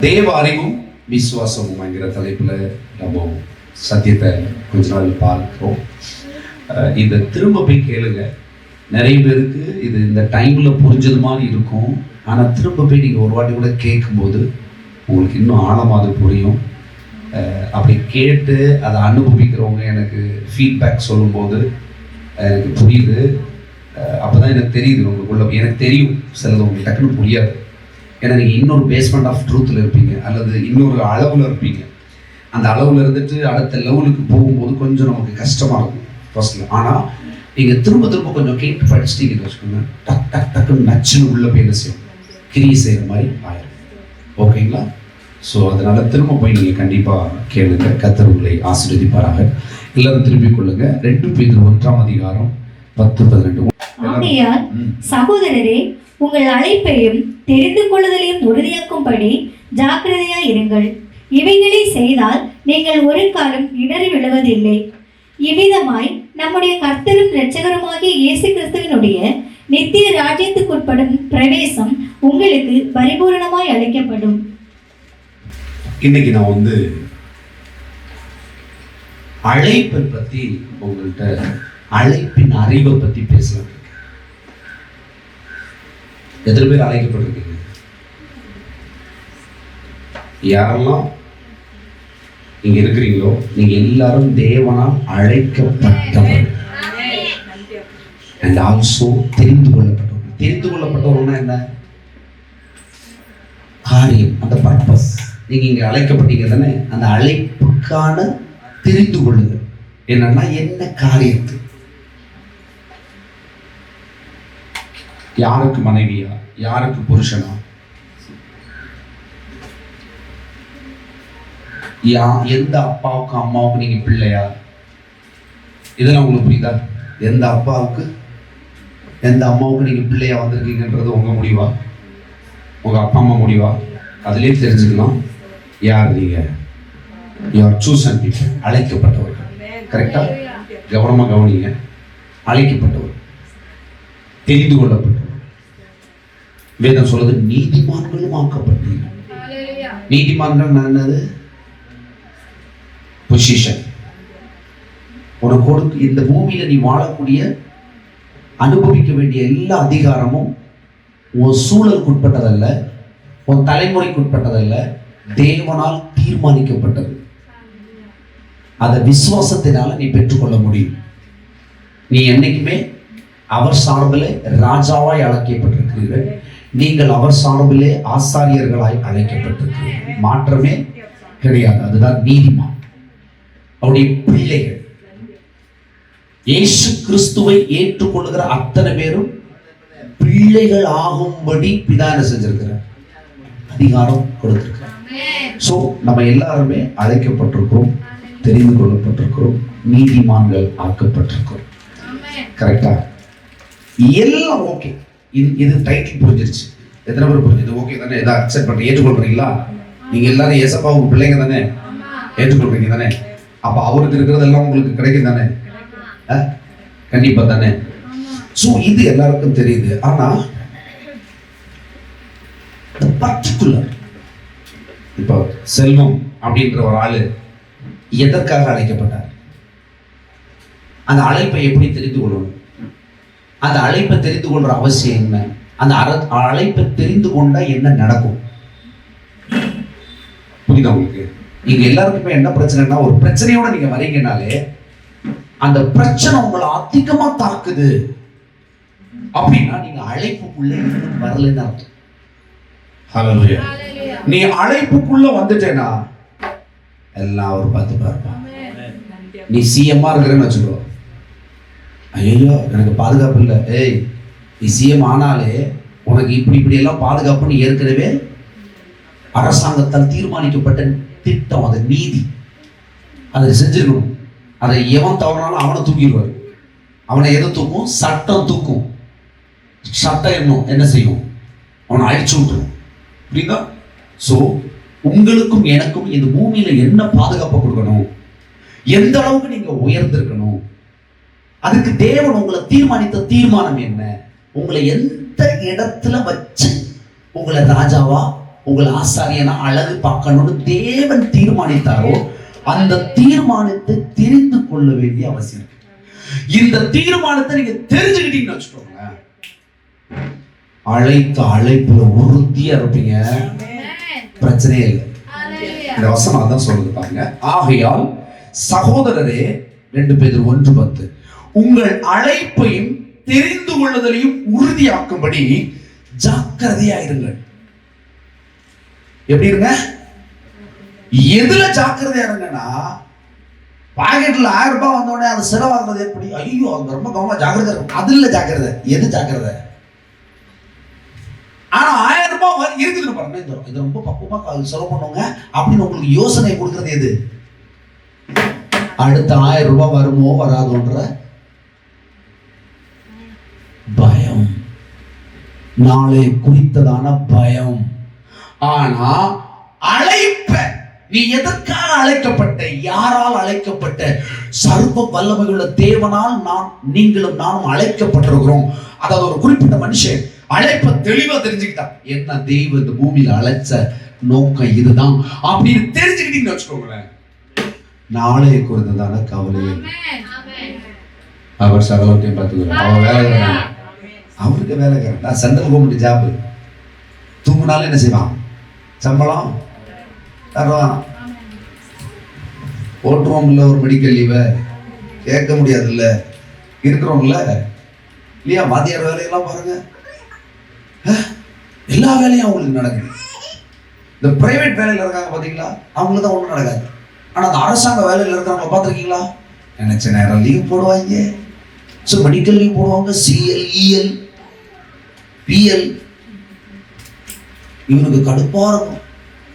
தேவ அறிவும் விசுவாசமும் என்கிற தலைப்புல நம்ம சத்தியத்தை கொஞ்ச நாள் பார்க்கிறோம். இதை திரும்ப போய் கேளுங்க. நிறைய பேருக்கு இது இந்த டைம்ல புரிஞ்சது மாதிரி இருக்கும். ஆனா திரும்ப போய் நீங்க ஒரு வாட்டி கூட கேட்கும்போது உங்களுக்கு இன்னும் ஆழமாக புரியும். அப்படி கேட்டு அதை அனுபவிக்கிறவங்க எனக்கு ஃபீட்பேக் சொல்லும்போது எனக்கு புரியுது. அப்போதான் எனக்கு தெரியுது உங்களுக்குள்ள. எனக்கு தெரியும் சிலது உங்களுக்கு டக்குன்னு புரியாது. ஏன்னா நீங்கள் இன்னொரு பேஸ்மெண்ட் ஆஃப் ட்ரூத்தில் இருப்பீங்க, அல்லது இன்னொரு அளவில் இருப்பீங்க. அந்த அளவில் இருந்துட்டு அடுத்த லெவலுக்கு போகும்போது கொஞ்சம் நமக்கு கஷ்டமாக இருக்கும் ஃபர்ஸ்ட்ல. ஆனால் நீங்கள் திரும்ப திரும்ப கொஞ்சம் கேட்டு படிச்சிட்டீங்கன்னு வச்சுக்கோங்க, டக் டக் டக்குன்னு நச்சுன்னு உள்ள போய் என்ன செய்யும், கிரியை செய்கிற மாதிரி ஆயிரும். ஓகேங்களா? ஸோ அதனால திரும்ப போய் நீங்கள் கண்டிப்பாக கேளுங்க. கர்த்தர் உங்களை ஆசீர்வதிப்பாராக. எல்லாரும் திரும்பிக் கொள்ளுங்க. 2 பேதுரு 1:10-12. ஆகையால் சகோதரரே, உங்கள் அழைப்பையும் தெரிந்து கொள்ளுதலையும் உறுதியாக்கும்படி ஜாக்கிரதையா இருங்கள். இவைகளை செய்தால் நீங்கள் ஒரு காலம் இடறி விழுவதில்லை. இவ்விதமாய் நம்முடைய கர்த்தரும் இரட்சகருமாகிய இயேசு கிறிஸ்துவினுடைய நித்திய ராஜ்யத்துக்குட்படும் பிரவேசம் உங்களுக்கு பரிபூரணமாய் அளிக்கப்படும். இன்னைக்கு நான் அழைப்பை பத்தி உங்கள்கிட்ட அழைப்பின் அறிவை பத்தி பேசலாம். எத்தனை பேர் அழைக்கப்பட்டிருக்கீங்க? யாரெல்லாம் நீங்க இருக்கிறீங்களோ நீங்க எல்லாரும் தேவனால் அழைக்கப்பட்டவர் அண்ட் ஆல்சோ தெரிந்து கொள்ளப்பட்டவர். தெரிந்து கொள்ளப்பட்டவர்னா என்ன காரியம், அந்த பர்பஸ். நீங்க இங்க அழைக்கப்பட்டீங்க தானே, அந்த அழைப்புக்கான தெரிந்து கொள்ளுங்க. என்னன்னா என்ன காரியத்து, யாருக்கு மனைவியா, யாருக்கு புருஷனா, எந்த அப்பாவுக்கு அம்மாவுக்கு நீங்க பிள்ளையா, இதெல்லாம் உங்களுக்கு புரியுதா? எந்த அப்பாவுக்கு எந்த அம்மாவுக்கு நீங்க பிள்ளையா வந்திருக்கீங்கன்றது உங்க முடிவா, உங்க அப்பா அம்மா முடிவா? அதுலயே தெரிஞ்சுக்கலாம் யார் நீங்க. யூஆர் சூசன் பீப்பிள், அழைக்கப்பட்டவர்கள். கரெக்டா? கவனமா கவனிங்க. அழைக்கப்பட்டவர், தெரிந்து கொள்ளப்பட்டவர். வேதம் சொல்றது நீதிமான்களும் ஆக்கப்பட்டீங்க. நீதிமான்கள் என்னது? பொசிஷன். உனக்கு கொடுத்து இந்த பூமியில நீ வாழக்கூடிய அனுபவிக்க வேண்டிய எல்லா அதிகாரமும் உன் சூழலுக்கு உட்பட்டதல்ல, உன் தலைமுறைக்கு உட்பட்டதல்ல, தேவனால் தீர்மானிக்கப்பட்டது. அதை விசுவாசத்தினால நீ பெற்றுக்கொள்ள முடியும். நீ என்னைக்குமே அவர் சார்பிலே ராஜாவாய் அழைக்கப்பட்டிருக்கிறீர்கள். நீங்கள் அவர் சார்பிலே ஆசாரியர்களாய் அழைக்கப்பட்டிருக்கிறீர்கள். மாற்றமே கிடையாது. அதுதான் நீதிமான். அவருடைய பிள்ளைகள். இயேசு கிறிஸ்துவை ஏற்றுக்கொள்ளுகிற அத்தனை பேரும் பிள்ளைகள் ஆகும்படி பிதா செஞ்சிருக்கிறார், அதிகாரம் கொடுத்திருக்கிறார். சோ நம்ம எல்லாருமே அழைக்கப்பட்டிருக்கிறோம், தெரிந்து கொள்ளப்பட்டிருக்கிறோம், நீதிமான்கள் ஆக்கப்பட்டிருக்கிறோம். கரெக்டா? எல்லாம் ஓகே. இது டைட்டில் புரிஞ்சிருச்சு. எத்தனை பேர் புரிஞ்சது? ஓகே தானே? ஏதாவது அக்செப்ட் பண்ணி ஏற்றுக்கொள்றீங்களா? நீங்க எல்லாரும் ஏசப்பாவுக்கு பிள்ளைங்க தானே, ஏற்றுக்கொள்றீங்க தானே? அப்ப அவருக்கு இருக்கிறதெல்லாம் உங்களுக்கு கிடைக்கும் தானே? கண்டிப்பா தானே? சோ இது எல்லாருக்கும் தெரியுது. ஆனா பர்டிகுலர் இப்போ செல்வம் அப்படின்ற ஒரு ஆளு எதற்காக அழைக்கப்பட்டார்? அந்த அழைப்பை எப்படி தெரிந்து கொள்ளணும்? அந்த அழைப்பை தெரிந்து கொள்ற அவசியம் என்ன? அந்த அழைப்பை தெரிந்து கொண்டா என்ன நடக்கும்? புரியுதா உங்களுக்கு? இங்க எல்லாருக்குமே என்ன பிரச்சனைனா, ஒரு பிரச்சனையோட நீங்க வரீங்கனாலே அந்த பிரச்சனை உங்களை அதிகமா தாக்குது அப்படின்னா நீங்க அழைப்புக்குள்ள வரலன்னு அர்த்தம். ஹல்லேலூயா. நீ அழைப்புக்குள்ள வந்துட்டேனா எல்லாம் அவர் பார்த்து பாருப்பா. நீ சிஎம்மா இருக்கிறேன்னு வச்சுக்கோ, ஐயோ எனக்கு பாதுகாப்பு இல்லை. ஏய், நீ சிஎம் ஆனாலே உனக்கு இப்படி எல்லாம் பாதுகாப்புன்னு ஏற்கனவே அரசாங்கத்தால் தீர்மானிக்கப்பட்ட திட்டம். அது நீதி, அதை செஞ்சிருக்கணும். அதை எவன் தவறாலும் அவனை தூக்கிடுவார். அவனை எதை தூக்கும்? சட்டம் தூக்கும். சட்டம் என்ன செய்யும்? அவனை அழிச்சு விட்டுரும். புரியுதா? சோ உங்களுக்கும் எனக்கும் இந்த பூமியில என்ன பாதுகாப்பு கொடுக்கணும், எந்த அளவுக்கு நீங்க உயர்ந்திருக்கணும், அதுக்கு தேவன் உங்களை தீர்மானித்த தீர்மானம் என்ன, உங்களை எந்த இடத்துல வச்சு உங்களை ராஜாவா உங்கள் ஆசாரியனா அழகு பார்க்கணும்னு தேவன் தீர்மானித்தாரோ அந்த தீர்மானத்தை தெரிந்து கொள்ள வேண்டிய அவசியம் இருக்கு. இந்த தீர்மானத்தை நீங்க தெரிஞ்சுக்கிட்டீங்கன்னு வச்சுக்கோங்களேன், அழைத்த அழைப்புல உறுதியா இருப்பீங்க, பிரச்சனையே இல்லை. இந்த வசனம் அதான் சொல்லுது பாருங்க. ஆகையால் சகோதரரே 2 பேதுரு 1:10 உங்கள் அழைப்பையும் தெரிந்து கொள்ளுதலையும் உறுதியாக்கும்படி ஜாக்கிரதையா இருங்கள். எப்படி இருங்க? எதுல ஜாக்கிரதையா இருங்கன்னா, பாக்கெட்ல 1000 ரூபாய் வந்த உடனே அது செலவாகிறது எப்படி? ஐயோ அது ரொம்ப கவனமா ஜாக்கிரதை இருக்கும். அது இல்ல ஜாக்கிரதை. எது ஜாக்கிரதை? ஆனா 1000 ரூபாய் இருக்குதுன்னு பாருங்க, இது ரொம்ப பக்குவமா செலவு பண்ணுவாங்க அப்படின்னு உங்களுக்கு யோசனை கொடுக்கறது எது? அடுத்த 1000 ரூபாய் வருமோ வராதோன்ற பயம், நாளை குறித்ததான பயம். ஆனா அழைப்ப நீ எதற்காக அழைக்கப்பட்ட, யாரால் அழைக்கப்பட்ட? சர்வ வல்லமையுள்ள தேவனால் நீங்களும் நானும் அழைக்கப்பட்டிருக்கிறோம். அதாவது ஒரு குறிப்பிட்ட மனுஷன் அழைப்ப தெளிவா தெரிஞ்சுக்கிட்டான், என்ன தெய்வம் இந்த பூமியில அழைச்ச நோக்கம் இதுதான் அப்படின்னு தெரிஞ்சுக்கிட்டீங்கன்னு வச்சுக்கோங்களேன், நாளைய குறித்ததான கவலை. அவர் சகலத்தையும் பார்த்துக்கிறார். அவர் வேலைக்காரன், அவருக்கு வேலைக்காரன். சென்ட்ரல் கவர்மெண்ட் ஜாப், தூங்கினாலும் என்ன செய்வான்? சம்பளம் தருவான். ஓட்டுறோம்ல ஒரு மெடிக்கல் லீவை கேட்க முடியாதுல்ல, இருக்கிறோம்ல இல்லையா? வாத்தியார் வேலையெல்லாம் பாருங்க, எல்லா வேலையும் அவங்களுக்கு நடக்குது. இந்த பிரைவேட் வேலையில் இருக்காங்க பார்த்தீங்களா, அவங்களுக்கு தான் ஒன்றும் நடக்காது. ஆனால் அந்த அரசாங்க வேலையில் இருக்கிறவங்க பார்த்துருக்கீங்களா, நினைச்ச நேரம் லீவ் போடுவாங்க. ஸோ மெடிக்கல் லீவ் போடுவாங்க, சிஎல், இஎல், பிஎல். இவனுக்கு கடுப்பா இருக்கும்.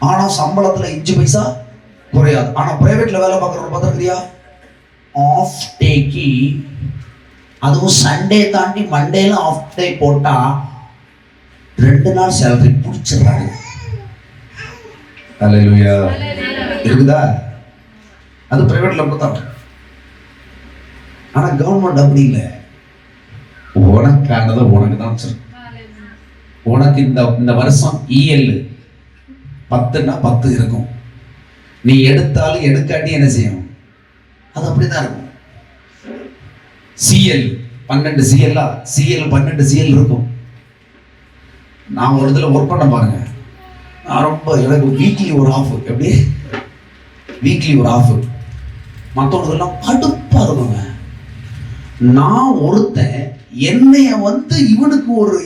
ஆனா சம்பளத்துல 5 பைசா குறையாது. ஆனா பிரைவேட்ல வேலை பார்க்கறவங்க பார்த்துருக்கியா, ஆஃப் டேக்கு, அதுவும் சண்டே தாண்டி மண்டேல ஆஃப் டே போட்டா 2 நாள் சேலரி பிடிச்சிடுறாங்க. அல்லேலூயா. இருக்குதா? அது பிரைவேட்ல அப்படித்தான். ஆனா கவர்மெண்ட் அப்படி இல்லை. உனக்கானதை உனக்கு தான் வச்சிருக்கு. உனக்கு இந்த வருஷம் இஎல் 10ன்னா 10 இருக்கும். நீ எடுத்தாலும் எடுக்காட்டி என்ன செய்யும்? அது அப்படிதான் இருக்கும். சிஎல் 12 சிஎல்லா, சிஎல் 12 சிஎல் இருக்கும். நான் ஒரு இதில் ஒர்க் பண்ண பாருங்க, நான் ரொம்ப எனக்கு வீக்லி ஒரு ஆஃப். எப்படி? வீக்லி ஒரு ஆஃப். மற்றவங்களுக்கெல்லாம் கடுப்பா இருக்குங்க. நான் ஒருத்தன் என்னைய இவனுக்கு ஒரு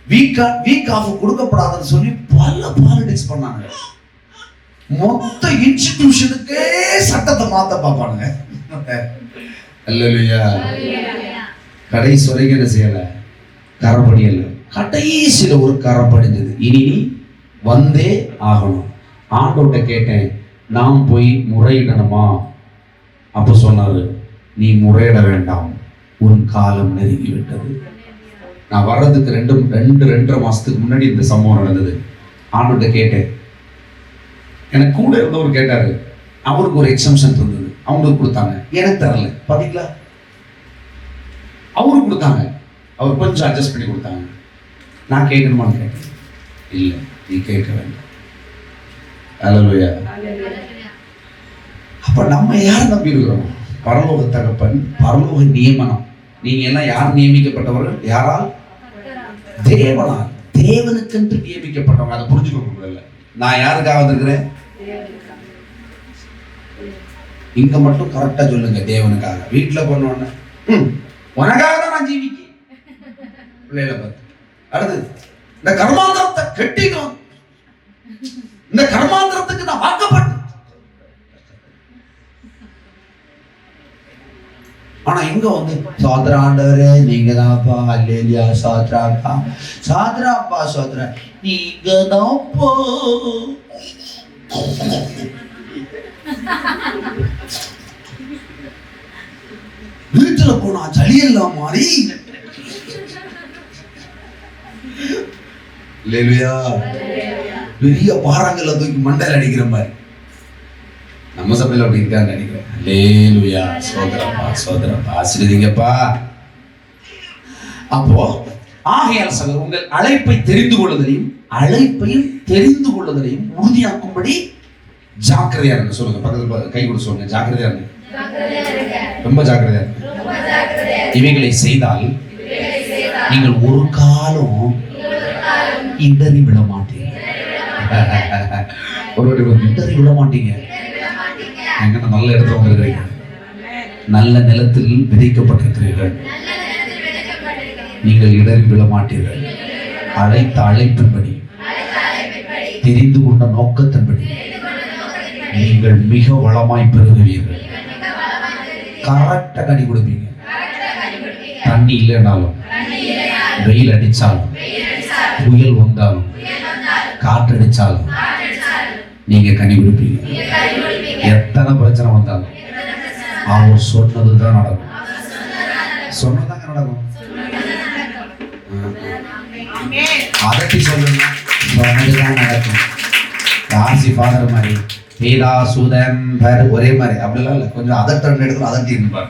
வீக் ஆஃப் கொடுக்கப்படாதுன்னு சொல்லி பல பாலிடிக்ஸ் பண்ணாங்க. மொத்த இன்ஸ்டிடியூஷனுக்கே சட்டத்தை மாத்த பார்ப்பானுங்க. அல்லேலூயா. கடைசி வரைக்கும் என்ன செய்யல, கரப்படியல. கடைசியில ஒரு கரப்படிஞ்சது. இனி நீ வந்தே ஆகணும். ஆண்டோட்ட கேட்டேன், நாம் போய் முறையிடணுமா? அப்ப சொன்னாரு, நீ முறையிட வேண்டாம், உன் காலம் நெருங்கி விட்டது. நான் வர்றதுக்கு 2.5 மாசத்துக்கு முன்னாடி இந்த சம்பவம் நடந்தது. ஆண்டோட்ட கேட்டேன். எனக்கு கூட இருந்தவர் கேட்டாரு, அவருக்கு ஒரு எக்ஸம்ஷன் இருந்தது, அவங்களுக்கு கொடுத்தாங்க, எனக்கு தரல. பாத்தீங்களா? அவருக்கு கொடுத்தாங்க, அவர் கொஞ்சம் அட்ஜஸ்ட் பண்ணி கொடுத்தாங்க. நான் கேட்கணுமான்னு கேட்டேன். இல்லை, நீ கேட்க வேண்டாம். அல்லேலூயா. அப்ப நம்ம யார் நம்பி இருக்கிறோம்? பரலோக தகப்பன், பரலோக நியமனம். நீங்க எல்லாம் யார் நியமிக்கப்பட்டவர்கள்? யாரால்? தேவனால். தேவனுக்கென்று நியமிக்கப்பட்டவங்க. அதை புரிஞ்சுக்கோங்க முதல்ல. நான் யாருக்காக வந்திருக்கிறேன்? இங்க மட்டும் கரெக்டா சொல்லுங்க, தேவனுக்காக. வீட்டுல பண்ணோன்னு உனக்காக தான் நான் ஜீவிக்கேன். பிள்ளைகளை பார்த்து அடுத்து இந்த கர்மாந்திரத்தை கட்டிடும். இந்த கர்மாந்திரத்துக்கு நான் வாக்கப்பட்டேன். ஆனா இங்க சோதரா ஆண்டவரே நீங்க தான்ப்பா, அல்லேலியா, சோதராப்பா, சோதராப்பா, சோதரா நீங்க தான்ப்பா. வீட்டுல போனா சளியெல்லாம் மாறி. அல்லேலியா. பெரிய பாறாங்கல்ல தூக்கி மண்டையில அடிக்கிற மாதிரி. நம்ம சபையில அப்படி இருக்கான்னு நினைக்கிறேன். அல்லேலூயா. சோதரப்பா, சோதரப்பா, ஆசீர்வதிங்கப்பா. அப்போ ஆகையால் சகோதரர், உங்கள் அழைப்பை தெரிந்து கொள்வதையும் அழைப்பையும் தெரிந்து கொள்ளுதலையும் உறுதியாக்கும்படி ஜாக்கிரதையா இருங்க. சொல்லுங்க, பக்கத்துல கை கொடுத்து சொல்லுங்க, ஜாக்கிரதையா இருங்க, ரொம்ப ஜாக்கிரதையா இருங்க. இவைகளை செய்தால் நீங்கள் ஒரு காலம் இடறி விட மாட்டீங்க. ஒரு இடறி விட மாட்டீங்க. எங்க நல்ல இடத்துல வந்திருக்கிறீங்க, நல்ல நிலத்தில் விதைக்கப்பட்டிருக்கிறீர்கள். நீங்கள் இடறி விட மாட்டீர்கள். அழைத்த அழைப்பின்படி, தெரிந்து கொண்ட நோக்கத்தின்படி நீங்கள் மிக வளமாய் பெறுகிறீர்கள். கரெக்டா கனி கொடுப்பீங்க. தண்ணி இல்லைனாலும், வெயில் அடிச்சாலும், புயல் வந்தாலும், காற்றடிச்சாலும் நீங்க கனி கொடுப்பீங்க. எத்தனை பிரச்சனை வந்தாலும் அவர் சொன்னதுதான் நடக்கும். சொன்னதாங்க நடக்கும். அதட்டி சொல்லுங்க, சொன்னதுதான் நடக்கும். ராசி ஃபாதர் மாதிரி பீதா சூதன் ஒரே மாதிரி அப்படிலாம் இல்லை. கொஞ்சம் அதட்ட இடத்துல அதட்டி இருப்பாரு.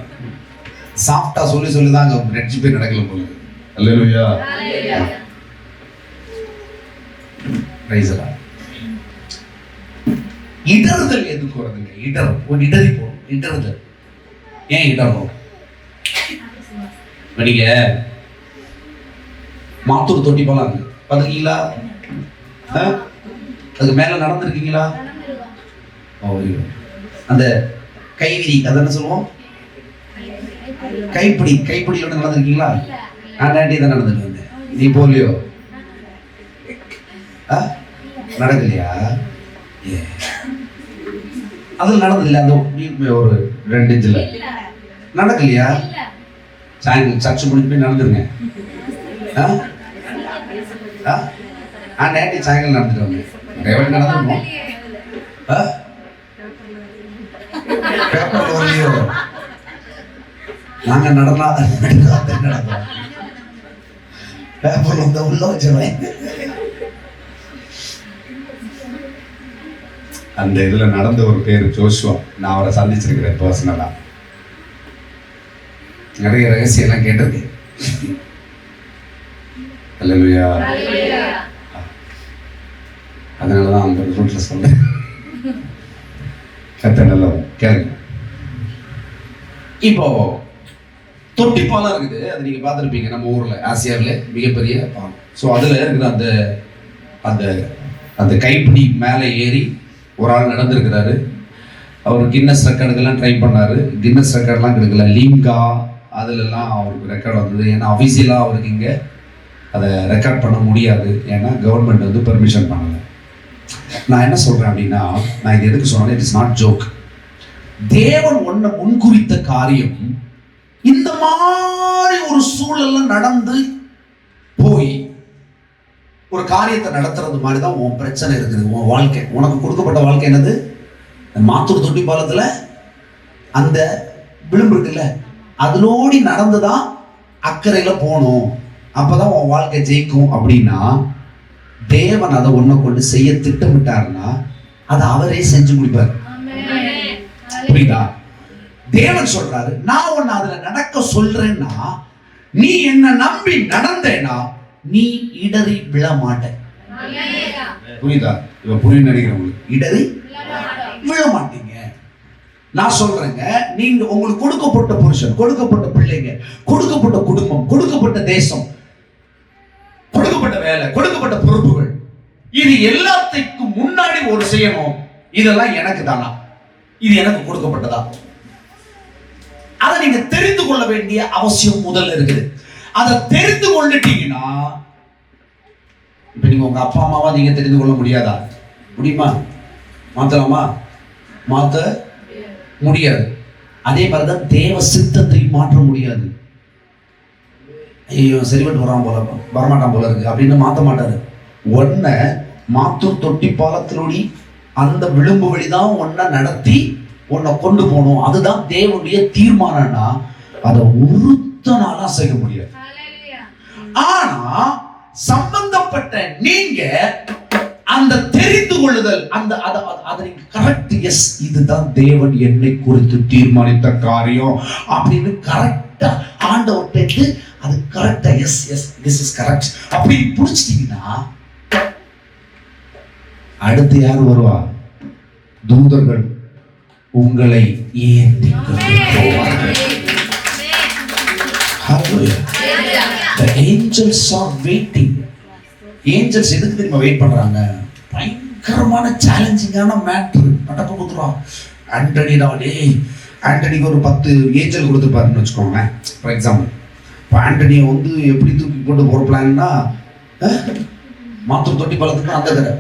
சாஃப்டா சொல்லி சொல்லிதான் அங்க ரெட்ஜிப்பே நடக்கல போல. அல்லேலூயா. Price the Lord. இடறுதல் எதுக்கு வருதுங்க? இடறி போகும். இடறுதல் ஏன் இடரும்? நீங்க மாத்தூர் தொட்டி போலாம் பாத்துருக்கீங்களா? அதுக்கு மேல நடந்திருக்கீங்களா? அந்த கைவிரி அதான சொல்லுவோம், கைப்பிடி ஒன்று நடந்திருக்கீங்களா? நான் தான் நடந்துட்டு வந்தேன். நீ போலியோ? நடக்கலையா? அதில் நடந்ததில்லை. அந்த ஒரு 2 இன்ச்சில் நடக்கலையா? சாயங்காலம் சர்ச்சு முடிஞ்சு போய் நடந்துருங்க. நேற்று சாயங்காலம் நடந்துட்டு வந்தேன். எப்படி நடந்துருக்கோம்? பேப்பர் வரலையோ? நாங்க நடந்தோம். பேப்பர்ல வந்து உள்ள வச்சிருவேன். அந்த இதுல நடந்த ஒரு பேரு ஜோஷுவா. நான் அவரை சந்திச்சிருக்கிறேன் பர்சனலா. நிறைய ரகசியம் எல்லாம் கேட்டிருக்கேன். அல்லேலூயா. அதனாலதான் அந்த ரூட்ல சொல்றேன். கத்த நல்லா கேளுங்க. இப்போ தொட்டிப்பாலம் இருக்குது. அது நீங்க பார்த்துருப்பீங்க நம்ம ஊர்ல, ஆசியாவில மிகப்பெரிய பாலம். ஸோ அதுல இருக்கிற அந்த அந்த அந்த கைப்பிடி மேலே ஏறி ஒரு ஆள் நடந்திருக்கிறாரு. அவர் கின்னஸ் ரெக்கார்டுக்கெல்லாம் ட்ரை பண்ணாரு. கின்னஸ் ரெக்கார்ட்லாம் கிடைக்கல. லிங்கா அதுலலாம் அவருக்கு ரெக்கார்டு வந்தது. ஏன்னா அஃபிஷியலாக அவருக்கு இங்கே அதை ரெக்கார்ட் பண்ண முடியாது. ஏன்னா கவர்மெண்ட் வந்து பெர்மிஷன் பண்ணலை. நான் என்ன சொல்கிறேன் அப்படின்னா, நான் இது எதுக்கு சொன்னேன், இட் இஸ் நாட் ஜோக். தேவன் ஒன்றை முன்குறித்த காரியம் இந்த மாதிரி ஒரு சூழல்ல நடந்து போய் ஒரு காரியத்தை நடத்துறது மாதிரி தான் உன் பிரச்சனை இருக்குது. உன் வாழ்க்கை, உனக்கு கொடுக்கப்பட்ட வாழ்க்கை என்னது? மாத்தூர் தொட்டி பாலத்தில் அந்த விளிம்பு இருக்குல்ல, அதிலோடி நடந்துதான் அக்கறையில் போகணும். அப்போதான் உன் வாழ்க்கை ஜெயிக்கும். அப்படின்னா தேவன் அதை ஒன்றை கொண்டு செய்ய திட்டமிட்டாருன்னா அதை அவரே செஞ்சு முடிப்பார். புரியுதா? தேவன் சொல்றாரு, நான் உன்னை அதுல நடக்க சொல்றேன்னா நீ என்ன நம்பி நடந்தேன்னா நீ இடறி விழ மாட்ட. புரியுதா? இவ புரியும் நினைக்கிறவங்களுக்கு. இடறி விழ மாட்டீங்க. நான் சொல்றேங்க, நீங்க உங்களுக்கு கொடுக்கப்பட்ட புருஷன், கொடுக்கப்பட்ட பிள்ளைங்க, கொடுக்கப்பட்ட குடும்பம், கொடுக்கப்பட்ட தேசம், கொடுக்கப்பட்ட வேலை, கொடுக்கப்பட்ட பொறுப்புகள், இது எல்லாத்துக்கும் முன்னாடி ஒரு செய்யணும். இதெல்லாம் எனக்கு தானா? இது எனக்கு கொடுக்கப்பட்டதா? அதை நீங்க தெரிந்து கொள்ள வேண்டிய அவசியம் முதல்ல இருக்குது. அதை தெரிந்து கொண்டுட்டீங்கன்னா, இப்ப நீங்க உங்க அப்பா அம்மாவா நீங்க தெரிந்து கொள்ள முடியாதா? முடியுமா? மாத்தலாமா? மாத்த முடியாது. அதே மாதிரிதான் தேவ சித்தத்தை மாற்ற முடியாது. ஐயோ சரிபட்டு வரமாட்டான் போல இருக்கு அப்படின்னு மாற்ற மாட்டாரு. ஒன்ன மாத்தூர் தொட்டி பாலத்திலோடி அந்த விளிம்பு வழிதான் ஒன்ன நடத்தி உன்னை கொண்டு போகணும். அதுதான் தேவனுடைய தீர்மானம்னா அதை ஒருத்தனால செய்ய முடியாது. ஆனா சம்பந்தப்பட்ட நீங்க அந்த தெரிந்து கொள்ளுதல், அந்த அதை கரெக்ட், எஸ் இதுதான் தேவன் என்னை குறித்து தீர்மானித்த காரியம் அப்படின்னு கரெக்டா ஆண்டவர்கிட்ட அது கரெக்டா, yes yes this is correct அப்படி புடிச்சிட்டீங்கன்னா அடுத்து யார் வருவா? தூதர்கள் உங்களை ஏந்தி கொண்டு போவார்கள். Hallelujah. The angels are waiting. Angels எதுக்கு தெரியுமா வெயிட் பண்றாங்க? பயங்கரமான சேலஞ்சிங்கான மேட்ரு நடக்க போதுறான். ஆண்டனிடா, டேய் ஆண்டனிக்கு ஒரு 10 ஏஞ்சல் கொடுத்துருப்பாருன்னு வச்சுக்கோங்க. ஃபார் எக்ஸாம்பிள், இப்போ ஆண்டனியை வந்து எப்படி தூக்கி போட்டு போகிற பிளான்னா, மாத்தூர் தொட்டி பழத்துக்கு அந்த கரை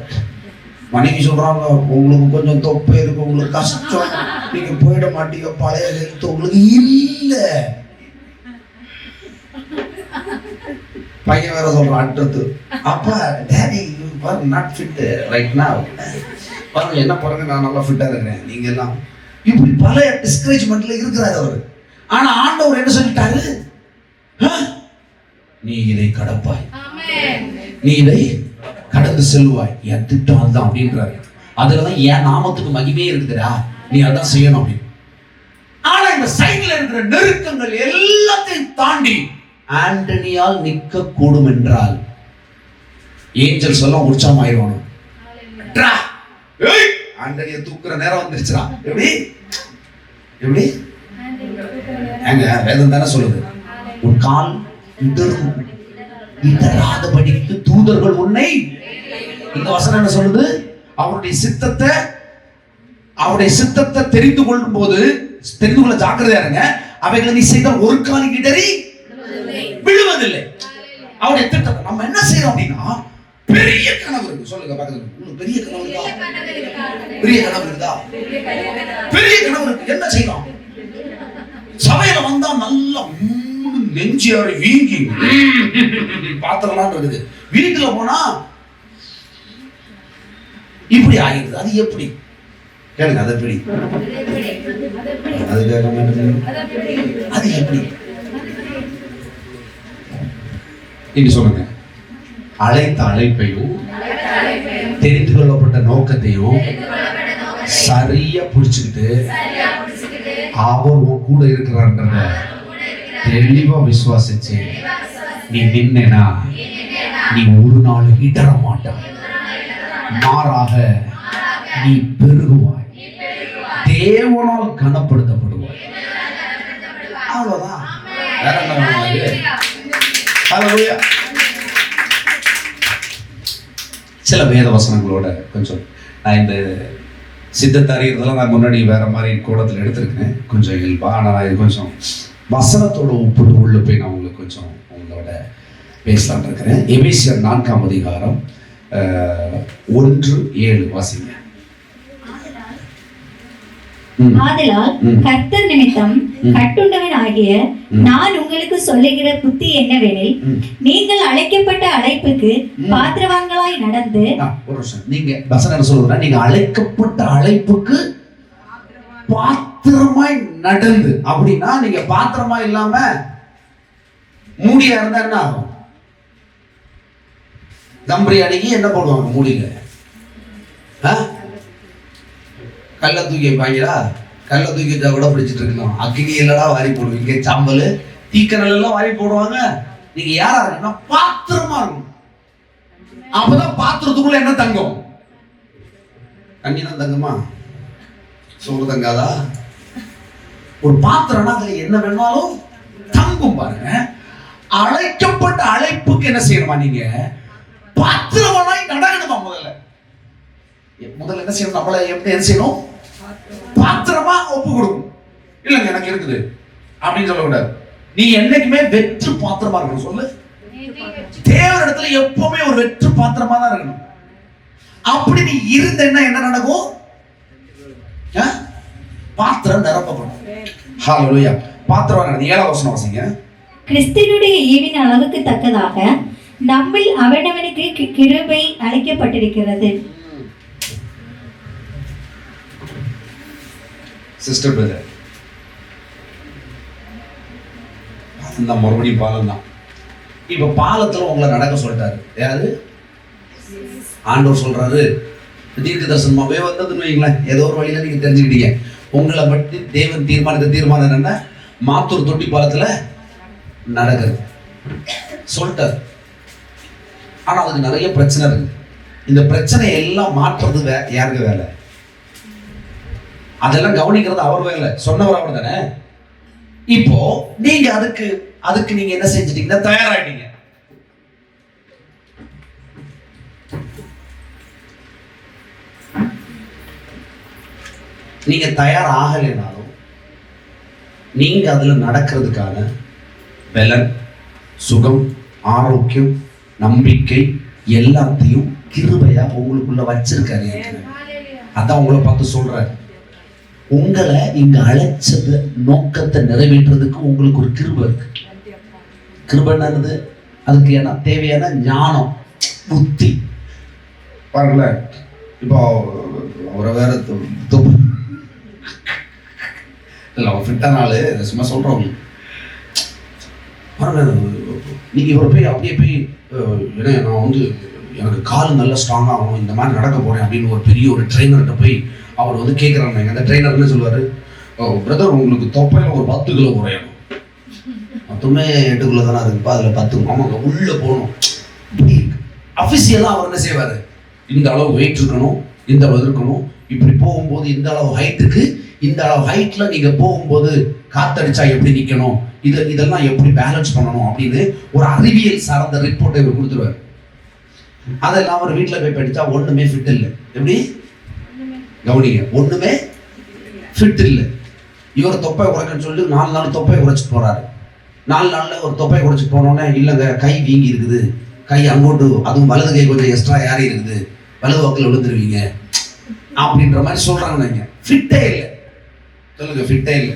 மனைவி சொல்றாங்க, உங்களுக்கு கொஞ்சம் தொப்பை இருக்கு, உங்களுக்கு கஷ்டம், நீங்க போயிட மாட்டீங்க, பழைய ஹெல்த் உங்களுக்கு இல்ல. பையன் வேற சொல்றான் அடுத்தது, அப்பா daddy not fit right now, பாருங்க என்ன பாருங்க நான் நல்லா ஃபிட்டா இருக்கிறேன், நீங்க எல்லாம் இப்படி பல டிஸ்கரேஜ்மெண்ட்ல இருக்கிறாரு அவரு. ஆனா ஆண்டவர் என்ன சொல்லிட்டாரு? நீ இதை கடப்பாய், நீ இதை கடந்து செல்வாய், என் திட்டம் தான் அப்படின்றாரு. அதுலதான் என் நாமத்துக்கு மகிமையே இருக்குதுடா, நீ அதான் செய்யணும் அப்படின்னு. ஆனா இந்த சைடுல இருக்கிற நெருக்கங்கள் எல்லாத்தையும் தாண்டி ஆண்டனியால் நிற்க கூடும் என்றால் ஏஞ்சல்ஸ் எல்லாம் உற்சாகமாயிருவாங்க. ஆண்டனியை தூக்குற நேரம் வந்துருச்சுடா. எப்படி எப்படி எங்க வேதம் தானே சொல்லுது, உன் கால் இடராதபடிக்கு தூதர்கள் உன்னை. இந்த வசனம் என்ன சொல்லுது? அவருடைய சித்தத்தை தெரிந்து கொள்ளும் போது, தெரிந்து கொள்ள ஜாக்கிரதையா இருங்க. அவைகளை நீ செய்தால் ஒரு கால் இடறி விழுவதில்லை. அவருடைய திட்டத்தை நம்ம என்ன செய்யறோம் அப்படின்னா, பெரிய கனவு இருக்கு. சொல்லுங்க பக்கத்துல, உங்களுக்கு பெரிய கனவு இருக்கா? பெரிய கனவு இருக்குதா? பெரிய கனவு இருக்கு. என்ன செய்யலாம்? சபையில வந்தா நல்லா நெஞ்சியாரி வீங்கி பாத்திரலாம் இருக்குது. வீட்டுல போனா இப்படி ஆகிடுது. அது எப்படி கேளுங்க? அது எப்படி? அது எப்படி நீங்க சொல்லுங்க. அழைத்த அழைப்பையும் தெரிந்து கொள்ளப்பட்ட நோக்கத்தையும் சரியா புடிச்சுக்கிட்டு அவர் உன் கூட இருக்கிறான்றத தெளிவா விசுவாசிச்சு நீ நின்னா நீ ஒரு நாள் இடர மாட்டாய், மாறாக நீ பெருகுவாய், தேவனால் கனப்படுத்தப்படுவாய். அவ்வளவுதான். வேற என்ன? சில வேத வசனங்களோட கொஞ்சம் நான் இந்த சித்தத்தை அறியறதெல்லாம் நான் முன்னாடி வேற மாதிரி கூடத்தில் எடுத்திருக்கேன், கொஞ்சம் இயல்பா. ஆனால் நான் இது கொஞ்சம் வசனத்தோட ஒப்பிட்டு உள்ள போய் நான் உங்களுக்கு கொஞ்சம் உங்களோட பேசலான் இருக்கிறேன். எபேசியர் 4ஆம் அதிகாரம் 1:7 வாசிங்க. ஆதலால் கர்த்தர் நிமித்தம் கட்டுண்டவன் ஆகிய நான் உங்களுக்கு சொல்லுகிற புத்தி என்னவெனில், நீங்கள் அழைக்கப்பட்ட அழைப்புக்கு பாத்திரவான்களாய் நடந்து. ஒரு நிமிஷம், நீங்க வசனம் என்ன சொல்லுங்க? நீங்க அழைக்கப்பட்ட அழைப்புக்கு பாத்திரமாய் நடந்து. அப்படின்னா நீங்க பாத்திரமா இல்லாம மூடியா இருந்தா என்ன ஆகும்? தம் பிரியாணிக்கு என்ன போடுவாங்க மூடியில? கல்ல தூக்கி வைப்பாங்களா? கல்ல தூக்கி கூட பிடிச்சிட்டு இருக்கலாம். அக்கினி இல்லடா வாரி போடுவீங்க, சாம்பல் தீக்கனல் எல்லாம் வாரி போடுவாங்க. நீங்க யாரா இருக்கணும்னா பாத்திரமா இருக்கணும். அப்பதான் பாத்திரத்துக்குள்ள என்ன தங்கும்? தண்ணி தான் தங்குமா? சோறு தங்காதா? ஒரு பாத்திரம்னா அதுல என்ன வேணாலும் தங்கும். பாருங்க, அழைக்கப்பட்ட அழைப்புக்கு என்ன செய்யணுமா? நீங்க பாத்திரமாய் நடக்கணுமா? முதல்ல என்ன செய்யணும்? நம்மள எப்படி என்ன செய்யணும்? பாத்திரமா ஒப்பு கொடுக்கணும். இல்லைங்க எனக்கு இருக்குது அப்படின்னு சொல்லக்கூடாது. நீ என்னைக்குமே வெற்று பாத்திரமா இருக்கணும். சொல்லு, தேவன் இடத்துல எப்பவுமே ஒரு வெற்று பாத்திரமா தான் இருக்கணும். அப்படி நீ இருந்தேன்னா என்ன நடக்கும்? பாத்திரம் நிரப்பப்படும். ஹalleluya. பாத்திரம் நடந்து 7ஆம் வசனம் வாசிங்க. கிறிஸ்துவினுடைய ஈவின் அளவுக்கு தக்கதாக நம்மில் அவனவனுக்கு கிருபை அளிக்கப்பட்டிருக்கிறது. சிஸ்டர் பிரதர், அந்த மறுபடியும் பாலம் தான். இப்ப பாலத்துல உங்களை நடக்க சொல்லிட்டாரு. யாரு? ஆண்டவர் சொல்றாரு. தீர்க்க தரிசனமாவே வந்ததுன்னு வைங்களேன், ஏதோ ஒரு வழியில நீங்க தெரிஞ்சுக்கிட்டீங்க. உங்களை பற்றி தேவன் தீர்மானம் என்ன? மாத்தூர் தொட்டி பாலத்துல நடக்கிறது சொல்லிட்டாரு. ஆனா அதுக்கு நிறைய பிரச்சனை இருக்கு. இந்த பிரச்சனை எல்லாம் மாற்றுறது யாருக்கு வேலை? அதெல்லாம் கவனிக்கிறது அவர் வேலை. சொன்னவர் அவர் தானே. இப்போ நீங்க அதுக்கு நீங்க என்ன செஞ்சிட்டீங்கன்னா தயாராயிட்டீங்க. நீங்க தயார் ஆகலைனாலும் நீங்க அதுல நடக்கிறதுக்கான பலன், சுகம், ஆரோக்கியம், நம்பிக்கை எல்லாத்தையும் கிருபையா உங்களுக்குள்ள வச்சிருக்காரு. அதான் உங்களை பார்த்து சொல்றாரு, உங்களை இங்க அழைச்சது நோக்கத்தை நிறைவேற்றுறதுக்கு உங்களுக்கு ஒரு கிருபை இருக்கு. கிருபைன்னு அதுக்கு என்ன தேவையான ஞானம், புத்தி. பாருங்களேன், இப்போ அவரை வேற இல்லை, அவர் ஃபிட்டான ஆளு, சும்மா சொல்றவங்க நீங்க இவரை போய் அப்படியே போய் நான் வந்து எனக்கு கால் நல்லா ஸ்ட்ராங் ஆகணும், இந்த மாதிரி நடக்க போறேன் அப்படின்னு ஒரு பெரிய ஒரு ட்ரெயினர்கிட்ட போய் அவர் வந்து கேட்குறாங்க. அந்த ட்ரெயினர் என்ன சொல்லுவாரு, பிரதர் உங்களுக்கு தொப்பையில ஒரு 10 கிலோ குறையணும். மொத்தமே 8 கிலோ தானே இருக்குப்பா, அதுல 10 ஆமாங்க உள்ள போகணும். இப்படி அஃபிஷியலாக அவர் என்ன செய்வாரு, இந்த அளவு வெயிட் இருக்கணும், இந்த அளவு இருக்கணும், இப்படி போகும்போது இந்த அளவு ஹைட்டுக்கு, இந்த அளவு ஹைட்ல நீங்க போகும்போது காத்தடிச்சா எப்படி நிக்கணும், இதெல்லாம் எப்படி பேலன்ஸ் பண்ணணும் அப்படின்னு ஒரு அறிவியல் சார்ந்த ரிப்போர்ட்டை இவர் கொடுத்துருவார். அதெல்லாம் அவர் வீட்டில் போய் படித்தா ஒண்ணுமே ஃபிட் இல்லை. எப்படி கவனிங்க, ஒண்ணுமே ஃபிட் இல்லை. இவர் தொப்பை குறைக்கன்னு சொல்லி 4 நாள் தொப்பை குறைச்சிட்டு போறாரு. 4 நாள்ல ஒரு தொப்பை குறைச்சிட்டு போனோன்னே இல்லைங்க கை வீங்கி இருக்குது, கை அங்கோட்டு, அதுவும் வலது கை கொஞ்சம் எக்ஸ்ட்ரா ஏறி இருக்குது, வலது பக்கத்தில் விழுந்துருவீங்க அப்படின்ற மாதிரி சொல்றாங்க. நீங்க ஃபிட்டே இல்லை, சொல்லுங்க ஃபிட்டே இல்லை.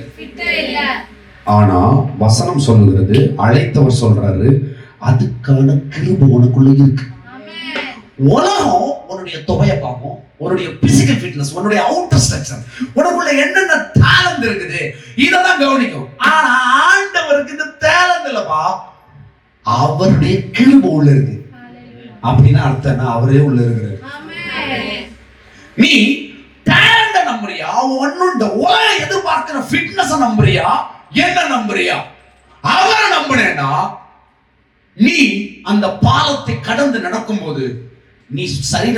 ஆனா வசனம் சொல்லுகிறது, அழைத்தவர் சொல்றாரு, அதுக்கான கிருபை உனக்குள்ள இருக்கு. உலகம் உன்னுடைய தொகையை பார்க்கும், உன்னுடைய பிசிக்கல் ஃபிட்னஸ், உன்னுடைய அவுட்டர் ஸ்ட்ரக்சர், உனக்குள்ள என்னென்ன டேலண்ட் இருக்குது இதெல்லாம் கவனிக்கும். ஆனா ஆண்டவருக்கு இந்த டேலண்ட் இல்லப்பா, அவருடைய கிருபை உள்ள இருக்கு. அப்படின்னா அர்த்தம் அவரே உள்ள இருக்கிறாரு. நீ டேலண்ட நம்புறியா, உன்னோட உலகம் எதிர்பார்க்கிற ஃபிட்னஸ் நம்புறியா, என்ன நம்புறியா? அவரை நம்பினேன்னா நீ அந்த பாலத்தை கடந்து நடக்கும் போது நீ சரீர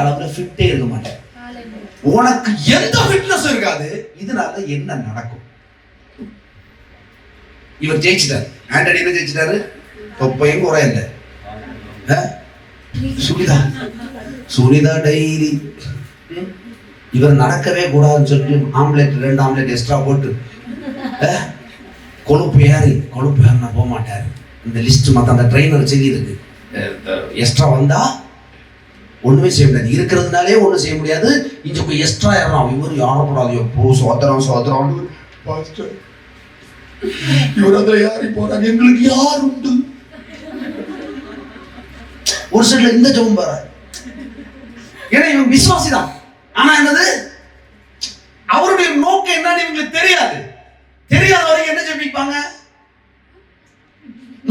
அளவுல ஃபிட்டே இருக்க மாட்ட. உனக்கு எந்த ஃபிட்னஸ் இருக்காது. இதனால என்ன நடக்கும்? இவர் ஜெயிச்சிட்டார். ஆண்டனி என்ன ஜெயிச்சிட்டாரு? தொப்பையும் குறையல. சுனிதா டெய்லி இவர் நடக்கவே கூடாதுன்னு சொல்லிட்டு ஆம்லெட் 2 ஆம்லெட் எக்ஸ்ட்ரா போட்டு கொழுப்பு ஏறினா போக மாட்டாரு. இந்த லிஸ்ட் மற்ற அந்த ட்ரெயினர் சொல்லி இருக்கு, எக்ஸ்ட்ரா வந்தா ஒண்ணுமே செய்ய முடியாது, இருக்கிறதுனாலே ஒண்ணும் செய்ய முடியாது. இங்க எக்ஸ்ட்ரா ஏறலாம். இவர் யாரப்படாது, எப்போ சோதரம் இவர் அதுல யாரி போறாங்க, எங்களுக்கு யார் உண்டு. ஒரு சைட்ல இந்த ஜெபம் பாரு, ஏன்னா இவன் விசுவாசி தான். ஆனா என்னது, அவருடைய நோக்கம் என்னன்னு இவங்களுக்கு தெரியாது. தெரியாத வரைக்கும் என்ன ஜெபிப்பாங்க,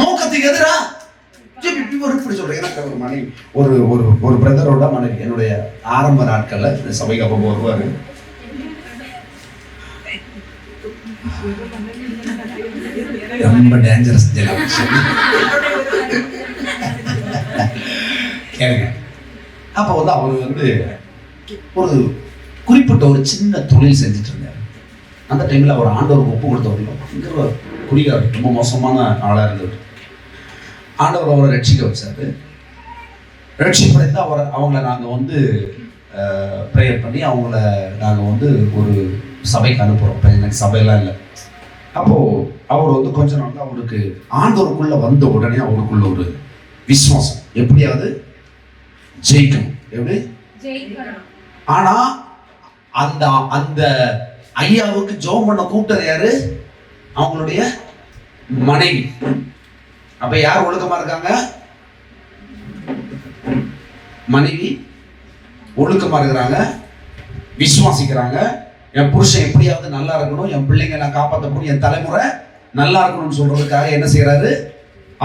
நோக்கத்துக்கு எதிரா இப்படி சொல்றேன். எனக்கு ஒரு மனைவி, ஒரு பிரதரோட மனைவி, என்னுடைய ஆரம்ப நாட்கள்ல சபைக்கு அப்போ வருவாரு. ரொம்ப டேஞ்சரஸ் கேளுங்க. அப்போ வந்து அவர் வந்து ஒரு குறிப்பிட்ட ஒரு சின்ன தொழில் செஞ்சுட்டு இருந்தார். அந்த டைம்ல அவர் ஆண்டவருக்கு ஒப்பு கொடுத்தவர் குடிகார், ரொம்ப மோசமான ஆளா இருந்தவர். ஆண்டவர் அவரை ரட்சிக்க வச்சாரு. ரட்சிப்படைந்து அவங்கள நாங்கள் வந்து ப்ரேயர் பண்ணி அவங்கள நாங்கள் வந்து ஒரு சபைக்கு அனுப்புகிறோம். இப்போ எனக்கு சபையெல்லாம் இல்லை. அப்போது அவர் வந்து கொஞ்ச நாள் அவருக்கு ஆண்டவருக்குள்ளே வந்த உடனே அவருக்குள்ள ஒரு விசுவாசம், எப்படியாவது ஜெயிக்கணும். எப்படி ஆனால் அந்த அந்த ஐயாவுக்கு ஜெபம் பண்ண கூப்பிட்டது யாரு? அவங்களுடைய மனைவி. அப்ப யார் ஒழுக்கமா இருக்காங்க? மனைவி ஒழுக்கமா இருக்கிறாங்க, விசுவாசிக்கிறாங்க. என் புருஷன் எப்படியாவது நல்லா இருக்கணும், என் பிள்ளைங்க நான் காப்பாற்றணும், என் தலைமுறை நல்லா இருக்கணும்னு சொல்றதுக்காக என்ன செய்யறாரு?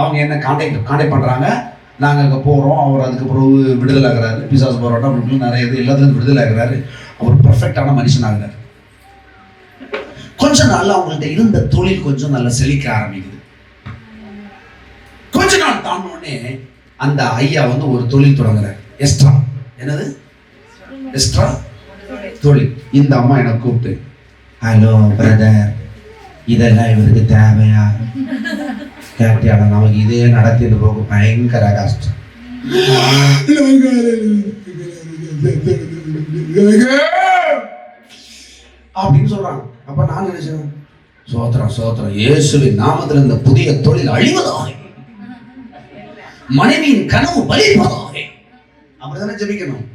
அவங்க என்ன கான்டாக்ட் பண்றாங்க. நாங்க அங்க போறோம். அவர் அதுக்கு பிறகு விடுதலை ஆகிறாரு. பிசாசு போராட்டம் அப்படின்னு நிறைய இது எல்லாத்துக்கும் விடுதலை ஆகிறாரு. அவர் பெர்ஃபெக்டான மனுஷன் ஆகிறாரு. கொஞ்ச நாள்ல அவங்கள்ட்ட இருந்த தொழில் கொஞ்சம் நல்லா செழிக்க ஆரம்பிக்குது. கொஞ்ச நாள் தாண்டோடனே அந்த ஐயா வந்து ஒரு தொழில் தொடங்குறாரு. எக்ஸ்ட்ரா. என்னது? எக்ஸ்ட்ரா தொழில். இந்த அம்மா எனக்கு கூப்பிட்டு, ஹலோ பிரதர், இதெல்லாம் இவருக்கு தேவையா கேட்டியாட, நமக்கு இதே நடத்திட்டு போக பயங்கர கஷ்டம் அப்படின்னு சொல்றாங்க. அப்ப நான் நினைச்சேன், சோத்திரம் சோத்திரம், இயேசுவின் நாமத்தில் இந்த புதிய தொழில் அழிவதாக, மனைவியின் கனவு பலிப்பதாக. அப்படிதானே ஜெபிக்கணும்.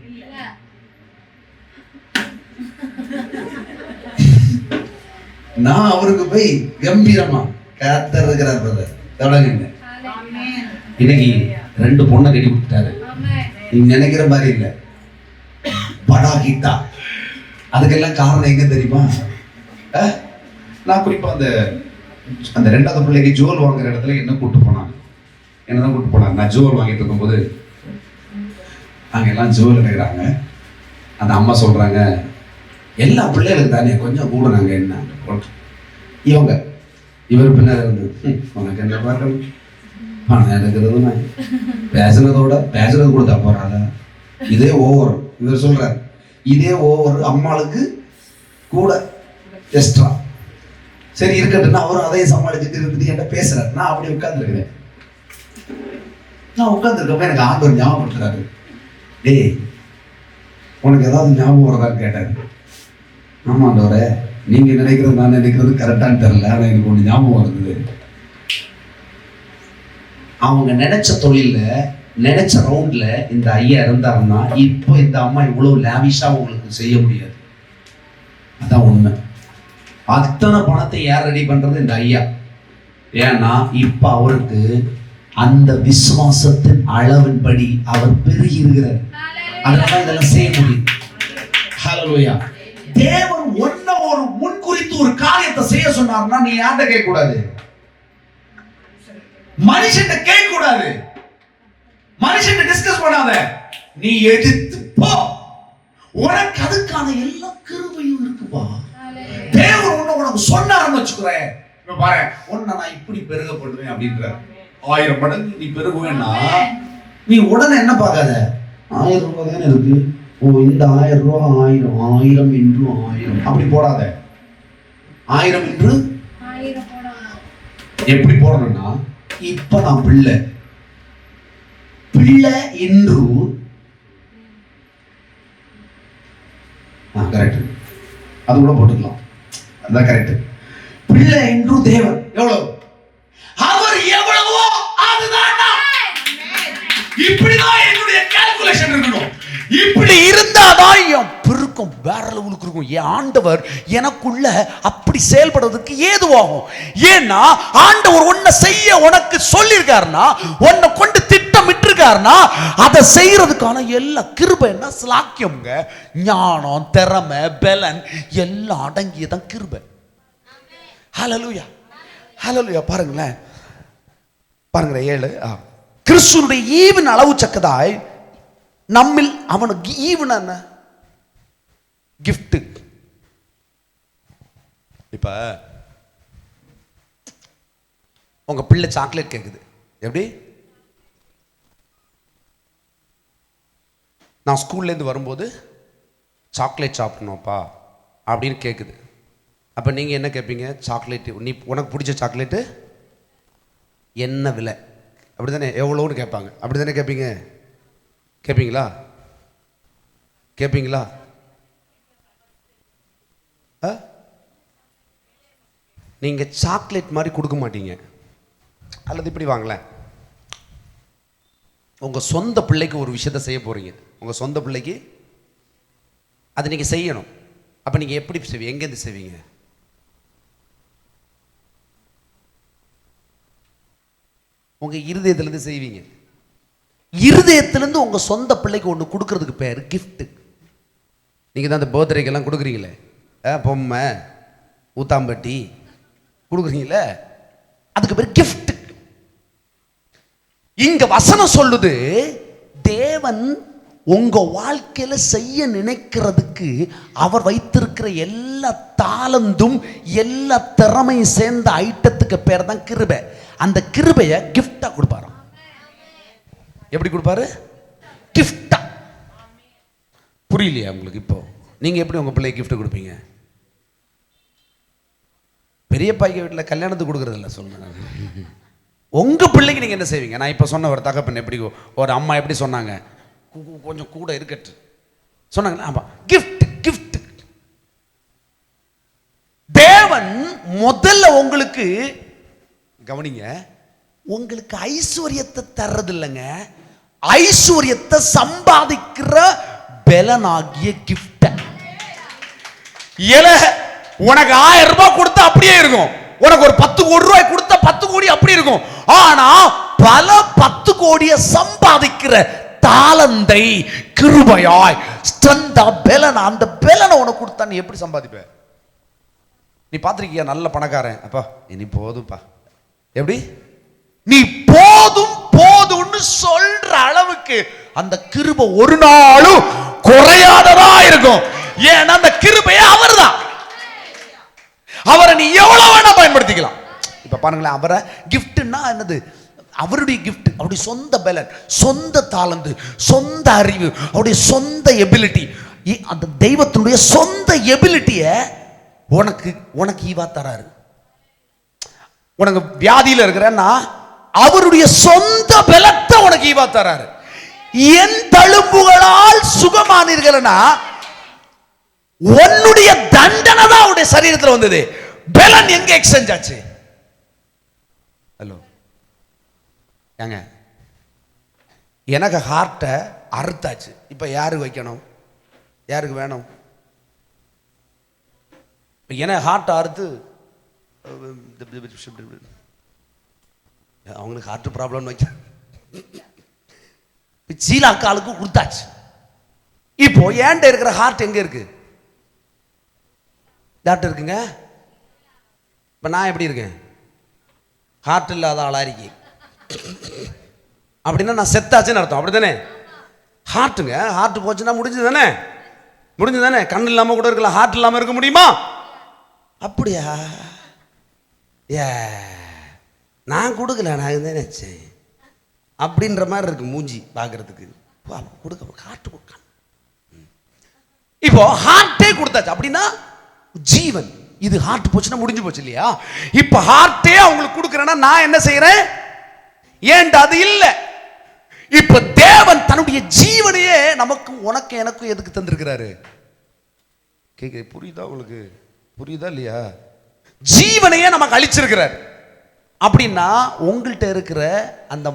நான் அவருக்கு போய் கம்பீரமா கர்த்தர் இருக்கிறார் பிரதர் தொடங்குங்க. இன்னைக்கு 2 பொண்ணை கட்டி கொடுத்துட்டாரு. நீங்க நினைக்கிற மாதிரி இல்லை, படா கிட்டா. அதுக்கெல்லாம் காரணம் எங்க தெரியுமா? நான் குறிப்பா அந்த 2வது பிள்ளைக்கு ஜுவல் வாங்குற இடத்துல என்ன கூட்டு போனாங்க, என்னதான் கூட்டு போனாங்க. நான் ஜுவல் வாங்கிட்டு இருக்கும்போது அங்க எல்லாம் ஜுவல் எடுக்கிறாங்க. அந்த அம்மா சொல்றாங்க, எல்லா பிள்ளைகளுக்கு தானே கொஞ்சம் கூட நாங்க என்ன இவர் பின்னாடி இருந்து உனக்கு என்ன பார்க்கணும், பணம் எடுக்கிறது பேசுறது கொடுத்தா போறாதா, இதே ஓவர். இவர் சொல்றார், இதே ஓவர் அம்மாளுக்கு கூட எக்ஸ்ட்ரா. சரி இருக்கட்டும்னா அவரும் அதையும் சமாளிச்சுட்டு இருந்துட்டு என்கிட்ட பேசுறாரு. நான் அப்படி உட்கார்ந்துருக்கிறேன். நான் உட்கார்ந்துருக்கப்ப எனக்கு ஆண்டவர் ஞாபகப்படுத்துறாரு, டேய் உனக்கு ஏதாவது ஞாபகம் வரதான்னு கேட்டாரு. ஆமாண்டவரே, நீங்க நினைக்கிறது நான் நினைக்கிறது கரெக்டான்னு தெரியல, ஆனா எனக்கு ஒண்ணு ஞாபகம் வருது. அவங்க நினைச்ச தொழில நினைச்ச ரவுண்ட்ல இந்த ஐயா இருந்தாருன்னா இப்போ இந்த அம்மா இவ்வளவு லாவிஷா உங்களுக்கு செய்ய முடியாது. அதான் உண்மை. அத்தனை பணத்தை யார் ரெடி பண்றது? இந்த ஐயா. ஏன்னா இப்ப அவருக்கு அந்த விசுவாசத்தின் அளவின்படி அவர் பெருகி இருக்கிறார். அதனால இதெல்லாம் செய்ய முடியும். ஹல்லேலூயா. தேவன் ஒன்ன ஒரு முன்குறித்து ஒரு காரியத்தை செய்ய சொன்னார்னா நீ யார்கிட்ட கேட்க கூடாது, மனுஷன் கேட்க கூடாது, மனுஷன் டிஸ்கஸ் பண்ணாத, நீ எடுத்து போ. உனக்கு அதுக்கான எல்லா கிருபையும் இருக்குப்பா. தேவன் உனக்கு சொன்னாருன்னு வச்சுக்கிறேன், பாரு உன்னை நான் இப்படி பெருகப்படுவேன் அப்படின்ற 1000 மடங்கு நீ பெருகுவேன்னா நீ உடனே என்ன பார்க்காத, 1000 ரூபாய் தானே இருக்கு, ஓ இந்த 1000 ரூபாய் 1000 1000 இன்று 1000 அப்படி போடாத. 1000 இன்று எப்படி போடணும்னா, இப்ப நான் பிள்ளை என்று கரெக்ட், அது கூட போட்டுக்கலாம், அதான் கரெக்ட். பிள்ளை என்று தேவன் எவ்வளவு, அவர் எவ்வளவோ அதுதான். இப்படிதான் என்னுடைய கால்குலேஷன் இருக்கணும். இப்படி இருந்தாதான் என் பெருக்கம் வேற லெவலுக்கு இருக்கும். என் ஆண்டவர் எனக்குள்ள அப்படி செயல்படுவதற்கு ஏதுவாகும். ஏன்னா ஆண்டவர் உன்னை செய்ய உனக்கு சொல்லியிருக்காருன்னா, உன்னை கொண்டு திட்டமிட்டிருக்காருன்னா, அதை செய்யறதுக்கான எல்லா கிருபை என்ன ஸ்லாக்கியம்ங்க, ஞானம் திறமை பலன் எல்லாம் அடங்கியதான் கிருபை. ஹல்லேலூயா ஹல்லேலூயா. பாருங்களேன், பாருங்க 7 கிறிஸ்துவுடைய ஈவின் அளவு சக்கதாய் நம்மில் அவனுக்கு ஈவன் என்ன கிஃப்ட். இப்ப உங்க பிள்ளை சாக்லேட் கேக்குது, எப்படி? நான் ஸ்கூல்ல இருந்து வரும்போது சாக்லேட் சாப்பிடணும்ப்பா அப்படின்னு கேக்குது. அப்ப நீங்க என்ன கேட்பீங்க? சாக்லேட், நீ உனக்கு பிடிச்ச சாக்லேட்டு என்ன விலை, அப்படிதானே, எவ்வளோன்னு கேட்பாங்க, அப்படிதானே கேட்பீங்க? கேட்பீங்களா? கேட்பீங்களா? நீங்க சாக்லேட் மாதிரி கொடுக்க மாட்டீங்க. அல்லது இப்படி வாங்களேன், உங்க சொந்த பிள்ளைக்கு ஒரு விஷயத்தை செய்ய போறீங்க, உங்க சொந்த பிள்ளைக்கு அதை நீங்க செய்யணும். அப்ப நீங்க எப்படி செய்வீங்க? எங்கேருந்து செய்வீங்க? உங்க இருதயத்திலிருந்து செய்வீங்க. இருதயத்திலிருந்து உங்க சொந்த பிள்ளைக்கு ஒன்று கொடுக்கறதுக்கு பேர் கிஃப்ட். நீங்க தான் அந்த பர்த்டேக்கெல்லாம் கொடுக்குறீங்களே, பொம்மை ஊத்தாம்பட்டி கொடுக்குறீங்களே, அதுக்கு பேர் கிஃப்ட். இங்க வசனம் சொல்லுது, தேவன் உங்க வாழ்க்கையில செய்ய நினைக்கிறதுக்கு அவர் வைத்திருக்கிற எல்லா தாளந்தும் எல்லா திறமையும் சேர்ந்த ஐட்டத்துக்கு பேர் தான் கிருபை. அந்த கிருபையை கிஃப்டா கொடுப்பாராம். எப்படி கொடுப்பாரு? கிஃப்டா. புரியலையா உங்களுக்கு? இப்போ நீங்கள் எப்படி உங்கள் பிள்ளைக்கு gift கொடுப்பீங்க? பெரியப்பாய்க்கு வீட்டில் கல்யாணத்துக்கு கொடுக்குறதில்ல சொன்னேன். உங்கள் பிள்ளைக்கு நீங்கள் என்ன செய்வீங்க? நான் இப்போ சொன்ன ஒரு தகப்பன் எப்படி, ஒரு அம்மா எப்படி சொன்னாங்க, கொஞ்சம் கூட இருக்கட்டு சொன்னாங்க. ஆமாம், gift gift. தேவன் முதல்ல உங்களுக்கு, கவனிங்க, உங்களுக்கு ஐஸ்வர்யத்தை தர்றது இல்லைங்க, ஐஸ்வர்யத்தை சம்பாதிக்கிற பலனாகிய gift. உனக்கு 1000 ரூபாய் கொடுத்தா அப்படியே இருக்கும், உனக்கு ஒரு 10 கோடி ரூபாய் கொடுத்தா 10 கோடி அப்படி இருக்கும். ஆனா பல 10 கோடியை சம்பாதிக்கிற தாளந்தை கிருபையாய் ஸ்ட்ரென்த் பெலன், அந்த பெலனை உனக்கு கொடுத்தா நீ எப்படி சம்பாதிப்ப? நீ பார்த்திருக்கியா நல்ல பணக்காரன், அப்பா இனி போதும்பா, எப்படி நீ போதும் போதும்னு சொல்ற அளவுக்கு அந்த கிருபை ஒரு நாளும் குறையாததா இருக்கும். ஏன்னா அந்த கிருபையே அவர்தான். அவரை நீ எவ்வளவு வேணா பயன்படுத்திக்கலாம். இப்ப பாருங்களேன், அவரை கிஃப்ட்னா என்னது? அவருடைய கிஃப்ட், அவருடைய சொந்த பலன், சொந்த தாளந்து, சொந்த அறிவு, அவருடைய சொந்த எபிலிட்டி, அந்த தெய்வத்தினுடைய சொந்த எபிலிட்டியை உனக்கு உனக்கு ஈவா தராரு. உனக்கு வியாதியில இருக்கிறன்னா அவருடைய சொந்த பலத்தை உனக்கு ஈவா தராரு. என் தழும்புகளால் சுகமானீர்கள்னா உன்னுடைய தண்டனை தான் அவருடைய சரீரத்தில் வந்தது. பலன் எங்க எக்ஸ்சேஞ்ச் ஆச்சு? ஹலோ ஏங்க, எனக்கு ஹார்ட்டை அறுத்தாச்சு, இப்ப யாருக்கு வைக்கணும்? யாருக்கு வேணும்? எனக்கு ஹார்ட்டை அறுத்து அவங்களுக்கு ஹார்ட் ப்ராப்ளம் வைக்க சீலாக்காலுக்கு கொடுத்தாச்சு. இப்போ ஏன்ட்ட இருக்கிற ஹார்ட் எங்க இருக்கு? டாக்டர் இருக்குங்க. இப்ப நான் எப்படி இருக்கேன்? ஹார்ட் இல்லாத ஆளா இருக்கேன். அப்படின்னா நான் செத்தாச்சுன்னு அர்த்தம், அப்படித்தானே? ஹார்ட்டுங்க, ஹார்ட் போச்சுன்னா முடிஞ்சது தானே, முடிஞ்சது தானே. கண் இல்லாம கூட இருக்கலாம், ஹார்ட் இல்லாம இருக்க முடியுமா? அப்படியா? ஏ நான் கொடுக்கல, நான் நினைச்சேன் அப்படின்ற மாதிரி இருக்கு மூஞ்சி பார்க்கறதுக்கு. கொடுக்க ஹார்ட் கொடுக்க, இப்போ ஹார்ட்டே கொடுத்தாச்சு அப்படின்னா ஜீவன். இது ஹார்ட் போச்சுன்னா முடிஞ்சு போச்சு இல்லையா? இப்ப ஹார்ட்டே அவங்களுக்கு கொடுக்கறேன்னா நான் என்ன செய்யறேன்? ஏன்டா அது இல்ல. இப்ப தேவன் தன்னுடைய ஜீவனையே நமக்கு, உனக்கு எனக்கும் எதுக்கு தந்திருக்கிறாரு? கேட்க புரியுதா உங்களுக்கு? புரியுதா இல்லையா? ஜீவனையே நமக்கு அளிச்சிருக்கிறார். அப்படின்னா உங்கள்கிட்ட இருக்கிற அந்த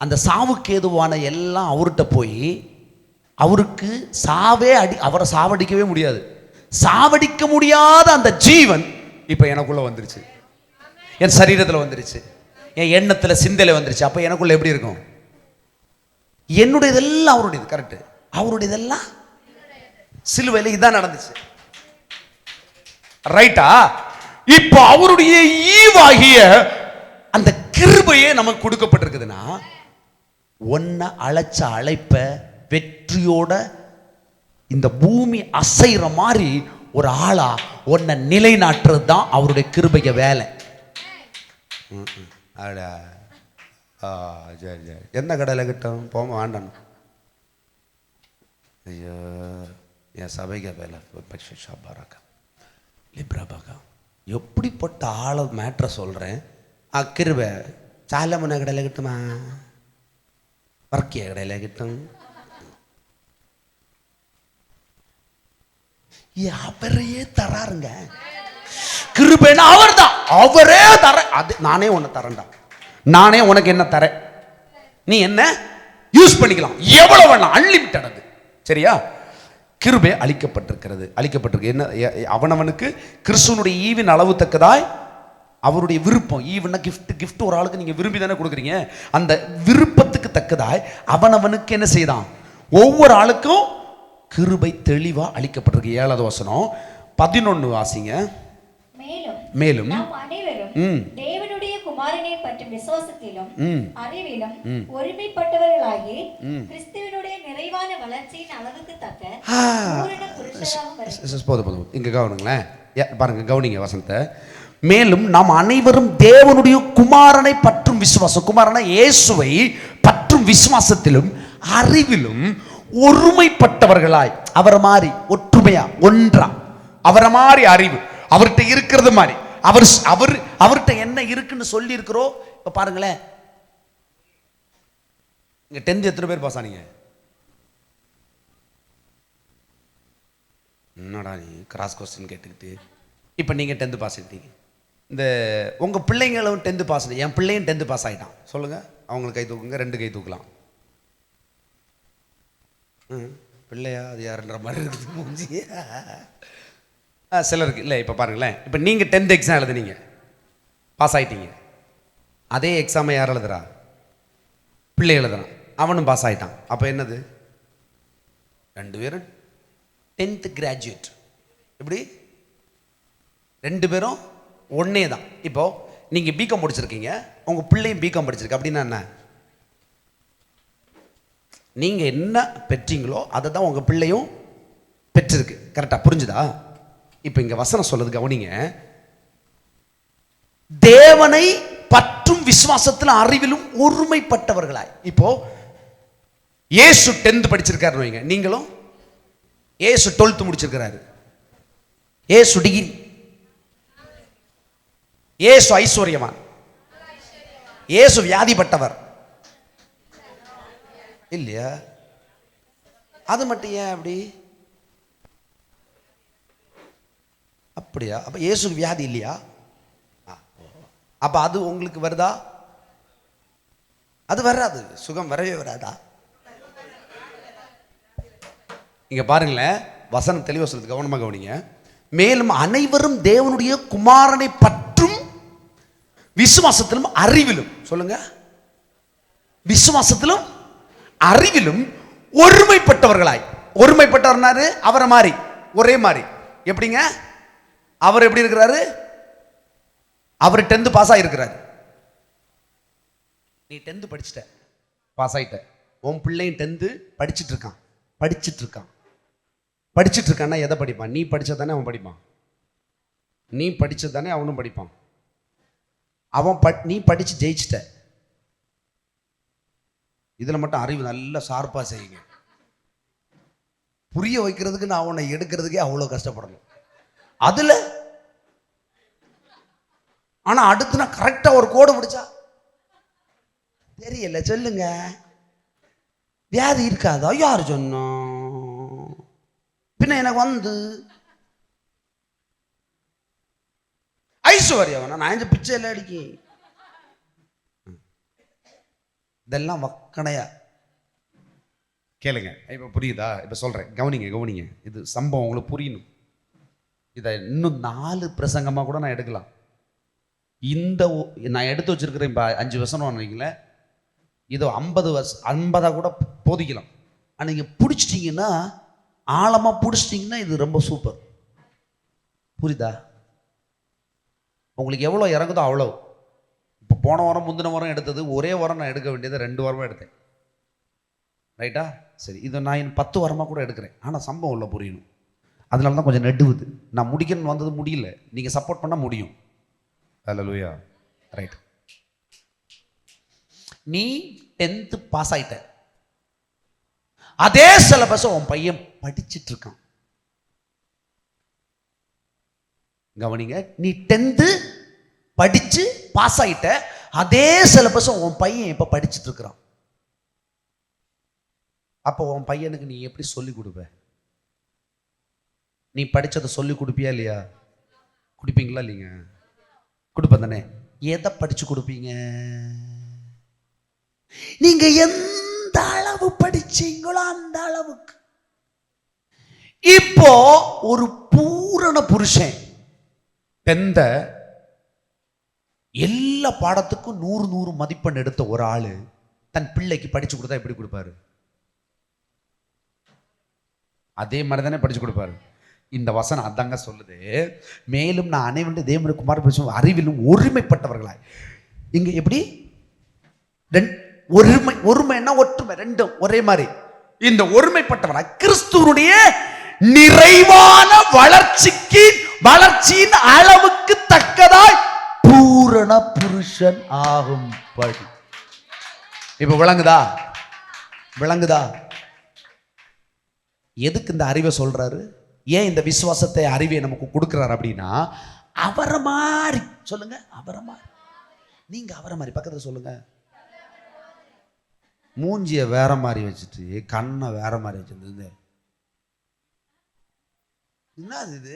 அந்த சாவுக்கு ஏதுவான எல்லாம் அவர்கிட்ட போய், அவருக்கு சாவே அவரை சாவடிக்கவே முடியாது, சாவடிக்க முடியாத அந்த ஜீவன் இப்ப எனக்குள்ள வந்துருச்சு, என் சரீரத்தில் வந்துருச்சு, என் எண்ணத்துல சிந்தையில வந்துருச்சு. அப்ப எனக்குள்ள எப்படி இருக்கும்? என்னுடையதெல்லாம் அவருடையது. கரெக்ட், அவருடையதெல்லாம் சிலுவையில் இதான் நடந்துச்சு. ரைட்டா? இப்ப அவருடைய ஈவாகிய அந்த கிருபையே நமக்கு கொடுக்கப்பட்டிருக்குதுன்னா, ஒன்ன அழைச்ச அழைப்ப வெற்றியோட இந்த பூமி அசைற மாதிரி ஒரு ஆளா ஒன்ன நிலைநாட்டுறது தான் அவருடைய கிருபைய வேலை. எந்த கடையில் கிட்டும் போக வேண்டாம். ஐயோ என் சபைக்கு வேலை எப்படிப்பட்ட ஆளை மேட்ரை சொல்கிறேன். கிருபை சாலமுனை கடையில் கிட்டுமா, வர்க்கிய கடையில் கிட்டும். அவரையே தராருங்க. கிருபைன்னா அவர் தான், அவரே தர. அது நானே உன்னை தரேன்டா, நானே உனக்கு என்ன தரேன், நீ என்ன யூஸ் பண்ணிக்கலாம், எவ்வளவு வேணாம், அன்லிமிட்டட். அது சரியா? கிருபை அளிக்கப்பட்டிருக்கிறது. அளிக்கப்பட்டிருக்கு என்ன? அவனவனுக்கு கிறிஸ்துவனுடைய ஈவின் அளவு தக்கதாய் அவருடைய விருப்பம். ஈவன்னா கிஃப்ட், கிஃப்ட் ஒரு ஆளுக்கு நீங்க விரும்பி தானே கொடுக்குறீங்க. அந்த விருப்பத்துக்கு தக்கதாய் அவனவனுக்கு என்ன செய்தான்? ஒவ்வொரு ஆளுக்கும் கிருபை தெளிவா அளிக்கப்பட்டிருக்கு. 7வது வசனம் 11 வாசிங்க. மேலும் தேவனுடைய குமாரனை பற்றும் விசுவாசத்திலும் அறிவிலும் ஒருமைப்பட்டவர்களாகி கிறிஸ்துவினுடைய நிறைவான வளர்ச்சியின் அளவுக்கு தக்க பூரண புருஷராக. போதும் இங்க கவனிங்களேன், பாருங்க, கவனிங்க வசனத்தை. மேலும் நாம் அனைவரும் தேவனுடைய குமாரனை பற்றும் விசுவாசம், குமாரனை இயேசுவை பற்றும் விசுவாசத்திலும் அறிவிலும் ஒருமைப்பட்டவர்களாய், அவரை மாதிரி ஒற்றுமையா, ஒன்றா, அவரை மாதிரி அறிவு அவர்கிட்ட இருக்கிறது மாதிரி, அவர்கிட்ட என்ன இருக்குன்னு சொல்லி இருக்கிறோம். இப்ப பாருங்களேன், இங்க 10th எத்தனை பேர் பாஸ் ஆனீங்க? என்னடா நீ கிராஸ் கொஸ்டின் கேட்டுக்கிட்டு. இப்போ நீங்கள் 10th பாஸ் ஆகிட்டீங்க. இந்த உங்கள் பிள்ளைங்களும் 10th பாஸ், என் பிள்ளையும் 10th பாஸ் ஆகிட்டான். சொல்லுங்கள், அவங்களுக்கு கை தூக்குங்க, 2 கை தூக்கலாம். பிள்ளையா அது யாருன்ற மாதிரி இருக்குது மூஞ்சி. சிலருக்கு இல்லை. இப்போ பாருங்களேன், இப்போ நீங்கள் 10th எக்ஸாம் எழுதுனீங்க, பாஸ் ஆகிட்டீங்க. அதே எக்ஸாமை யார் எழுதுறா? பிள்ளை எழுதுறான், அவனும் பாஸ் ஆகிட்டான். அப்போ என்னது? 2 பேரும் 10th கிராஜுவேட். எப்படி? 2 பேரும் ஒன்னே தான். இப்போ நீங்க பிகாம் படிச்சிருக்கீங்க, உங்க பிள்ளையும் பிகாம் படிச்சிருக்கு. அப்படின்னா என்ன? நீங்க என்ன பெற்றீங்களோ அதை தான் உங்க பிள்ளையும் பெற்றிருக்கு. கரெக்டா? புரிஞ்சுதா? இப்போ இங்க வசனம் சொல்லுது, கவனிங்க. தேவனை பற்றும் விசுவாசத்தில் அறிவிலும் ஒருமைப்பட்டவர்களாய். இப்போ இயேசு 10th படிச்சிருக்காரு வைங்க, நீங்களும் ஏசு 12th முடிச்சிருக்கிறாரு. ஏசு டிகிரி, ஏசு ஐஸ்வர்யவான், ஏசு வியாதிப்பட்டவர் இல்லையா? அது மட்டும் ஏன் அப்படி? அப்படியா? அப்ப ஏசுக்கு வியாதி இல்லையா? அப்ப அது உங்களுக்கு வருதா? அது வராது, சுகம் வரவே வராதா? இங்க பாருங்களேன், வசனம் தெளிவா சொல்லுது, கவனமாக கவனிங்க. மேலும் அனைவரும் தேவனுடைய குமாரனை பற்றும் விசுவாசத்திலும் அறிவிலும், சொல்லுங்க, விசுவாசத்திலும் அறிவிலும் ஒருமைப்பட்டவர்களாய். ஒருமைப்பட்டவர்னாரு அவரை மாதிரி, ஒரே மாதிரி. எப்படிங்க? அவர் எப்படி இருக்கிறாரு? அவர் 10th பாஸ் ஆகிருக்கிறாரு. நீ 10th படிச்சுட்ட, பாஸ் ஆயிட்ட. உன் பிள்ளையும் 10th படிச்சுட்டு இருக்கான். படிச்சுட்டு இருக்கான்னா எதை படிப்பான்? நீ படிச்சதானே அவன் படிப்பான். நீ படிச்சதானே அவனும் படிப்பான். நீ படிச்சு ஜெயிச்சிட்ட. இதுல மட்டும் அறிவு நல்லா ஷார்ப்பா செய்யுங்க. புரிய வைக்கிறதுக்கு நான் அவனை எடுக்கிறதுக்கே அவ்வளோ கஷ்டப்படணும். அதுல ஆனா அடுத்து நான் கரெக்டா ஒரு கோடு முடிச்சா தெரியல. சொல்லுங்க, வியாதி இருக்காதா? யாரு சொன்னோம்? பின்ன எனக்கு வந்து ஐஸ்வர்யம் நான் இந்த பிச்சையில் அடிக்க, இதெல்லாம் வக்கணையா கேளுங்க. இப்ப புரியுதா? இப்ப சொல்றேன், கவனிங்க. இது சம்பவம் உங்களுக்கு புரியணும். இதை இன்னும் 4 பிரசங்கமா கூட நான் எடுக்கலாம். இந்த நான் எடுத்து வச்சிருக்கிறேன் இப்போ 5 வருஷம் வைங்களேன், இதோ 50 கூட போதிக்கலாம். ஆனால் நீங்கள் பிடிச்சிட்டிங்கன்னா, ஆழமாக பிடிச்சிட்டிங்கன்னா இது ரொம்ப சூப்பர். புரியுதா? உங்களுக்கு எவ்வளோ இறங்குதோ அவ்வளோ. இப்போ போன வாரம் முந்தின வாரம் எடுத்தது ஒரே வாரம் நான் எடுக்க வேண்டியதை 2 வாரமாக எடுத்தேன். ரைட்டா? சரி, இதை நான் 10 வாரமாக கூட எடுக்கிறேன். ஆனால் சம்பவம் உள்ள புரியணும். அதனால தான் கொஞ்சம் நெடுவுது. நான் முடிக்கணும்னு வந்தது முடியல. நீங்கள் சப்போர்ட் பண்ணால் முடியும். ஹல்லேலூயா. ரைட். நீ 10th பாஸ் ஆயிட்ட, அதே சிலபஸ் உன் பையன் படிச்சிட்டு இருக்கான். கவனிங்க, நீ 10th படிச்சு பாஸ் ஆயிட்ட, அதே சிலபஸ் உன் பையன் இப்ப படிச்சிட்டு இருக்கிறான். அப்போ உன் பையனுக்கு நீ எப்படி சொல்லி கொடுப்ப? நீ படிச்சதை சொல்லி கொடுப்பியா இல்லையா? கொடுப்பீங்களா இல்லைங்க? கொடுப்ப தானே. எதை படிச்சு கொடுப்பீங்க? நீங்க எந்த அளவு படிச்சீங்களோ அந்த அளவுக்கு. இப்போ ஒரு பூரண புருஷன் 10th எல்லா பாடத்துக்கும் 100 மதிப்பெண் எடுத்த ஒரு ஆளு தன் பிள்ளைக்கு படிச்சு கொடுத்தா எப்படி கொடுப்பாரு? அதே மாதிரி தானே படிச்சு கொடுப்பாரு. இந்த வசனம் அதாங்க சொல்லுது. மேலும் நான் அனைவரும் தேவனுடைய குமார பேசும் அறிவிலும் ஒருமைப்பட்டவர்களாய். இங்க எப்படி ஒருமைன்னா ஒற்றுமை, ரெண்டும் ஒரே மாதிரி. இந்த ஒருமைப்பட்டவராய் கிறிஸ்துவனுடைய நிறைவான வளர்ச்சியின் அளவுக்கு தக்கதாய் பூரண புருஷன் ஆகும்படி. இப்ப விளங்குதா? எதுக்கு இந்த அறிவை சொல்றாரு? ஏன் இந்த விசுவாசத்தை அறிவை நமக்கு கொடுக்குறாரு அப்படின்னா, அவரை மாதிரி சொல்லுங்க, அவரை மாதிரி. நீங்க அவரை மாதிரி பக்கத்தில் சொல்லுங்க. மூஞ்சிய வேற மாதிரி வச்சுட்டு கண்ணை வேற மாதிரி வச்சிருந்தது என்ன இது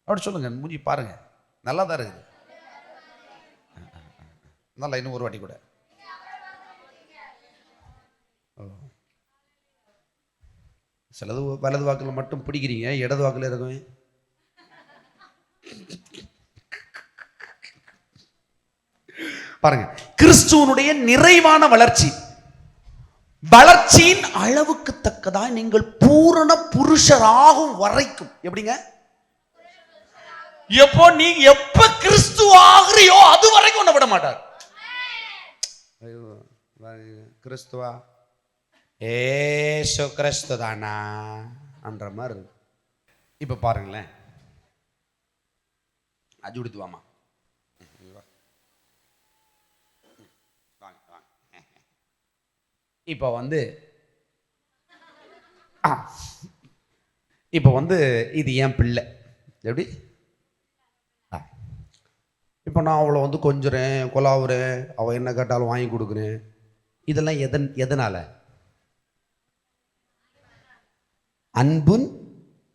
அப்படி சொல்லுங்க. மூஞ்சி பாருங்க, நல்லா தான் இருக்குது. நல்லா இன்னும் ஒரு வாட்டி கூட. சிலது வலது வாக்கில் மட்டும் பிடிக்கிறீங்க, இடது வாக்கில் இருக்கும். பாருங்க, கிறிஸ்துவனுடைய நிறைவான வளர்ச்சி, வளர்ச்சியின் அளவுக்கு தக்கதாய் நீங்கள் பூரண புருஷராகும் வரைக்கும். எப்படிங்க? எப்போ நீ எப்ப கிறிஸ்து ஆகிறியோ அது வரைக்கும் உன்னை விட மாட்டார். கிறிஸ்துவா ஏசு கிறிஸ்து தானா என்ற மாதிரி இருக்கு. இப்ப பாருங்களேன், அஜு எடுத்துவாமா. இப்போ வந்து இது என் பிள்ளை. எப்படி? இப்போ நான் அவளை வந்து கொஞ்சுறேன், கொலாவுறேன், அவள் என்ன கேட்டாலும் வாங்கி கொடுக்குறேன். இதெல்லாம் எதனால?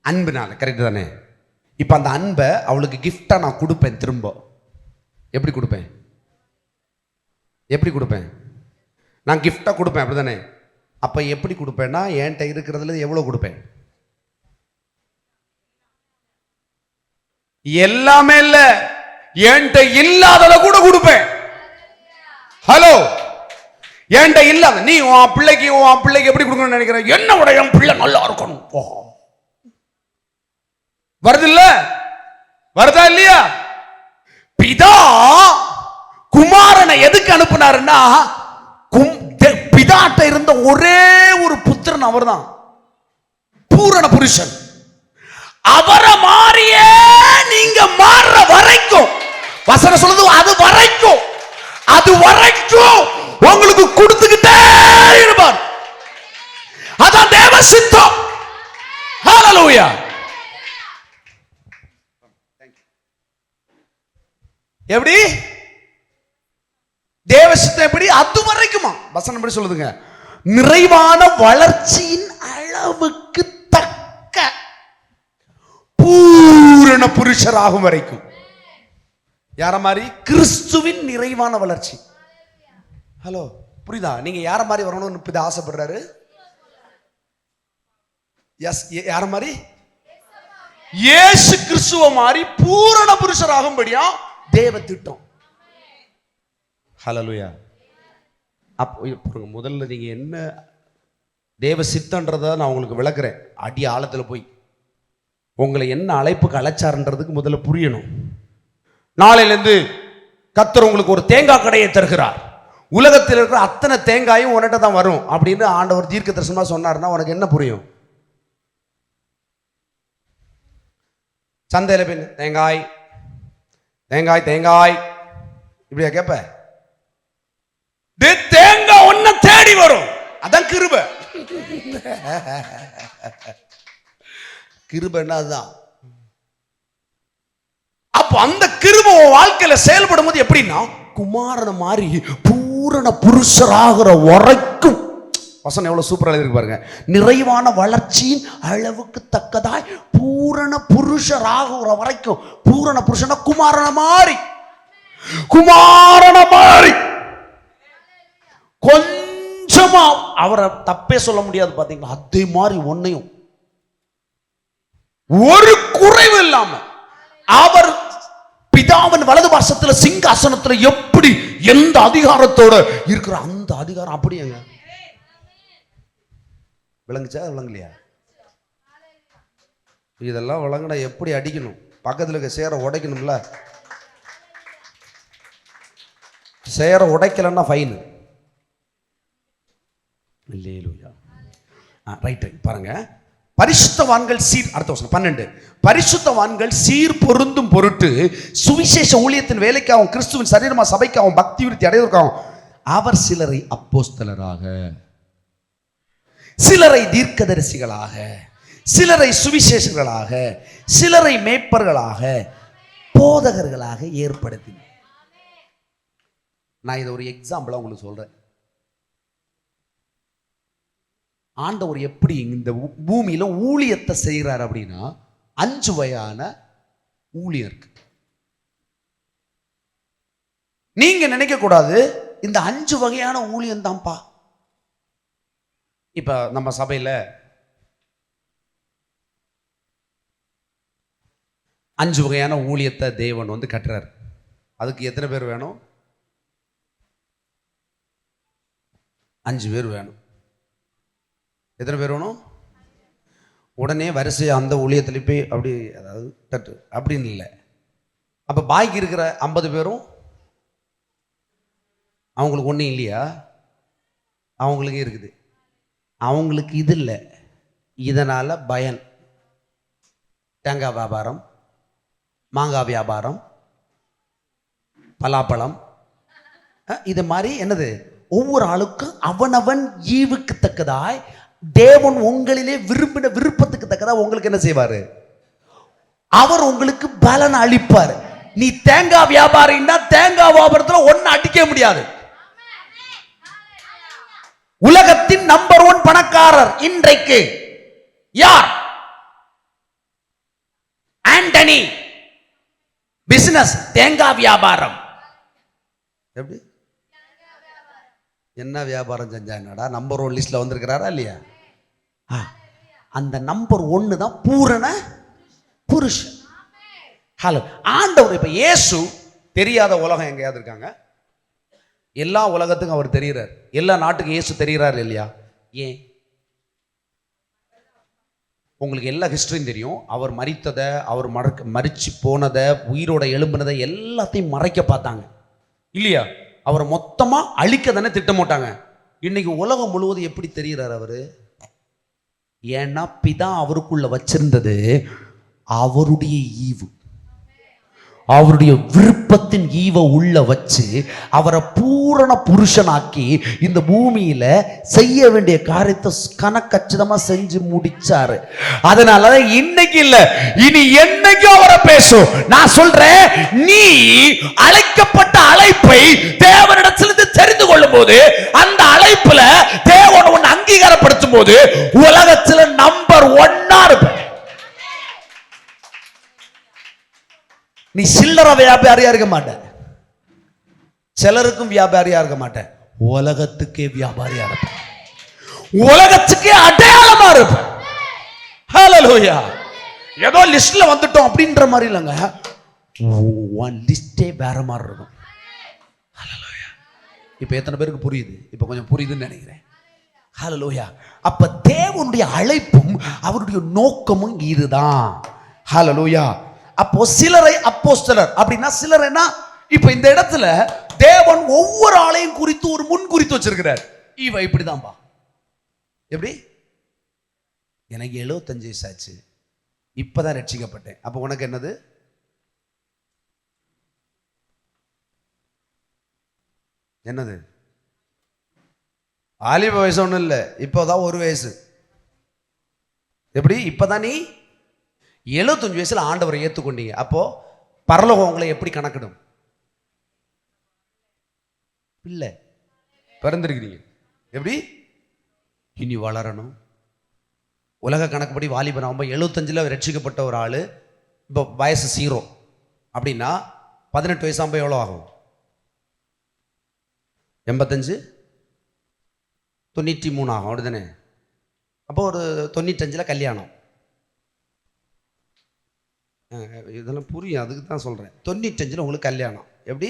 அன்புனால. கரெக்டு தானே? இப்போ அந்த அன்பை அவளுக்கு கிஃப்டா நான் கொடுப்பேன். திரும்ப எப்படி கொடுப்பேன்? நான் கிஃப்டா கொடுப்பேன், அப்படிதானே? அப்ப எப்படி கொடுப்பேன்னா, என்கிட்ட இருக்கிறதுல எவ்வளவு கொடுப்பேன்? எல்லாமே இல்ல, என்கிட்ட இல்லாதத கூட கொடுப்பேன். ஹலோ, என்கிட்ட இல்லாத நீ உன் பிள்ளைக்கு எப்படி கொடுக்கணும்னு நினைக்கிறேன்? என்ன விட என் பிள்ளை நல்லா இருக்கணும். வருது இல்ல? வருதா இல்லையா? பிதா குமாரனை எதுக்கு அனுப்புனாருன்னா, பிதாட்ட இருந்த ஒரே ஒரு புத்திரன் அவர்தான், பூரண புருஷன். அவரை மாறியே நீங்க மாறுற வரைக்கும், வசனம் சொல்லுது, அது வரைக்கும் உங்களுக்கு கொடுத்துக்கிட்டே இருப்பார். அதான் தேவ சித்தம். ஹல்லேலூயா. எப்படி தேவ சித்தம்? எப்படி? அது வரைக்குமா? வசனம் எப்படி சொல்லுதுங்க? நிறைவான வளர்ச்சியின் அளவுக்கு தக்க பூரண புருஷராகும் வரைக்கும். யார மாதிரி? கிறிஸ்துவின் நிறைவான வளர்ச்சி. ஹலோ, புரியுதா? நீங்க யார மாதிரி வரணும்னு இப்ப ஆசைப்படுறாரு? எஸ், யார மாதிரி? இயேசு கிறிஸ்துவ மாதிரி பூரண புருஷராகும்படியா தேவ திட்டம். ஹல்லேலூயா. அப்போ முதல்ல நீங்க என்ன தேவ சித்தன்றதை நான் உங்களுக்கு விளக்குறேன். அடி ஆழத்தில் போய் உங்களை என்ன அழைப்புக்கு அழைச்சாருன்றதுக்கு முதல்ல புரியணும். நாளையிலேருந்து கர்த்தர் உங்களுக்கு ஒரு தேங்காய் கடையை தருகிறார், உலகத்தில் இருக்கிற அத்தனை தேங்காயும் உன்கிட்ட தான் வரும் அப்படின்னு ஆண்டவர் தீர்க்க தரிசனமா சொன்னார்னா உனக்கு என்ன புரியும்? சந்தையில் போய் தேங்காய் தேங்காய் தேங்காய் இப்படியா கேட்ப? தேங்காய் ஒன்ன தேடி வரும். அதான் கிருபை. கிருபைன்னா அதுதான். அப்போ அந்த கிருபை வாழ்க்கையில செயல்படும் போது எப்படின்னா, குமாரனை மாதிரி பூரண புருஷராகிற வரைக்கும். வசனம் எவ்வளவு சூப்பரா இருக்கு பாருங்க. நிறைவான வளர்ச்சியின் அளவுக்கு தக்கதாய் பூரண புருஷராகிற வரைக்கும். பூரண புருஷனா குமாரன மாதிரி. கொஞ்சமா அவரை தப்பே சொல்ல முடியாது. பாத்தீங்களா? அதே மாதிரி ஒன்னையும் ஒரு குறைவு இல்லாம அவர் பிதாவின் வலது பாசத்துல சிங்காசனத்துல எப்படி எந்த அதிகாரத்தோட இருக்கிற அந்த அதிகாரம் அப்படியேங்க. விளங்குச்சா? விளங்கலையா? இதெல்லாம் விளங்குனா எப்படி அடிக்கணும்? பக்கத்துல இருக்க சேர உடைக்கணும்ல. சேர உடைக்கலன்னா ஃபைன். அல்லேலூயா. ரைட், பாருங்க. பரிசுத்தவான்கள் சீர், அடுத்த வசனம் 12. பரிசுத்தவான்கள் சீர் பொருந்தும் பொருட்டு சுவிசேஷ ஊழியத்தின் வேலைக்காகவும் கிறிஸ்துவின் சரீரமா சபைக்காகவும் பக்தி விருத்தி அடைவதற்காகவும் அவர் சிலரை அப்போஸ்தலராக, சிலரை தீர்க்கதரிசிகளாக, சிலரை சுவிசேஷர்களாக, சிலரை மேய்ப்பர்களாக, போதகர்களாக ஏற்படுத்தினார். நான் இதை ஒரு எக்ஸாம்பிளா உங்களுக்கு சொல்றேன். ஆண்டவர் எப்படி இந்த பூமியில ஊழியத்தை செய்கிறார் அப்படின்னா 5 வகையான ஊழியம் இருக்கு. நீங்க நினைக்க கூடாது இந்த 5 வகையான ஊழியம் தான்ப்பா. இப்ப நம்ம சபையில 5 வகையான ஊழியத்தை தேவன் வந்து கட்டுறார். அதுக்கு எத்தனை பேர் வேணும்? 5 பேர் வேணும். எத்தனை பேர் வேணும்? உடனே வரிசை அந்த ஊழியத்தில் போய் அப்படி அதாவது தட்டு அப்படின்னு இல்லை. அப்போ பாக்கி இருக்கிற 50 பேரும் அவங்களுக்கு ஒன்றும் இல்லையா? அவங்களுக்கு இருக்குது. அவங்களுக்கு இது இல்லை. இதனால் பயன். தேங்காய் வியாபாரம், மாங்காய் வியாபாரம், பலாப்பழம், இது மாதிரி என்னது ஒவ்வொரு ஆளுக்கும் அவனவன் ஈவுக்கு தக்கதாய் தேவன் உங்களிலே விரும்பின விருப்பத்துக்கு தக்கதா உங்களுக்கு என்ன செய்வாரு? அவர் உங்களுக்கு பலன் அளிப்பார். நீ தேங்காய் வியாபாரின்னா தேங்காய் வியாபாரத்தில் ஒன்னு அடிக்க முடியாது. உலகத்தின் நம்பர் 1 பணக்காரர் இன்றைக்கு யார்? ஆண்டனி. பிசினஸ் தேங்காய் வியாபாரம். எப்படி? என்ன வியாபாரம் செஞ்சா என்னடா நம்பர் 1 லிஸ்ட்ல வந்திருக்கிறாரா இல்லையா? அந்த நம்பர் 1 தான் பூரண புருஷன். ஹலோ, ஆண்டவர். இப்ப இயேசு தெரியாத உலகம் எங்கேயாவது இருக்காங்க? எல்லா உலகத்துக்கும் அவர் தெரிகிறார். எல்லா நாட்டுக்கும் இயேசு தெரிகிறார் இல்லையா? ஏன்? உங்களுக்கு எல்லா ஹிஸ்டரியும் தெரியும். அவர் மரித்ததை, அவர் மரிச்சு போனதை, உயிரோட எழும்பினதை எல்லாத்தையும் மறைக்க பார்த்தாங்க இல்லையா? அவரை மொத்தமா அழிக்க தானே திட்டமிட்டாங்க. இன்னைக்கு உலகம் முழுவதும் எப்படி தெரிகிறார் அவரு? ஏன்னா பிதா அவருக்குள்ள வச்சிருந்தது அவருடைய ஈவு, அவருடைய விருப்பத்தின் ஈவை உள்ள வச்சு அவரை பூரண புருஷனாக்கி இந்த பூமியில செய்ய வேண்டிய காரியத்தை கணக்கச்சிதமா செஞ்சு முடிச்சாரு. அதனால இன்னைக்கு இல்ல, இனி என்னைக்கும் அவரை பேசும். நான் சொல்றேன், நீ அழைக்கப்பட்ட அழைப்பை தேவனிடத்திலிருந்து தெரிந்து கொள்ளும் போது, அந்த அழைப்புல தேவன் உன்னை அங்கீகாரப்படுத்தும் போது உலகத்துல நம்பர் 1 இருப்ப. நீ சில்லற வியாபாரியா இருக்க மாட்ட, சிலருக்கும் வியாபாரியா இருக்க மாட்டேன், உலகத்துக்கே வியாபாரியா இருப்ப, உலகத்துக்கே அடையாளமா இருப்ப. ஹல்லேலூயா. ஏதோ லிஸ்ட்ல வந்துட்டோம் அப்படின்ற மாதிரி இல்லைங்க, ஒன் லிஸ்டே வேற மாதிரி இருக்கும். ஹல்லேலூயா. இப்ப எத்தனை பேருக்கு புரியுது? இப்ப கொஞ்சம் புரியுதுன்னு நினைக்கிறேன். ஹல்லேலூயா. அப்ப தேவனுடைய அழைப்பும் அவருடைய நோக்கமும் இதுதான். ஹல்லேலூயா. அப்போ சிலரை அப்போஸ்தலர் அப்படின்னா சிலர் என்ன? இப்ப இந்த இடத்துல தேவன் ஒவ்வொரு ஆளையும் குறித்து ஒரு முன் குறித்து வச்சிருக்கிறார். இவ இப்படிதான்பா. எப்படி? எனக்கு 75 வயசு ஆச்சு, இப்பதான் ரட்சிக்கப்பட்டேன். அப்ப உனக்கு என்னது? என்னது? ஆலிவ வயசு ஒன்றும் இல்லை, இப்போதான் 1 வயசு. எப்படி? இப்பதான் நீ 75 வயசுல ஆண்டவரை ஏற்றுக்கொண்டீங்க. அப்போ பரலோகம் உங்களை எப்படி கணக்கிடும்? இல்லை, பிறந்திருக்கிறீங்க. எப்படி? இனி வளரணும். உலக கணக்குப்படி வாலிபன் ஆகும்போது 75ல் ரட்சிக்கப்பட்ட ஒரு ஆள் இப்போ வயசு 0 அப்படின்னா 18 வயசாகும்போது எவ்வளோ ஆகும்? 85 93 ஆகும். அப்படிதானே? அப்போ ஒரு 95ல் கல்யாணம். இதெல்லாம் புரியும், அதுக்கு தான் சொல்கிறேன். 95ல் உங்களுக்கு கல்யாணம். எப்படி?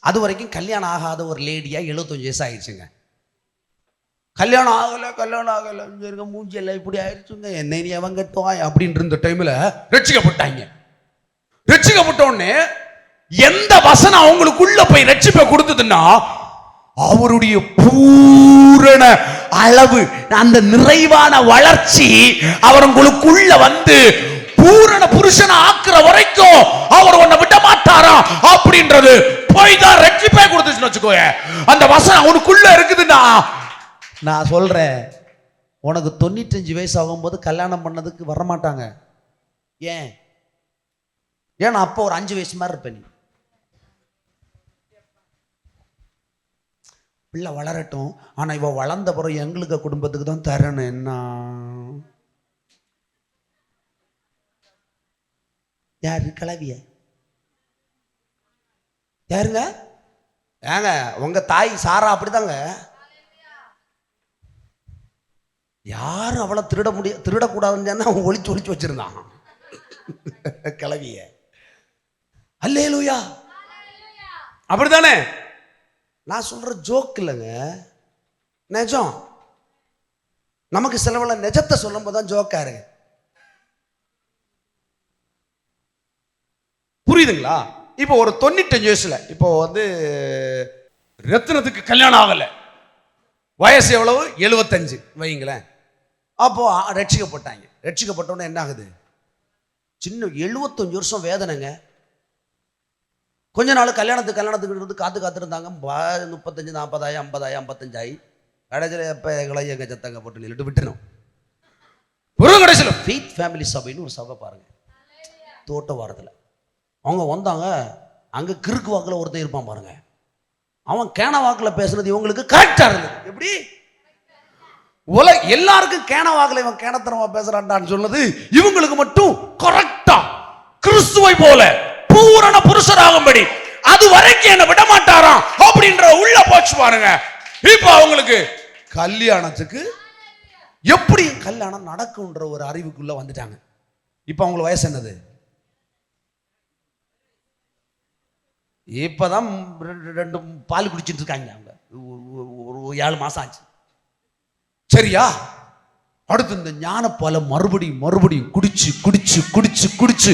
அது வரைக்கும் கல்யாணம் ஆகாத ஒரு லேடியாக 75 வயசு ஆயிடுச்சுங்க. கல்யாணம் ஆகலை மூஞ்சி எல்லாம் இப்படி ஆயிடுச்சுங்க, என்ன நீ அவன் கட்டுவாய் அப்படின்ற இந்த டைமில் ரட்சிக்கப்பட்டாங்க. ரட்சிக்கப்பட்ட உடனே எந்த வசனம் அவங்களுக்குள்ள போய் ரட்சிப்பை கொடுத்ததுன்னா அவருடைய பூரண அளவு, அந்த நிறைவான வளர்ச்சி அவங்களுக்குள்ள வந்து பூரண புருஷனை ஆக்குற வரைக்கும் அவர் உன்னை விட மாட்டாரா அப்படின்றது போய் தான் ரட்சிப்பை கொடுத்துச்சுன்னு வச்சுக்கோங்க. அந்த வசனம் அவனுக்குள்ள இருக்குதுன்னா நான் சொல்றேன், உனக்கு 95 வயசு ஆகும்போது கல்யாணம் பண்ணதுக்கு வரமாட்டாங்க. ஏன்? ஏன்னா அப்போ ஒரு 5 வயசு மாதிரி இருப்ப. நீ பிள்ளை வளரட்டும், ஆனா இவ வளர்ந்த பிறகு எங்களுக்கு குடும்பத்துக்கு தான் தரணும். என்ன யாரு கிளவிய யாருங்க? ஏங்க உங்க தாய் சாரா அப்படிதாங்க. யாரும் அவளை திருடக்கூடாதுன்னு சொன்னா அவன் ஒளிச்சு வச்சிருந்தான் கிளவிய. அல்லேலூயா. அப்படித்தானே? நான் சொல்ற ஜோக் இல்லைங்க, நிஜம். நமக்கு சிலவள நிஜத்தை சொல்லும் போதுதான் ஜோக்கா இருக்கு. புரியுதுங்களா? இப்போ ஒரு 95 வயசுல இப்போ ரத்தினத்துக்கு கல்யாணம் ஆகல, வயசு எவ்வளவு? 75 வைங்களேன். அப்போ ரட்சிக்கப்பட்டாங்க. ரட்சிக்கப்பட்டோன்னு என்ன ஆகுது? சின்ன 75 வருஷம் வேதனைங்க. கொஞ்ச நாள் கல்யாணத்துக்கு இருந்து காத்திருந்தாங்க. 35, 40, 50, 55 கடைசியில் எப்போ எங்களை எங்க சத்தங்க போட்டு நின்றுட்டு விட்டுணும். ஒரு கடைசியில் ஃபெய்த் ஃபேமிலி சபைன்னு ஒரு சபை பாருங்க, தோட்ட வாரத்தில் அவங்க வந்தாங்க. அங்கே கிறுக்கு வாக்கில் ஒருத்தர் இருப்பான் பாருங்க, அவன் கேன வாக்கில் பேசுனது இவங்களுக்கு கரெக்டாக இருந்தது. எப்படி எல்லாருக்கும் கேன வாக்கில் இவன் கேனத்தனமா பேசுறான்டான்னு சொன்னது இவங்களுக்கு மட்டும் கரெக்டா, கிறிஸ்துவை போல பூரண புருஷராகும்படி அது வரைக்கும் என்ன விட மாட்டாராம் அப்படின்ற உள்ள போச்சு பாருங்க. இப்ப அவங்களுக்கு கல்யாணத்துக்கு எப்படி கல்யாணம் நடக்கும்ன்ற ஒரு அறிவுக்குள்ள வந்துட்டாங்க. இப்ப அவங்களுக்கு வயசு என்னது? இப்பதான் 2 பால் குடிச்சிட்டு இருக்காங்க. அவங்க ஒரு 7 மாசம் ஆச்சு. சரியா? அடுத்து இந்த ஞானப்பாலை மறுபடியும் குடிச்சு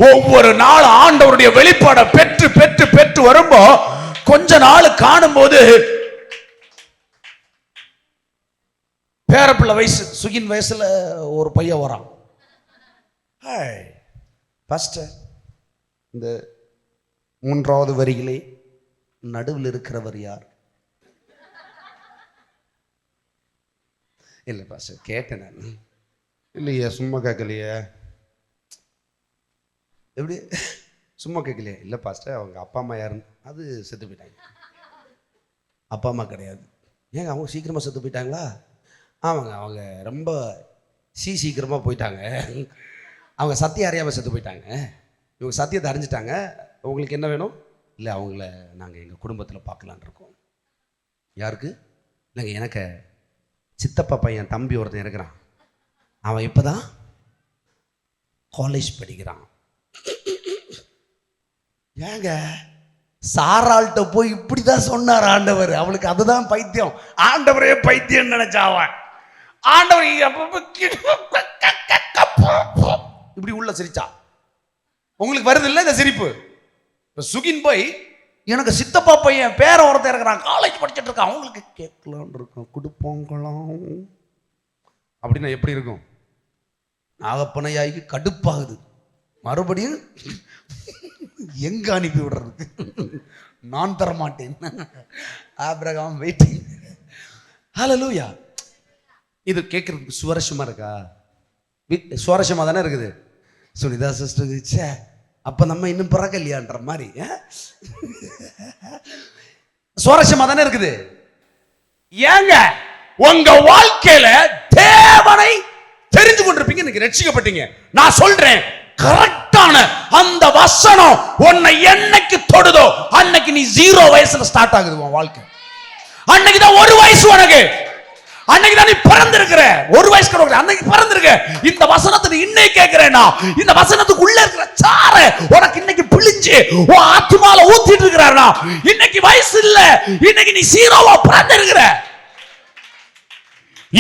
ஒவ்வொரு நாள் ஆண்டவருடைய வெளிப்பாட பெற்று வரும்போ கொஞ்ச நாள் காணும் போது பேரப்பிள்ளை வயசு, சுகின் வயசுல ஒரு பையன் வரான். பாஸ்டர், இந்த 3வது வரியிலே நடுவில் இருக்கிறவர் யார்? இல்லை பாஸ்டர் கேட்டேன் நான். இல்லையே சும்மா கேட்கலையே. எப்படி சும்மா கேட்கலையே? இல்லை பாஸ்டர், அவங்க அப்பா அம்மா யாருன்னு? அது செத்து போயிட்டாங்க. அப்பா அம்மா கிடையாது. ஏங்க அவங்க சீக்கிரமாக செத்து போயிட்டாங்களா? அவங்க ரொம்ப சீக்கிரமாக போயிட்டாங்க. அவங்க சத்தியம் அறியாமல் செத்து போயிட்டாங்க. இவங்க சத்தியத்தை அறிஞ்சிட்டாங்க. உங்களுக்கு என்ன வேணும்? இல்லை அவங்கள நாங்கள் எங்கள் குடும்பத்தில் பார்க்கலான் இருக்கோம். யாருக்கு? இல்லைங்க, எனக்கு சித்தப்பா பையன் தம்பி ஒருத்தன் இருக்கிறான். அவன் இப்போதான் காலேஜ் படிக்கிறான். ஏங்க சாராள்கிட்ட போய் இப்படிதான் சொன்னார் ஆண்டவர். அவளுக்கு அதுதான் பைத்தியம். ஆண்டவரே பைத்தியம் நினைச்சாவன். ஆண்டவர் இப்படி உள்ள சிரிச்சா. உங்களுக்கு வருது இல்லை இந்த சிரிப்பு? சுகின் போய் எனக்கு சித்தப்பா பையன் பேர ஒருத்தர் இருக்கிறான், காலேஜ் படிச்சுட்டு இருக்கான், அவங்களுக்கு கேட்கலான்னு இருக்கும், கொடுப்போங்களாம் அப்படின்னா எப்படி இருக்கும்? நாகப்பனையாய்க்கு கடுப்பாகுது. மறுபடியும் எங்க அனுப்பி விடுறதுக்கு? நான் தர மாட்டேன். Abraham waiting. ஹல்லேலூயா. இது கேட்கறதுக்கு சுவாரஸ்யமா இருக்கா? சுவாரஸ்யமா தானே இருக்குது. சுனிதா சிஸ்டர் அப்ப நம்ம இன்னும் பிறக்கலையான்ற மாதிரி சுவாரஸ்யமா தானே இருக்குது. ஏங்க உங்க வாழ்க்கையில தேவனை தெரிந்து கொண்டிருப்பீங்க, இன்னைக்கு ரட்சிக்கப்பட்டீங்க. நான் சொல்றேன், கரெக்டான அந்த வசனம் உன்னை என்னைக்கு தொடுதோ அன்னைக்கு நீ 0 வயசுல ஸ்டார்ட் ஆகுது உன் வாழ்க்கை. அன்னைக்கு தான் 1 வயசு உனக்கு. அன்னைக்கு தான் நீ பிறந்திருக்கிற. 1 வயசு கிடையாது, அன்னைக்கு பிறந்திருக்க. இந்த வசனத்தை நீ இன்னைக்கு கேட்கிறேன்னா இந்த வசனத்துக்கு உள்ள இருக்கிற சாரை உனக்கு இன்னைக்கு பிழிஞ்சு உன் ஆத்துமால ஊத்திட்டு இருக்கிறாருனா இன்னைக்கு வயசு இல்ல, இன்னைக்கு நீ 0வா பிறந்திருக்கிற.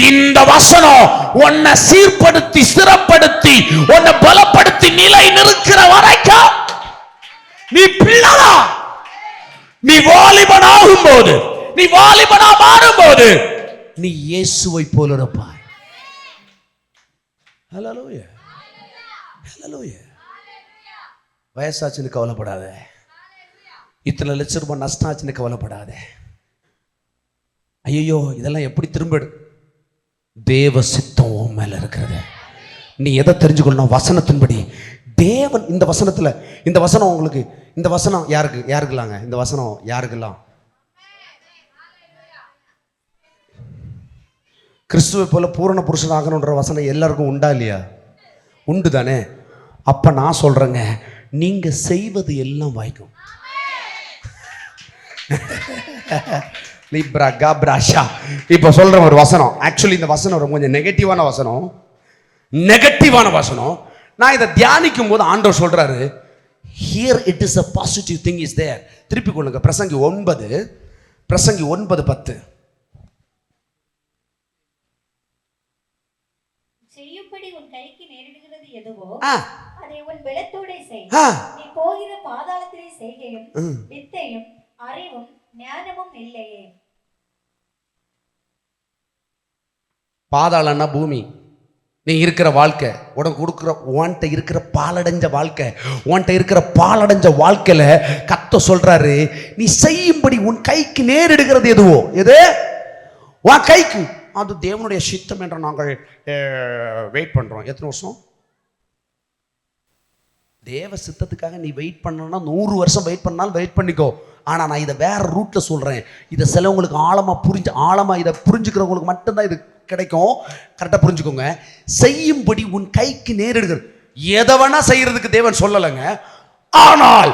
இந்த வசனம் உன்னை சீர்படுத்தி ஸ்திரப்படுத்தி உன்னை பலப்படுத்தி நிலை நிற்கிற வரைக்கும் நீ பிள்ளைதா. நீ வாலிபன் ஆகும் போது, நீ வாலிபனா மாறும் போது நீ இயேசுவை போல இருப்பாய். ஹல்லேலூயா, ஹல்லேலூயா. வயசாச்சுன்னு கவலைப்படாத, இத்தனை லட்சம் ரூபாய் நஷ்டம் ஆச்சுன்னு கவலைப்படாத. ஐயோ இதெல்லாம் எப்படி திரும்பிடும்? தேவ சித்தம் உன் மேல இருக்கிறது. நீ எதை தெரிஞ்சுக்கணும்? வசனத்தின்படி தேவன் இந்த வசனத்துல, இந்த வசனம் உங்களுக்கு, இந்த வசனம் யாருக்குலாங்க? இந்த வசனம் யாருக்கெல்லாம்? கிறிஸ்துவை போல பூரண புருஷன் ஆகணுன்ற வசனம் எல்லாருக்கும் உண்டா இல்லையா? உண்டு தானே? அப்ப நான் சொல்றேங்க, நீங்க செய்வது எல்லாம் வாய்க்கும். லிப்ரா காப்ராஷா. இப்போ சொல்ற ஒரு வசனம், ஆக்சுவலி இந்த வசனம் ரொம்ப கொஞ்சம் நெகட்டிவான வசனம். நான் இதை தியானிக்கும் போது ஆண்டவர் சொல்றாரு, here it is a positive thing is there. திருப்பி கொள்ளுங்க பிரசங்கி 9:10. செய்யும்படி உன் கைக்கு நேரிடுகிறது எதுவோ அதை உன் பலத்தோட செய். நீ போகிற பாதாளத்திலே செய்கையும் வித்தையும் அறிவும் ஞானமும் இல்லையே. பாதாளன்னா பூமி. நீ இருக்கிற வாழ்க்கை, உனக்கு கொடுக்குற உன்கிட்ட இருக்கிற பாலடைஞ்ச வாழ்க்கையில கர்த்தர் சொல்றாரு, நீ செய்யும்படி உன் கைக்கு நேரிடுகிறது எதுவோ, எது உன் கைக்கு, அது தேவனுடைய சித்தம் என்று நாங்கள் வெயிட் பண்றோம். எத்தனை வருஷம்? தேவ சித்தத்துக்காக நீ வெயிட் பண்ணனா 100 வருஷம் வெயிட் பண்ணாலும் வெயிட் பண்ணிக்கோ. ஆனா நான் இதை வேற ரூட்ல சொல்றேன். இதை சிலவங்களுக்கு ஆழமா இதை புரிஞ்சுக்கிறவங்களுக்கு மட்டும்தான் இது கிடைக்கும். கரெக்டா புரிஞ்சுக்கோங்க. செய்யும்படி உன் கைக்கு நேரிடுகிறது, எதை வேணா செய்யறதுக்கு தேவன் சொல்லலைங்க. ஆனால்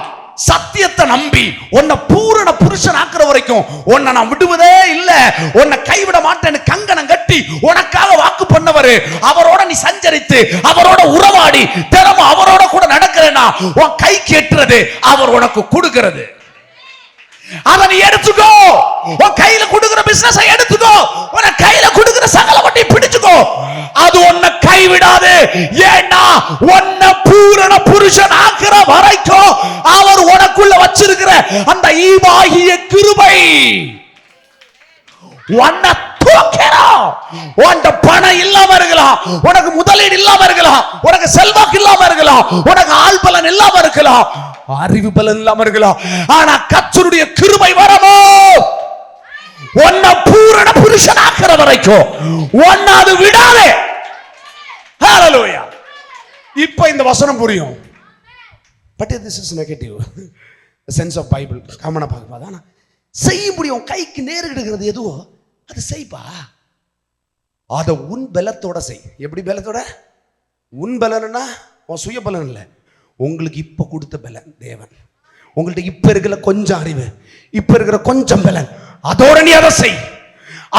சத்தியத்தை நம்பி உன்னை பூரண புருஷன் ஆக்குற வரைக்கும் உன்னை நான் விடுவதே இல்லை, உன்னை கைவிட மாட்டேன்னு கங்கணம் கட்டி உனக்காக வாக்கு பண்ணவரு, அவரோட நீ சஞ்சரித்து அவரோட உறவாடி தினமும் அவரோட கூட நடக்கிறேன்னா உன் கை கேட்டுறது அவர் உனக்கு கொடுக்கிறது. அதை நீ எடுத்துக்கோ. உன் கையில கொடுக்கிற பிசினஸ் எடுத்துக்கோ. உன் கையில கொடுக்கிற சகலவற்றை பிடிச்சுக்கோ. அது உன்னை கைவிடாது. ஏன்னா உன்னை பூரண புருஷன் ஆக்குற வரைக்கும் அவர் உனக்குள்ள வச்சிருக்கிற அந்த ஈவாகிய கிருபை உன்னை தூக்கிறோம். உன்ட பணம் இல்லாம இருக்கலாம், உனக்கு முதலீடு இல்லாம இருக்கலாம், உனக்கு செல்வாக்கு இல்லாம இருக்கலாம், உனக்கு ஆள் பலன் இல்லாம இருக்கலாம், அறிவு பலன் இல்லாம இருக்கலாம். ஆனா கர்த்தருடைய கிருபை வரமோ உன்னை பூரண புருஷனாக்குற வரைக்கும் உன்னை அது விடாதே. ஹalleluya. இப்போ இந்த வசனம் புரியும். But this is negative sense of Bible. காமனா பார்க்கப்பாதான் செய்ய முடியும். கைக்கு நேரிடுகிறது எதுவோ அது செய்ப்பா. அதை உன் பலத்தோட செய். எப்படி பலத்தோட? உன் பலன்னா உன் சுய பலன் இல்லை, உங்களுக்கு இப்ப கொடுத்த பலன் தேவன். உங்கள்ட்ட இப்ப இருக்கிற கொஞ்சம் அறிவு, இப்ப இருக்கிற கொஞ்சம் பலன், அதோட நீ அதை செய்.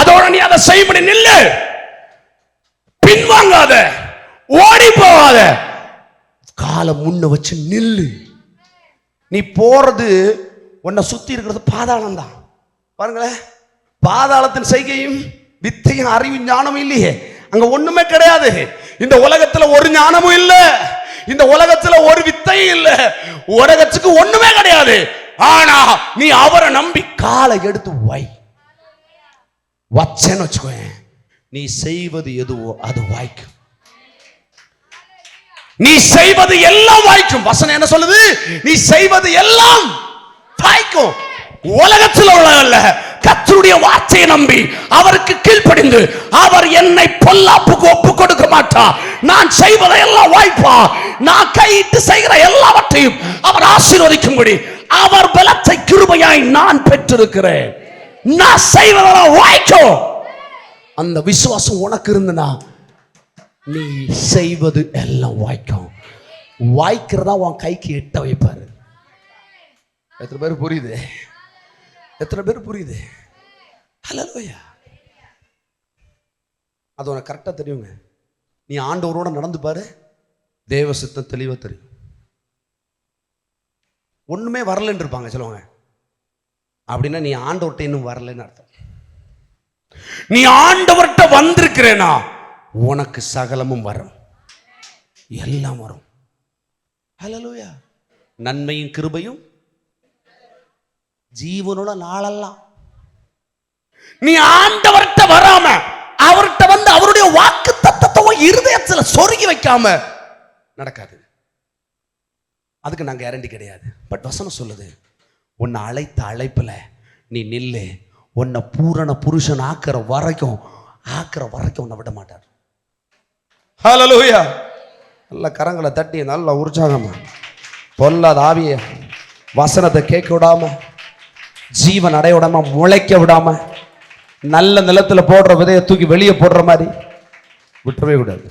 அதோட நீ அதை செய்யப்படி நில்லு. பின்வாங்காத, ஓடி போகாத, காலை முன்ன வச்சு நில்லு. நீ போறது உன்னை சுத்தி இருக்கிறது பாதாளம் தான். பாருங்களேன், பாதாளத்தின் செய்கையும் வித்தையும் அறிவும் ஞானமும் இல்லையே, அங்க ஒண்ணுமே கிடையாது. இந்த உலகத்துல ஒரு ஞானமும் இல்ல, இந்த உலகத்துல ஒரு வித்தையும் இல்ல, உலகத்துக்கு ஒண்ணுமே கிடையாது. ஆனா நீ அவரை நம்பி காலை எடுத்து வச்சேன்னு வச்சுக்கோ, நீ செய்வது எதுவோ அது வாய்க்கும். நீ செய்வது எல்லாம் வாய்க்கும். வசனம் என்ன சொல்லுது? நீ செய்வது எல்லாம் வாய்க்கும். உலகத்தில் உள்ள கர்த்தருடைய வார்த்தையை நம்பி அவருக்கு கீழ்ப்படிந்து, அவர் என்னை பொல்லாப்புக்கு ஒப்பு கொடுக்க மாட்டார், நான் செய்வதை எல்லாம் வாய்ப்பா, நான் கையிட்டு செய்கிற எல்லாவற்றையும் அவர் ஆசீர்வதிக்கும்படி அவர் பலத்தை கிருபையாய் நான் பெற்றிருக்கிறேன், நான் செய்வதெல்லாம் வாய்க்கும். அந்த விசுவாசம் உனக்கு இருந்தனா நீ செய்வது எல்லாம் வாய்க்கும். வாய்க்கிறதா உன் கைக்கு எட்ட வைப்பாரு. எத்தனை பேர் புரியுது? எத்தனை பேர் புரியுது? ஹல்லேலூயா. அது உனக்கு கரெக்டா தெரியுங்க. நீ ஆண்டவரோட நடந்து பாரு, தேவ சித்தம் தெளிவா தெரியும். ஒண்ணுமே வரலன்னு இருப்பாங்க சொல்லுவாங்க. அப்படின்னா நீ ஆண்டவர்கிட்ட இன்னும் வரலன்னு அர்த்தம். நீ ஆண்டவர்கிட்ட வந்திருக்கிறேனா உனக்கு சகலமும் வரும், எல்லாம் வரும். ஹல்லேலூயா. நன்மையும் கிருபையும் ஜீவனோட நாளெல்லாம். நீ ஆண்டவர்கிட்ட வராம அவர்கிட்ட வந்து அவருடைய வாக்கு தத்தத்தை இருதயத்துல சொருகி வைக்காம நடக்காது. அதுக்கு நான் கேரண்டி கிடையாது. பட் வசனம் சொல்லுது, உன்னை அழைத்த அழைப்புல நீ நில்லு. உன்னை பூரண புருஷன் ஆக்கிற வரைக்கும் ஆக்குற வரைக்கும் உன்னை விட மாட்டார். ஹல்லேலூயா. நல்ல கரங்களை தட்டி நல்ல உற்சாகமா பொல்லாத ஆவிய வசனத்தை கேட்க விடாம, ஜீவன் அடைய விடாம, முளைக்க விடாம, நல்ல நிலத்துல போடுற விதையை தூக்கி வெளியே போடுற மாதிரி விட்டுறவே கூடாது.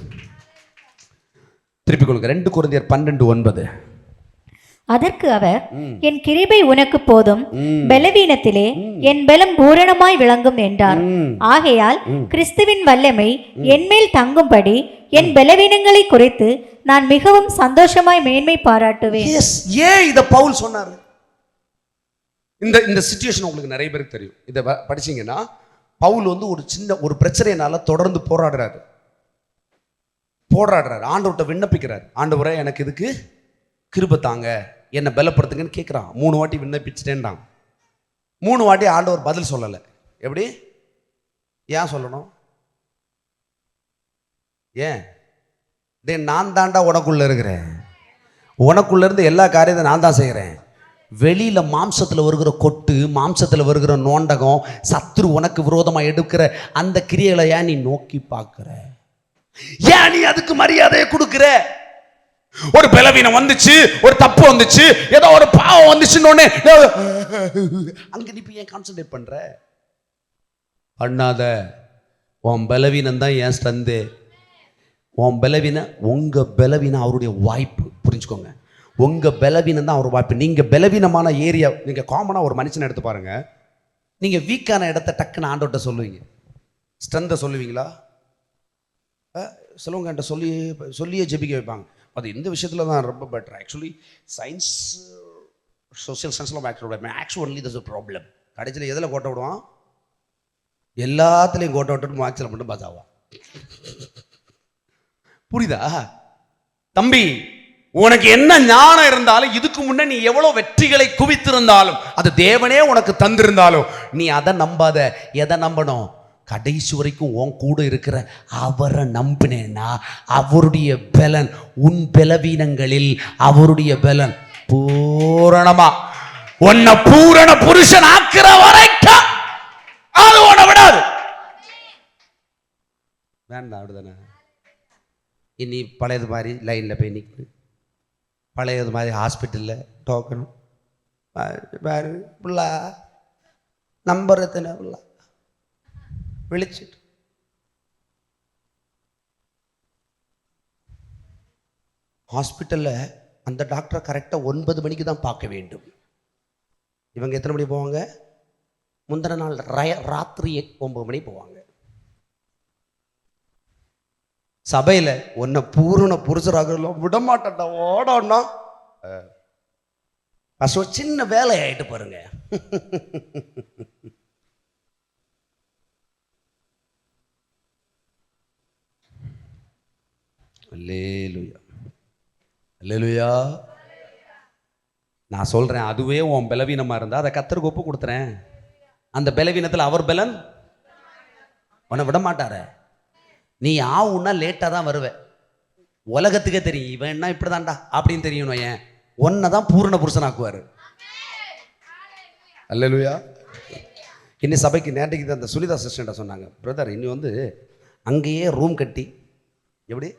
திருப்பிக் கொள்ளுங்க. 2 கொரிந்தியர் 12:9. அதற்கு அவர், என் கிருபை உனக்கு போதும், பலவீனத்திலே என் பலம் பூரணமாய் விளங்கும் என்றார். ஆகையால் கிறிஸ்துவின் வல்லமை என்மேல் தங்கும்படி என் பலவீனங்களை குறித்து நான் மிகவும் சந்தோஷமாய் மேன்மை பாராட்டுவேன். ஏன் இத பவுல் சொன்னாரு? இந்த சிச்சுவேஷன் உங்களுக்கு நிறைய பேருக்கு தெரியும். இதை படிச்சீங்கன்னா பவுல் வந்து ஒரு பிரச்சனையினால தொடர்ந்து போராடுறாரு. ஆண்டவர்கிட்ட விண்ணப்பிக்கிறார். ஆண்டவரே எனக்கு இதுக்கு கிருபை தாங்க, என்னை பலப்படுத்துங்கன்னு கேட்குறான். 3 வாட்டி விண்ணப்பிச்சுட்டேன்டான். 3 வாட்டி ஆண்டவர் பதில் சொல்லலை. எப்படி? ஏன் சொல்லணும்? ஏன்? நான் தாண்டா உனக்குள்ள இருக்கிறேன், உனக்குள்ள இருந்து எல்லா காரியத்தையும் நான் தான் செய்கிறேன். வெளியில மாம்சத்தில் வருகிற கொட்டு, மாம்சத்தில் வருகிற நோண்டகம், சத்துரு உனக்கு விரோதமாக எடுக்கிற அந்த கிரியைகளை ஏன் நீ நோக்கி பார்க்கிற? ஏன் நீ அதுக்கு மரியாதையை கொடுக்கிற? ஒரு பலவீனம் வந்துச்சு, ஒரு தப்பு வந்துச்சு, ஏதோ ஒரு பாவம் வந்துச்சுன்னு அங்க நீ ஏன் கான்சென்ட்ரேட் பண்ற? பண்ணாத. உன் பலவீனம் தான் ஏன் ஸ்ட்ரென்த். உன் பலவீனம், உங்க பலவீனம் அவருடைய வாய்ப்பு. புரிஞ்சுக்கோங்க, உங்க பலவீனம் தான் அவர் வாய்ப்பு. நீங்க பலவீனமான ஏரியா, நீங்க காமனா ஒரு மனுஷனை எடுத்து பாருங்க. நீங்க வீக்கான இடத்த டக்குன்னு ஆண்டவர்கிட்ட சொல்லுவீங்க, ஸ்ட்ரென்த்தை சொல்லுவீங்களா? சிலவங்க என்கிட்ட சொல்லியே ஜெபிக்க வைப்பாங்க. அது இந்த விஷயத்தில் தான் ரொம்ப பெட்டர். ஆக்சுவலி சயின்ஸ், சோசியல் சயின்ஸ்லாம் ஆக்சுவலி தட்ஸ் எ ப்ராப்ளம். கடைசியில் எதில் கோட்டை விடுவான்? எல்லாத்துலேயும் கோட்டை விட்டுட்டு மேக்ஸில் மட்டும் பாஸ் ஆவான். புரியுதா தம்பி? உனக்கு என்ன ஞானம் இருந்தாலும், இதுக்கு முன்னே நீ எவ்வளோ வெற்றிகளை குவித்திருந்தாலும், அது தேவனே உனக்கு தந்திருந்தாலும், நீ அதை நம்பாத. எதை நம்பணும்? கடைசி வரைக்கும் உன் கூட இருக்கிற அவரை நம்பினேன்னா அவருடைய பலன், உன் பலவீனங்களில் அவருடைய பலன் பூரணமா உன்னை பூரண புருஷன் ஆக்கிற வரைக்கும் அது உன்னை விடாது. வேண்டாம், அப்படிதானே? இனி பழையது மாதிரி லைனில் போய் நிற்கணும், பழையது மாதிரி ஹாஸ்பிட்டலில் டோக்கணும். பிள்ளை நம்பர் எத்தனை பிள்ளை விழிச்சிட்டு ஹாஸ்பிட்டலில் அந்த டாக்டரை கரெக்டாக 9 மணிக்கு தான் பார்க்க வேண்டும். இவங்க எத்தனை மணி போவாங்க? முந்தின நாள் ராத்திரி 9 மணி போவாங்க. சபையில் உன்னை பூரண புருஷராக விடமாட்டா ஓடனா சின்ன வேலை ஆயிட்டு பாருங்க. அல்லேலூயா, அல்லேலூயா. நான் சொல்றேன், அதுவே உன் பலவீனமா இருந்தா அதை கர்த்தருக்கு ஒப்பு கொடுத்துறேன். அந்த பலவீனத்தில் அவர் பலன் உன்னை விட மாட்டார. நீ ஆவுன்னா லேட்டாக தான் வருவ. உலகத்துக்கே தெரியும் இவன் என்ன இப்படிதான்டா அப்படின்னு தெரியணும். ஏன்? ஒன்னை தான் பூரண புருஷனாக்குவார். அல்லேலூயா. இன்னும் சபைக்கு நேற்றைக்கு அந்த சுனிதா சிஸ்டர்கிட்ட சொன்னாங்க, பிரதர் இன்னும் வந்து அங்கேயே ரூம் கட்டி, எப்படி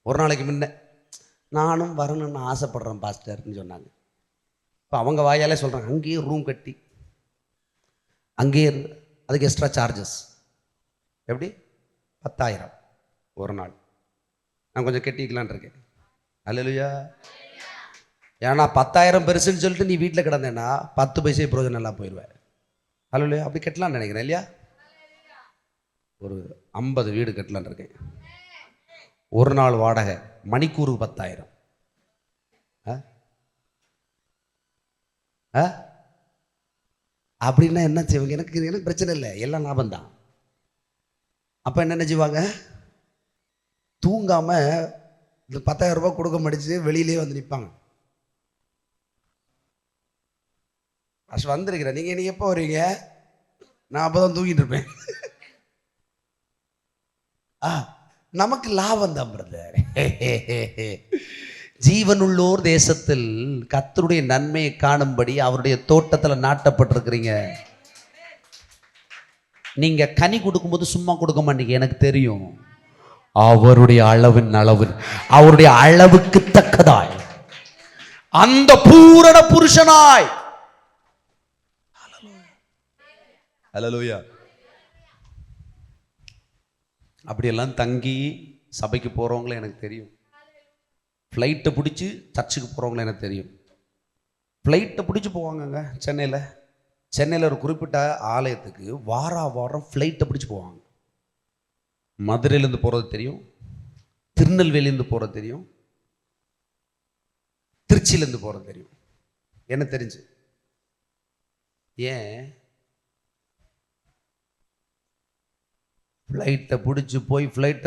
ஒரு நாளைக்கு முன்ன நானும் வரணும்னு ஆசைப்படுறேன் பாஸ்டர்னு சொன்னாங்க. இப்போ அவங்க வாயாலே சொல்கிறாங்க, அங்கேயே ரூம் கட்டி அங்கேயே இருந்து அதுக்கு எக்ஸ்ட்ரா சார்ஜஸ். எப்படி? 10,000 ஒரு நாள். நான் கொஞ்சம் கட்டிக்கலான் இருக்கேன். அல்லேலூயா. ஏன்னா 10,000 பெருசுன்னு சொல்லிட்டு நீ வீட்டில் கிடந்தேன்னா 10 பைசா பிரோஜனம் எல்லாம் போயிடுவேன். அல்லேலூயா. அப்படி கட்டலான்னு நினைக்கிறேன் இல்லையா? ஒரு 50 வீடு கட்டலான் இருக்கேன். ஒரு நாள் வாடகை மணிக்கூருக்கு 10,000. அப்படின்னா என்ன செய்வாங்க? எனக்கு பிரச்சனை இல்லை, எல்லாம் லாபம் தான். அப்போ என்ன செய்வாங்க? தூங்காம இந்த 10,000 ரூபாய் கொடுக்க முடிச்சு வெளியிலே வந்து நிற்பாங்க. அஸ் வந்துருக்கிறேன், நீங்கள் எப்போ வருவீங்க? நான் அப்போ தான் தூங்கிட்டு இருப்பேன். நமக்கு லாபம் தான் பிரதர். ஜீவனுள்ளோர் தேசத்தில் கர்த்தருடைய நன்மையை காணும்படி அவருடைய தோட்டத்தில் நாட்டப்பட்டிருக்கிறீங்க. நீங்க கனி கொடுக்கும்போது சும்மா கொடுக்க மாட்டீங்க, எனக்கு தெரியும். அவருடைய அளவு, அவருடைய அளவுக்கு தக்கதாய் அந்த பூரண புருஷனாய். ஹல்லேலூயா. அப்படியெல்லாம் தங்கி சபைக்கு போறவங்கள எனக்கு தெரியும். ஃப்ளைட்டை பிடிச்சி சர்ச்சுக்கு போறவங்கள எனக்கு தெரியும். ஃப்ளைட்டை பிடிச்சி போவாங்கங்க. சென்னையில் ஒரு குறிப்பிட்ட ஆலயத்துக்கு வாரம் ஃப்ளைட்டை பிடிச்சி போவாங்க. மதுரையிலேருந்து போகிறது தெரியும், திருநெல்வேலியிலேருந்து போகிறது தெரியும், திருச்சியிலேருந்து போகிறது தெரியும். என்ன தெரிஞ்சு ஏன் ஃப்ளைட்டை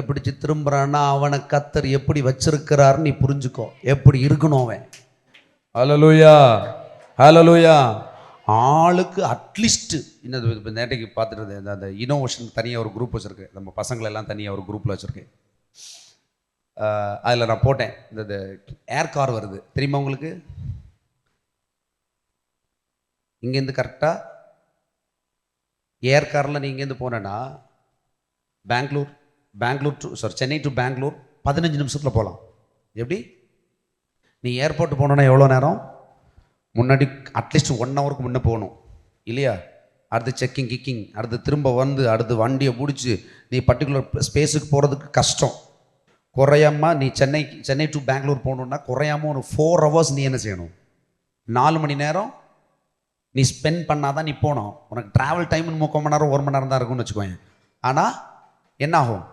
பிடிச்சி திரும்புறான்னா அவனை கர்த்தர் எப்படி வச்சிருக்கிறாருன்னு நீ புரிஞ்சுக்கோ. எப்படி இருக்கணும் அவன். ஹல்லேலூயா, ஹல்லேலூயா. ஆளுக்கு அட்லீஸ்ட் இந்த நேற்றைக்கு பார்த்துட்டு அந்த இனோவேஷன் தனியாக ஒரு குரூப் வச்சுருக்கு. நம்ம பசங்களெல்லாம் தனியாக ஒரு குரூப்பில் வச்சுருக்கேன். அதில் நான் போட்டேன், இந்த ஏர் கார் வருது தெரியுமா உங்களுக்கு? இங்கேருந்து கரெக்டாக ஏர் காரில் நீ இங்கேருந்து போனேன்னா சென்னை டு பெங்களூர் 15 நிமிஷத்தில் போகலாம். எப்படி? நீ ஏர்போர்ட் போனோன்னா எவ்வளோ நேரம்? முன்னாடி அட்லீஸ்ட் 1 ஹவருக்கு முன்னே போகணும் இல்லையா? அடுத்து செக்கிங், அடுத்து திரும்ப வந்து அடுத்து வண்டியை பிடிச்சி நீ பர்டிகுலர் ஸ்பேஸுக்கு போகிறதுக்கு கஷ்டம். குறையாம நீ சென்னை டு பெங்களூர் போகணுன்னா குறையாமல் ஒரு 4 ஹவர்ஸ் நீ என்ன செய்யணும்? 4 மணி நேரம் நீ ஸ்பெண்ட் பண்ணாதான் நீ போகணும். உனக்கு ட்ராவல் டைம் 3/4 மணி நேரம் 1 மணி நேரம் தான் இருக்கும்னு வச்சுக்கோங்க. ஆனால் என்ன ஆகும்?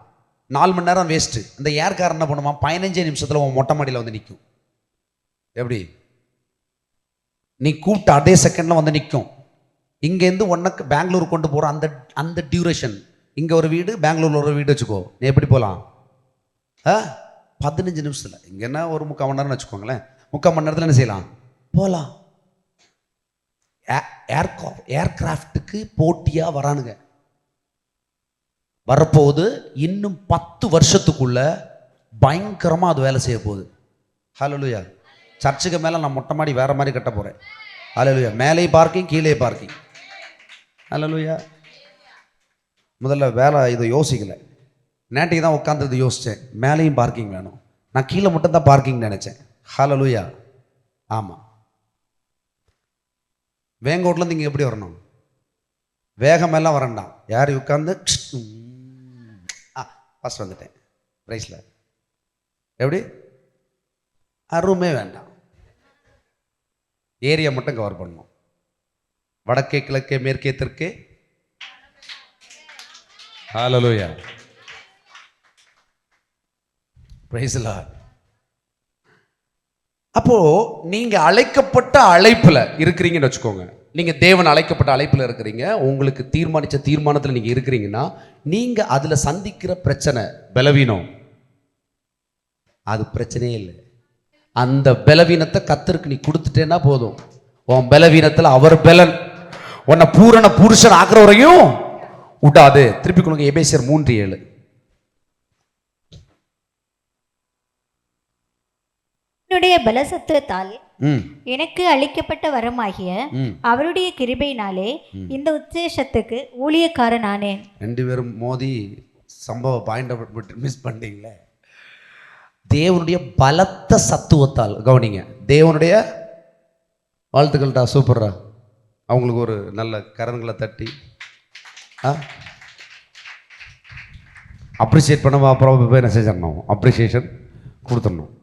4 மணி நேரம் வேஸ்ட்டு. அந்த ஏர்கார் என்ன பண்ணுமா? 15 நிமிஷத்தில் உன் மொட்டை மாடியில் வந்து நிற்கும். எப்படி? நீ கூப்பிட்ட அதே செகண்டில் வந்து நிற்கும். இங்கேருந்து உனக்கு பெங்களூர் கொண்டு போகிற அந்த டியூரேஷன். இங்கே ஒரு வீடு, பெங்களூரில் ஒரு வீடு வச்சுக்கோ. நீ எப்படி போகலாம்? 15 நிமிஷத்தில். இங்கன்னா ஒரு 3/4 மணி நேரம்னு வச்சுக்கோங்களேன். 3/4 மணி நேரத்தில் என்ன செய்யலாம்? போகலாம். ஏர்கிராஃப்டுக்கு போட்டியாக வரானுங்க. வரப்போகுது இன்னும் 10 வருஷத்துக்குள்ள பயங்கரமாக அது வேலை செய்ய போகுது. ஹல்லேலூயா. சர்ச்சுக்கு மேலே நான் மொட்டை மாடி வேறு மாதிரி கட்ட போகிறேன். ஹல்லேலூயா. மேலே பார்க்கிங், கீழே பார்க்கிங். ஹல்லேலூயா. முதல்ல வேலை இதை யோசிக்கலை. நேற்றுக்கு தான் உட்காந்துருந்து யோசித்தேன், மேலேயும் பார்க்கிங் வேணும். நான் கீழே மட்டும் தான் பார்க்கிங் நினச்சேன். ஹல்லேலூயா. ஆமாம். வேங்கோட்லேருந்து இங்கே எப்படி வரணும்? வேகமெல்லாம் வரண்டாம். யார் உட்காந்து ஃபஸ்ட் வந்துட்டேன் ரைஸில். எப்படி? அருமே வேண்டாம். ஏரியா மட்டும் கவர் பண்ணணும். வடக்கே, கிழக்கே, மேற்கே, தெற்கே. ஹல்லேலூயா. Praise the lord. அப்போ நீங்க அழைக்கப்பட்ட அழைப்புல இருக்கிறீங்கன்னு வச்சுக்கோங்க. நீங்க தேவன் அழைக்கப்பட்ட அழைப்புல இருக்கிறீங்க. உங்களுக்கு தீர்மானிச்ச தீர்மானத்தில் நீங்க இருக்கிறீங்கன்னா நீங்க அதுல சந்திக்கிற பிரச்சனை, பலவீனம், அது பிரச்சனையே இல்லை. அந்த பலவீனத்தை கர்த்தருக்கு நீ கொடுத்துட்டேன்னா போதும். உன் பலவீனத்தில் அவர் பலன் உன்னை பூரண புருஷன் ஆக்குற வரையும் விடாது. திருப்பி கொடுங்க எபேசியர் 3:7. என்னுடைய பலசத்துவத்தால் எனக்கு அளிக்கப்பட்ட வரமாகிய அவருடைய கிருபையினாலே இந்த உத்தேசத்துக்கு ஊழியக்காரனானேன். 2 பேரும் மோதி சம்பவ பாயிண்ட் மிஸ் பண்ணீங்களே. தேவனுடைய பலத்த சத்துவத்தால். கவனிங்க, தேவனுடைய வாழ்த்துக்கள்டா, சூப்பர்ரா. அவங்களுக்கு ஒரு நல்ல கரங்களை தட்டி அப்ரிஷியேட் பண்ண. அப்புறம் போய் என்ன செஞ்சிடணும்? அப்ரிஷியேஷன் கொடுத்துடணும்.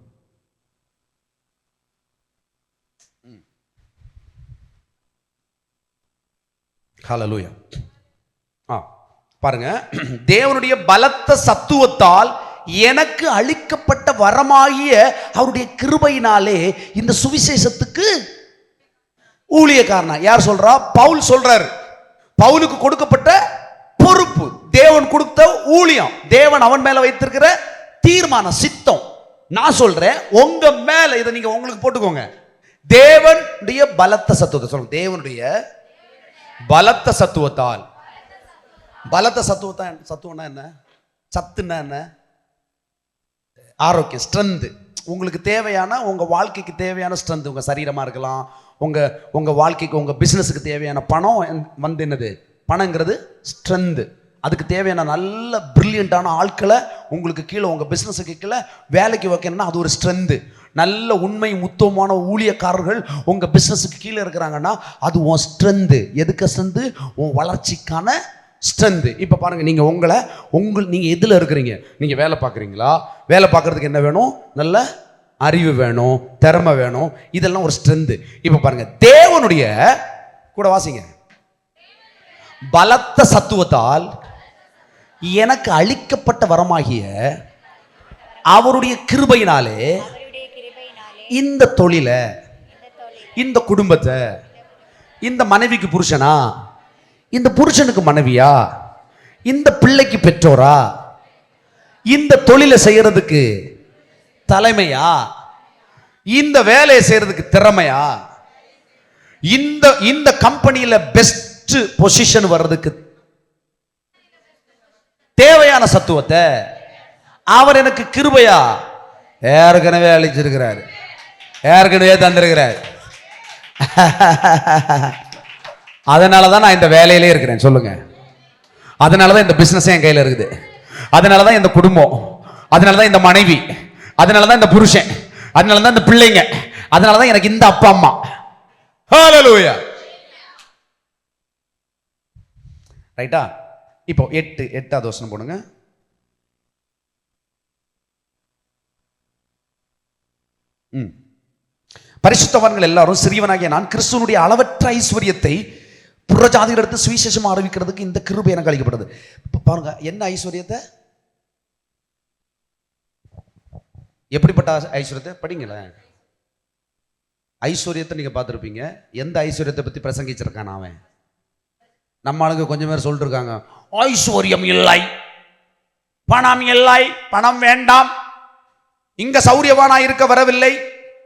ஹல்லேலூயா. பாருங்க, தேவனுடைய பலத்த சத்துவத்தால் எனக்கு அளிக்கப்பட்ட வரமாகிய அவருடைய கிருபையினாலே இந்த சுவிசேஷத்துக்கு ஊழியக்காரனா. யார் சொல்றா? பவுல் சொல்றாரு. பவுலுக்கு கொடுக்கப்பட்ட பொறுப்பு, தேவன் கொடுத்த ஊழியம், தேவன் அவன் மேல வைத்திருக்கிற தீர்மானம், சித்தம். நான் சொல்றேன் உங்க மேல, இதை நீங்க உங்களுக்கு போட்டுக்கோங்க. தேவனுடைய பலத்த சத்துவத்தை சொல்லுங்க. தேவனுடைய பலத்த சத்துவத்தால். பலத்த சத்துவம்னா என்ன? சத்துன்னா என்ன? ஆரோக்கியம், ஸ்ட்ரென்த். உங்களுக்கு தேவையான, உங்க வாழ்க்கைக்கு தேவையான ஸ்ட்ரென்த். உங்க சரீரமா இருக்கலாம், உங்க வாழ்க்கைக்கு, உங்க பிசினஸுக்கு தேவையான பணம் வந்து என்னது? பணங்கிறது ஸ்ட்ரென்த். அதுக்கு தேவையான நல்ல பிரில்லியண்டான ஆட்களை உங்களுக்கு கீழே உங்கள் பிஸ்னஸுக்கு கீழே வேலைக்கு வைக்கணும்னா அது ஒரு ஸ்ட்ரென்த்து. நல்ல உண்மை முத்தமான ஊழியக்காரர்கள் உங்கள் பிஸ்னஸுக்கு கீழே இருக்கிறாங்கன்னா அது உன் ஸ்ட்ரென்த்து. எதுக்கு ஸ்ட்ரென்த்து? உன் வளர்ச்சிக்கான ஸ்ட்ரென்த்து. இப்போ பாருங்கள், நீங்கள் எதில் இருக்கிறீங்க? நீங்கள் வேலை பார்க்குறீங்களா? வேலை பார்க்குறதுக்கு என்ன வேணும்? நல்ல அறிவு வேணும், திறமை வேணும், இதெல்லாம் ஒரு ஸ்ட்ரென்த்து. இப்போ பாருங்கள், தேவனுடைய கூட வாசிங்க, பலத்த சத்துவத்தால் எனக்கு அளிக்கப்பட்ட வரமாகிய அவருடைய கிருபையினாலே இந்த தொழிலை, இந்த குடும்பத்தை, இந்த மனைவிக்கு புருஷனா, இந்த புருஷனுக்கு மனைவியா, இந்த பிள்ளைக்கு பெற்றோரா, இந்த தொழிலை செய்யறதுக்கு தலைமையா, இந்த வேலையை செய்யறதுக்கு திறமையா, இந்த கம்பெனியில பெஸ்ட் பொசிஷன் வர்றதுக்கு தேவையான சத்துவத்தை அவர் எனக்கு கிருபையா ஏற்கனவே அளிச்சிருக்கிறார், ஏற்கனவே தந்திருக்கிறார். அதனாலதான் நான் இந்த வேலையிலே இருக்கிறேன். சொல்லுங்க. அதனாலதான் இந்த பிசினஸ் என் கையில இருக்குது, அதனாலதான் இந்த குடும்பம், அதனாலதான் இந்த மனைவி, அதனாலதான் இந்த புருஷன், அதனாலதான் இந்த பிள்ளைங்க, அதனாலதான் எனக்கு இந்த அப்பா அம்மா. ஹல்லேலூயா. ரைட்டா? இப்போ 8வது வசனம் போடுங்க. பரிசுத்தவான்கள் எல்லாரும் சிறியவனாகிய நான் கிறிஸ்துவனுடைய அளவற்ற ஐஸ்வர்யத்தை புறஜாதிகளிடத்து சுவிசேஷம் ஆரம்பிக்கிறதுக்கு இந்த கிருபை எனக்கு அளிக்கப்படுது. பாருங்க, என்ன ஐஸ்வர்யத்தை, எப்படிப்பட்ட ஐஸ்வர்யத்தை படிங்களேன். ஐஸ்வர்யத்தை நீங்க பார்த்துருப்பீங்க. எந்த ஐஸ்வர்யத்தை பத்தி பிரசங்கிச்சிருக்கான் அவன்? நம்ம ஆளுங்க கொஞ்சம் பேர் சொல்லிட்டு இருக்காங்க, ஐஸ்வர்யம் இல்லை, பணம் இல்லை, பணம் வேண்டாம், இங்க சௌரியவானா இருக்க வரவில்லை.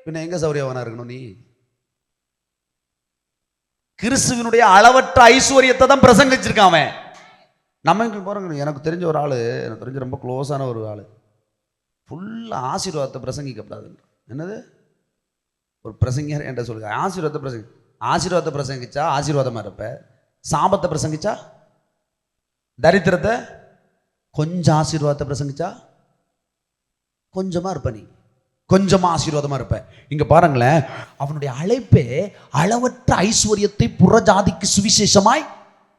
பின்ன எங்க சௌரியவானா இருக்கணும்? நீ கிறிஸ்துவினுடைய அளவற்ற ஐஸ்வர்யத்தை தான் பிரசங்கிச்சிருக்கான் அவன். நம்ம போறோங்க. எனக்கு தெரிஞ்ச ஒரு ஆளு, எனக்கு தெரிஞ்ச ரொம்ப க்ளோஸான ஒரு ஆளு, ஃபுல்லா ஆசீர்வாதத்தை பிரசங்கிக்கப்படாது. என்னது? ஒரு பிரசங்கர் என்ற சொல்லுங்க, ஆசீர்வாதத்தை பிரசங்கிச்சா ஆசீர்வாதமா இருப்ப, சாபத்தை பிரசங்கிச்சா தரித்திரத்தை, கொஞ்சம் ஆசீர்வாதத்தை பிரசங்கிச்சா கொஞ்சமா இருப்ப, நீ கொஞ்சமா ஆசீர்வாதமா இருப்ப. இங்க பாருங்களேன், அவனுடைய அழைப்பே அளவற்ற ஐஸ்வர்யத்தை புறஜாதிக்கு சுவிசேஷமாய்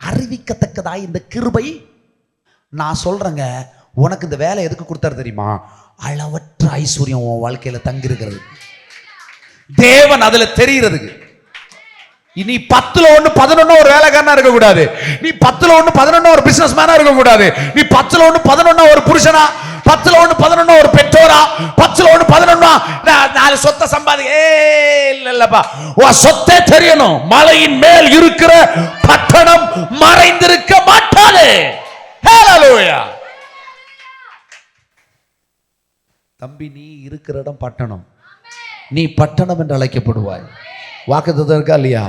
அறிவிக்கத்தக்கதாய் இந்த கிருபை. நான் சொல்றேங்க, உனக்கு இந்த வேலை எதுக்கு கொடுத்தாரு தெரியுமா? அளவற்ற ஐஸ்வர்யம் உன் வாழ்க்கையில தங்கி இருக்கிறது, தேவன் அதுல தெரிகிறதுக்கு. நீ 10ல் 1 11 ஒரு வேலைக்காரனா இருக்க கூடாது, நீ 10ல் 1 11 ஒரு பிசினஸ் மேனா இருக்க கூடாது, நீ 10ல் 1 11 ஒரு புருஷனா, 10ல் 1 11 ஒரு பெற்றோரா, 10ல் 1 11 நாலு சொத்தை சம்பாதி இல்லப்பா. உன் சொத்தை தெரியணும். மலையின் மேல் இருக்கிற பட்டணம் மறைந்திருக்க மாட்டாது. ஹல்லேலூயா. தம்பி, நீ இருக்கிற இடம் பட்டணம், நீ பட்டணம் என்று அழைக்கப்படுவாய். வாக்குத்தத்தம் இருக்கா இல்லையா?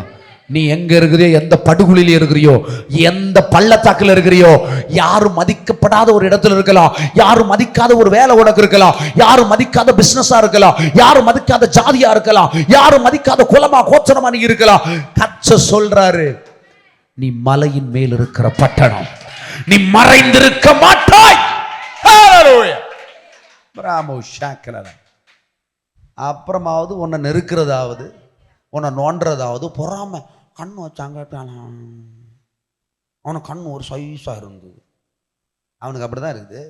நீ எங்க இருக்கிறியோ, எந்த படுகுழியில இருக்கிறியோ, எந்த பள்ளத்தாக்குல இருக்கிறியோ, யாரும் மதிக்கப்படாத ஒரு இடத்துல இருக்கலாம், யாரும் மதிக்காத ஒரு வேலை உனக்கு இருக்கலாம், யாரும் மதிக்காத பிசினஸா இருக்கலாம், யாரும் மதிக்காத ஜாதியா இருக்கலாம், யாரும் மதிக்காத குலமா கோச்சரமா நீ இருக்கலாம். கர்த்தர் சொல்றாரு, நீ மலையின் மேல் இருக்கிற பட்டணம், நீ மறைந்திருக்க மாட்டாய். ஹல்லேலூயா. பிராமோ ஷாக்கலா. அப்புறமாவது உன்னை நெருக்கிறதாவது, உன்னை நோண்டுறதாவது, பொறாம கண்ணு வச்சாங்க, அவனுக்கு கண்ணு ஒரு சைஸாக இருந்தது, அவனுக்கு அப்படி தான் இருக்குது.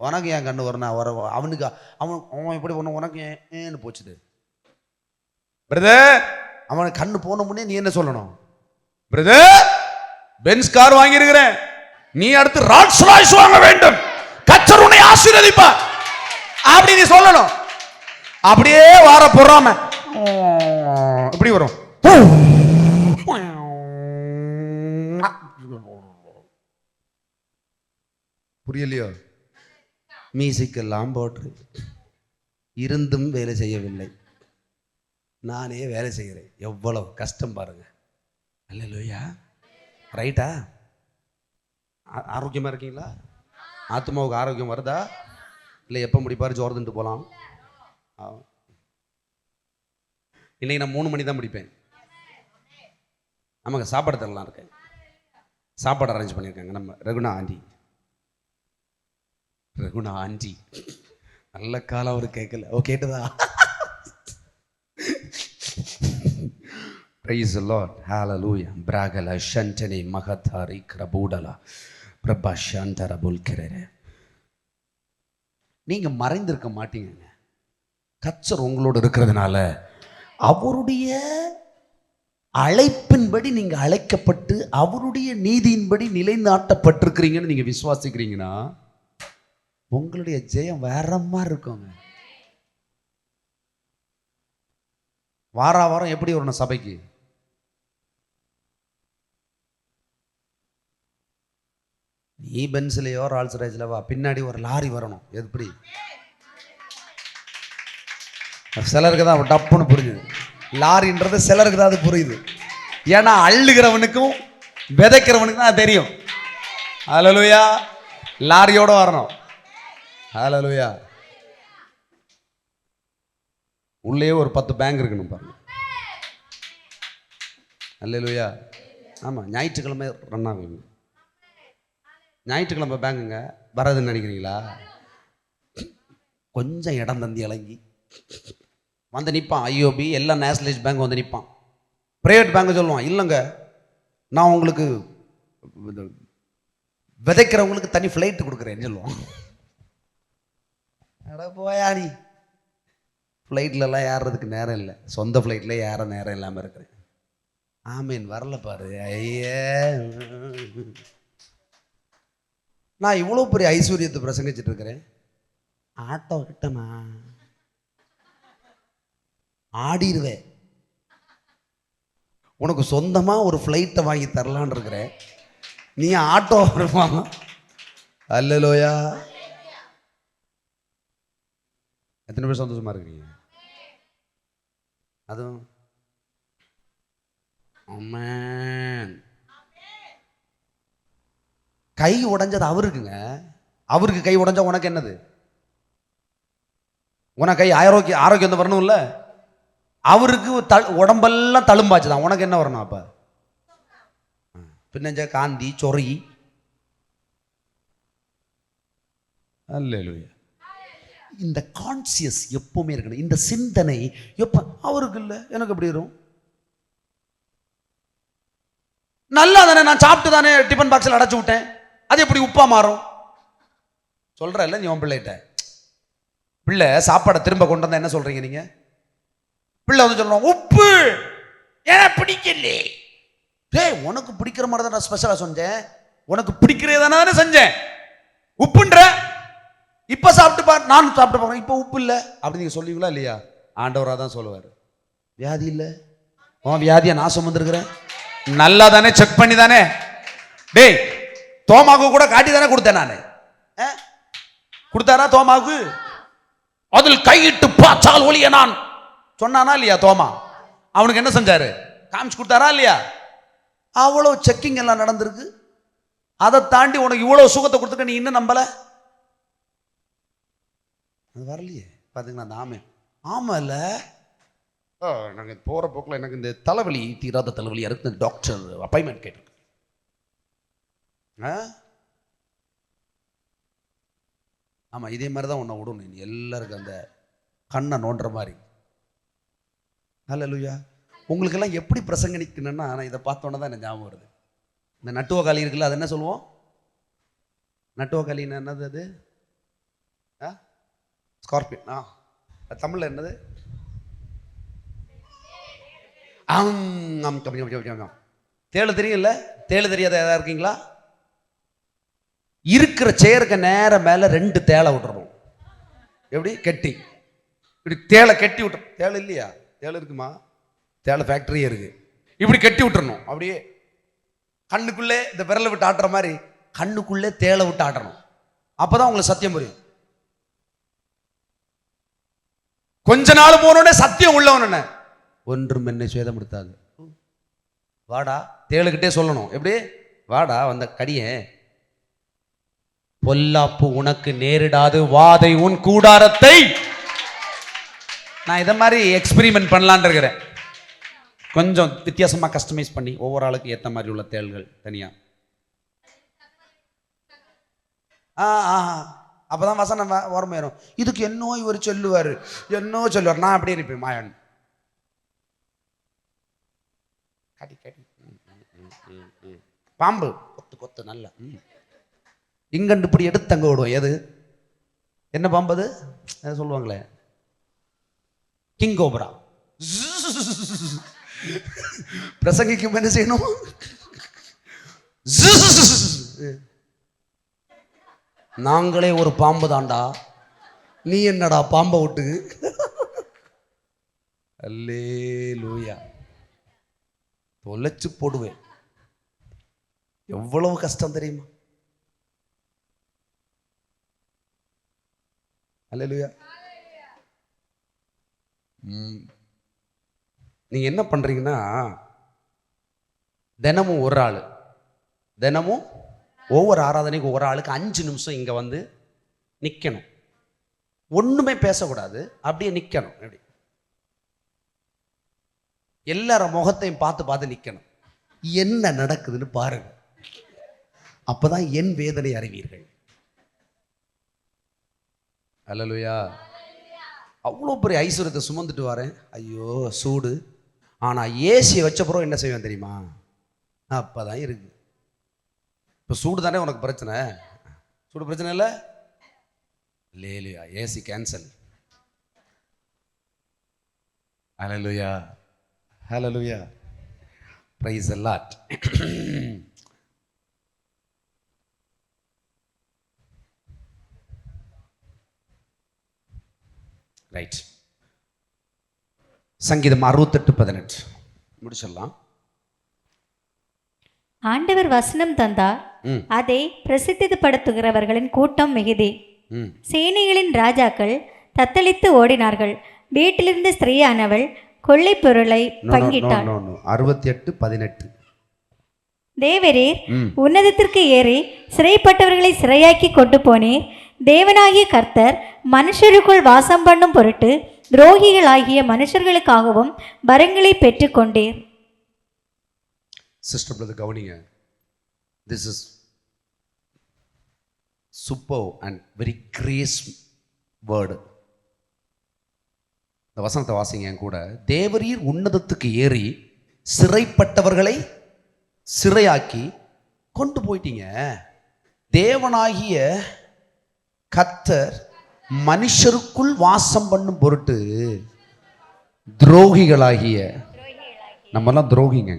உனக்கு ஏன் கண்ணு வரணும்? அவனுக்கு அவன் இப்படி ஒன்று, உனக்கு ஏன்னு போச்சுது பிரதர். அவனுக்கு கண்ணு போன முன்னே நீ என்ன சொல்லணும்? பிரதர், பென்ஸ் கார் வாங்கியிருக்கிறேன், நீ அடுத்து ரால்ஸ் ராய்ஸ் வாங்க வேண்டும், கர்த்தர் உன்னை ஆசீர்வதிப்பார் அப்படி நீ சொல்லணும். அப்படியே வார பொறாம இப்படி வரும். புரியலையோ? மியூசிக்கெல்லாம் போட்டு இருந்தும் வேலை செய்யவில்லை, நானே வேலை செய்கிறேன். எவ்வளவு கஷ்டம் பாருங்க. அல்லேலூயா. ரைட்டா? ஆரோக்கியமா இருக்கீங்களா? ஆத்மாவுக்கு ஆரோக்கியம் வருதா? இல்லை எப்போ முடிப்பாரு ஜோர்ந்துட்டு போகலாம். இன்னைக்கு நான் 3 மணி தான் முடிப்பேன். ஆமாங்க, சாப்பாடு தரலாம் இருக்கேன். சாப்பாடு அரேஞ்ச் பண்ணியிருக்காங்க நம்ம ரகுணா ஆண்டி நல்ல காலம் அவரு கேட்கல. ஓ கேட்டதா? Praise the Lord. Hallelujah. Bragala shantane mahathari krabudala Prabha சாந்தரபுல் கிரரே. நீங்க மறைந்திருக்க மாட்டீங்க. கர்த்தர் உங்களோடு இருக்கிறதுனால அவருடைய அழைப்பின்படி நீங்க அழைக்கப்பட்டு அவருடைய நீதியின்படி நிலைநாட்டப்பட்டிருக்கிறீங்கன்னு நீங்க விசுவாசிக்கிறீங்கன்னா உங்களுடைய ஜெயம் வேற மாதிரி இருக்குங்க. வாரம் எப்படி வரணும் சபைக்கு? நீ பென்சிலையோ ரால்ஸ் ரைஸ்ல வா, பின்னாடி ஒரு லாரி வரணும். எப்படி? சிலருக்கு தான் டப்புன்னு புரிஞ்சுது. லாரின்றது சிலருக்கு தான் அது புரியுது. ஏன்னா அள்ளுகிறவனுக்கும் விதைக்கிறவனுக்கும் தான் தெரியும். ஹல்லேலூயா. லாரியோட வரணும். ஹல்லேலூயா. உள்ளே ஒரு 10 பேங்க் இருக்கணும் பாருங்க. ஹல்லேலூயா. ஆமாம், ஞாயிற்றுக்கிழமை ரன் ஆகுங்க. ஞாயிற்றுக்கிழமை பேங்குங்க வராதுன்னு நினைக்கிறீங்களா? கொஞ்சம் இடம் தந்தி இறங்கி வந்து நிற்பான். ஐஓபி எல்லாம் நேஷனலைஸ் பேங்க் வந்து நிற்பான். ப்ரைவேட் பேங்க் சொல்லுவான், இல்லைங்க நான் உங்களுக்கு விதைக்கிறவங்களுக்கு தனி ஃப்ளைட்டு கொடுக்குறேன்னு சொல்லுவான். அட போயா நீ, ஃப்ளைட்லலாம் ஏறுறதுக்கு நேரம் இல்லை, சொந்த ஃப்ளைட்டில் ஏற நேரம் இல்லாமல் இருக்கிறேன். ஆமீன். வரல பாரு. ஐயே, நான் இவ்வளோ பெரிய ஐஸ்வர்யத்தை பிரசங்கிச்சுட்டு இருக்கிறேன். ஆட்டோ கிட்டமா ஆடிடுவேன். உனக்கு சொந்தமாக ஒரு ஃப்ளைட்டை வாங்கி தரலான்னு இருக்கிறேன், நீ ஆட்டோ வருவாங்க. அல்லேலூயா. எத்தனை பேர் சந்தோஷமா இருக்கிறீங்க? அதுவும் ஆமென். கை உடைஞ்சது அவருக்குங்க. அவருக்கு கை உடைஞ்சா உனக்கு என்னது? உனக்கு கை ஆரோக்கியம் வரணும்ல. அவருக்கு உடம்பெல்லாம் தழும்பாச்சுதான், உனக்கு என்ன வரணும்? அப்ப பின்னஞ்ச காந்தி சொறி. அல்லேலூயா. இந்த கான்சியஸ் எப்பவுமே இருக்கணும். இந்த சிந்தனை எப்ப அவருக்கு இல்லை, எனக்கு எப்படி வரும்? நல்லா தானே, நான் சாப்பிட்டு தானே டிஃபன் பாக்ஸில் அடைச்சு விட்டேன், அது எப்படி உப்பா மாறும்? சொல்ற இல்லை நீ உன் பிள்ளைகிட்ட. பிள்ளை சாப்பாடை திரும்ப கொண்டு வந்தா என்ன சொல்றீங்க நீங்க? பிள்ளை வந்து சொல்றோம், உப்பு எனக்கு பிடிக்கல. டேய், உனக்கு பிடிக்கிற மாதிரி தான் நான் ஸ்பெஷலா செஞ்சேன், உனக்கு பிடிக்கிறதானே செஞ்சேன், உப்புன்ற இப்ப சாப்பிட்டு பாரு. நான் சாப்பிட்டு பாருங்க, இப்ப உப்பு இல்லை அப்படி நீங்க சொல்லுவீங்களா இல்லையா? ஆண்டவராக தான் சொல்லுவார். வியாதி இல்லை, உன் வியாதியை நான் சுமந்துருக்கிறேன். நல்லா தானே செக் பண்ணி தானே. டேய், தோமாவுக்கு கூட காட்டி தானே கொடுத்தேன் நானு. கொடுத்தாரா தோமாவுக்கு? அதில் கையிட்டு பாச்சால் ஒளிய நான் சொன்னானா இல்லையா? தோமா அவனுக்கு என்ன செஞ்சாரு? காமிச்சு கொடுத்தாரா இல்லையா? அவ்வளவு செக்கிங் எல்லாம் நடந்திருக்கு. அதை தாண்டி உனக்கு இவ்வளவு சுகத்தை கொடுத்துருக்க, நீ இன்னும் நம்பல? அது வரலையே பாத்தீங்களா? அந்த ஆமா இல்ல, நாங்கள் போகிற போக்கில் எனக்கு இந்த தலைவலி, தீராத தலைவலியாக இருக்கு, டாக்டர் அப்பாயின்மெண்ட் கேட்டிருக்கு. ஆமாம், இதே மாதிரி தான் உன்னை விடணும். நீ எல்லாருக்கும் அந்த கண்ணை நோண்டுற மாதிரி. அல்லேலூயா. உங்களுக்கெல்லாம் எப்படி பிரசங்கனிக்கணும்னா, நான் இதை பார்த்தோன்னே தான் எனக்கு ஞாபகம் வருது. இந்த நட்டுவக்காளி இருக்குல்ல, அது என்ன சொல்லுவோம்? நட்டுவக்காளின்னு என்னது? அது ஸ்கார்பியன். தமிழில் என்னது? தேளு தெரியும்ல? தேளு தெரியாத ஏதாவது இருக்கீங்களா? இருக்கிற சேருக்கு நேர மேல 2 தேளை விட்டுறணும். எப்படி? கெட்டி இப்படி தேளை கெட்டி விட்டுற. தேளு இல்லையா? தேளு இருக்குமா? தேளை ஃபேக்டரியே இருக்கு. இப்படி கெட்டி விட்டுறணும். அப்படியே கண்ணுக்குள்ளே இந்த விரலை விட்டு ஆட்டுற மாதிரி கண்ணுக்குள்ளே தேளை விட்டு ஆட்டணும். அப்பதான் உங்களுக்கு சத்தியம் புரியும். கொஞ்ச நாள் போனோடனே சத்தியம் உள்ளவன ஒன்றும் என்னை சேதப்படுத்தாது. வாடா, தேளுக்கிட்டே சொல்லணும். எப்படி? வாடா, வந்த கடியே, பொல்லாப்பு உனக்கு நேரிடாது, வாதை உன் கூடாரத்தை. நான் இதை மாதிரி எக்ஸ்பெரிமெண்ட் பண்ணலான் இருக்கிறேன். கொஞ்சம் வித்தியாசமா கஸ்டமைஸ் பண்ணி ஒவ்வொரு ஆளுக்கு ஏற்ற மாதிரி உள்ள தேள்கள் தனியா அப்பதான் வசனம் ஓரமாயிரும். இதுக்கு என்னோ இவர் சொல்லுவார், நான் அப்படியே இருப்பேன் மாயன். கடி கடி பாம்பு கொத்து கொத்து நல்லா இங்கண்டு இப்படி எடுத்து அங்க விடுவோம். எது என்ன பாம்பு? அது சொல்லுவாங்களே கிங் கோப்ரா. பிரசங்கிக்கும் என்ன செய்யணும்? நாங்களே ஒரு பாம்பு தாண்டா, நீ என்னடா பாம்பை விட்டு. அல்லேலூயா. தொலைச்சு போடுவேன். எவ்வளவு கஷ்டம் தெரியுமா? அல்லேலூயா. நீங்க என்ன பண்றீங்கன்னா, தினமும் ஒரு ஆள், தினமும் ஒவ்வொரு ஆராதனைக்கு ஒரு ஆளுக்கு 5 நிமிஷம் இங்க வந்து நிக்கணும். ஒண்ணுமே பேசக்கூடாது, அப்படியே நிக்கணும். அப்படி எல்லார முகத்தையும் பார்த்து பார்த்து நிக்கணும். என்ன நடக்குதுன்னு பாருங்க. அப்பதான் என் வேதனை அறிவீர்கள். அல்லேலூயா. அவ்வளோ பெரிய ஐஸ்வர்யத்தை சுமந்துட்டு வரேன். ஐயோ சூடு. ஆனா ஏசியை வச்சப்புறம் என்ன செய்வேன் தெரியுமா? அப்பதான் இருக்கு. இப்போ சூடு தானே உனக்கு பிரச்சனை. சூடு பிரச்சனை இல்லை. அல்லேலூயா. AC cancel. அல்லேலூயா. ஹல்லேலூயா. Praise the lord. ரைட். சங்கீதம் 68:18 முடிச்சிடலாம். ஆண்டவர் வசனம் தந்தார், அதை பிரசித்தப்படுத்துகிறவர்களின் கூட்டம் மிகுதி. சேனைகளின் ராஜாக்கள் தத்தளித்து ஓடினார்கள். வீட்டிலிருந்து ஸ்திரீயானவள் கொள்ளை பொருளை பங்கிட்டாள். 68:18 தேவரீர் உன்னதத்திற்கு ஏறி சிறைப்பட்டவர்களை சிறையாக்கி கொண்டு போனீர். தேவனாகிய கர்த்தர் மனுஷருக்குள் வாசம் பண்ணும் பொருட்டு துரோகிகளாகிய மனுஷர்களுக்காகவும் வரங்களை பெற்றுக்கொண்டீர். சிஸ்டர் பிரதர் கவனிங்க. This is super and very grace word. இந்த வசனத்தை வாசிங்க என் கூட. தேவரீர் உன்னதத்துக்கு ஏறி சிறைப்பட்டவர்களை சிறையாக்கி கொண்டு போயிட்டீங்க. தேவனாகிய கர்த்தர் மனுஷருக்குள் வாசம் பண்ணும் பொருட்டு துரோகிகளாகிய, நம்மெல்லாம் துரோகிங்க.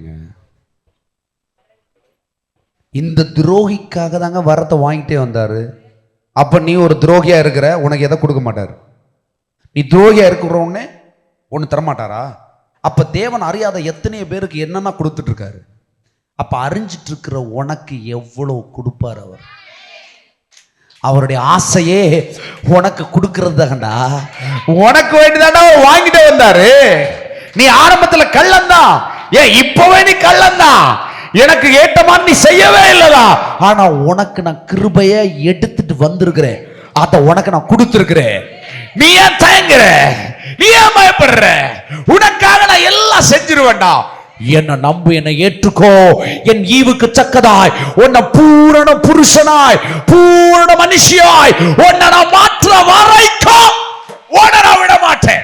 இந்த துரோகிக்காக தாங்க வரத்தை வாங்கிட்டே வந்தாரு. அப்ப நீ ஒரு துரோகியா இருக்கிற, உனக்கு எதை கொடுக்க மாட்டாரு. நீ துரோகியா இருக்கிறவனே ஒன்று தரமாட்டாரா? அப்ப தேவன் அறியாத எத்தனையோ பேருக்கு என்னென்ன கொடுத்துட்டு இருக்காரு. அப்ப அறிஞ்சிட்டு இருக்கிற உனக்கு எவ்வளவு கொடுப்பார் அவர். அவருடைய ஆசையே உனக்கு கொடுக்கறது தான்டா. உனக்கு வேண்டிதாண்டா வாங்கிட்டே வந்தாரு. நீ ஆரம்பத்துல கள்ளந்தான், ஏன் இப்பவே நீ கள்ளந்தான், எனக்கு ஏற்றமா நீ செய்யவே இல்லடா. ஆனா உனக்கு நான் கிருபைய எடுத்துட்டு வந்திருக்கிறேன், அத உனக்கு நான் கொடுத்திருக்கிறேன். நீ ஏன் தயங்குற? நீ ஏன் பயப்படுற? உனக்காக நான் எல்லாம் செஞ்சிருவேன்டா. என்ன நம்பு, என்னை ஏற்றுக்கோ. என் ஈவுக்கு சக்கதாய் உன்னை பூரண புருஷனாய் பூரண மனுஷியாய் உன்னை நான் மாற்ற வரைக்கும் உன்னை நான் விட மாட்டேன்.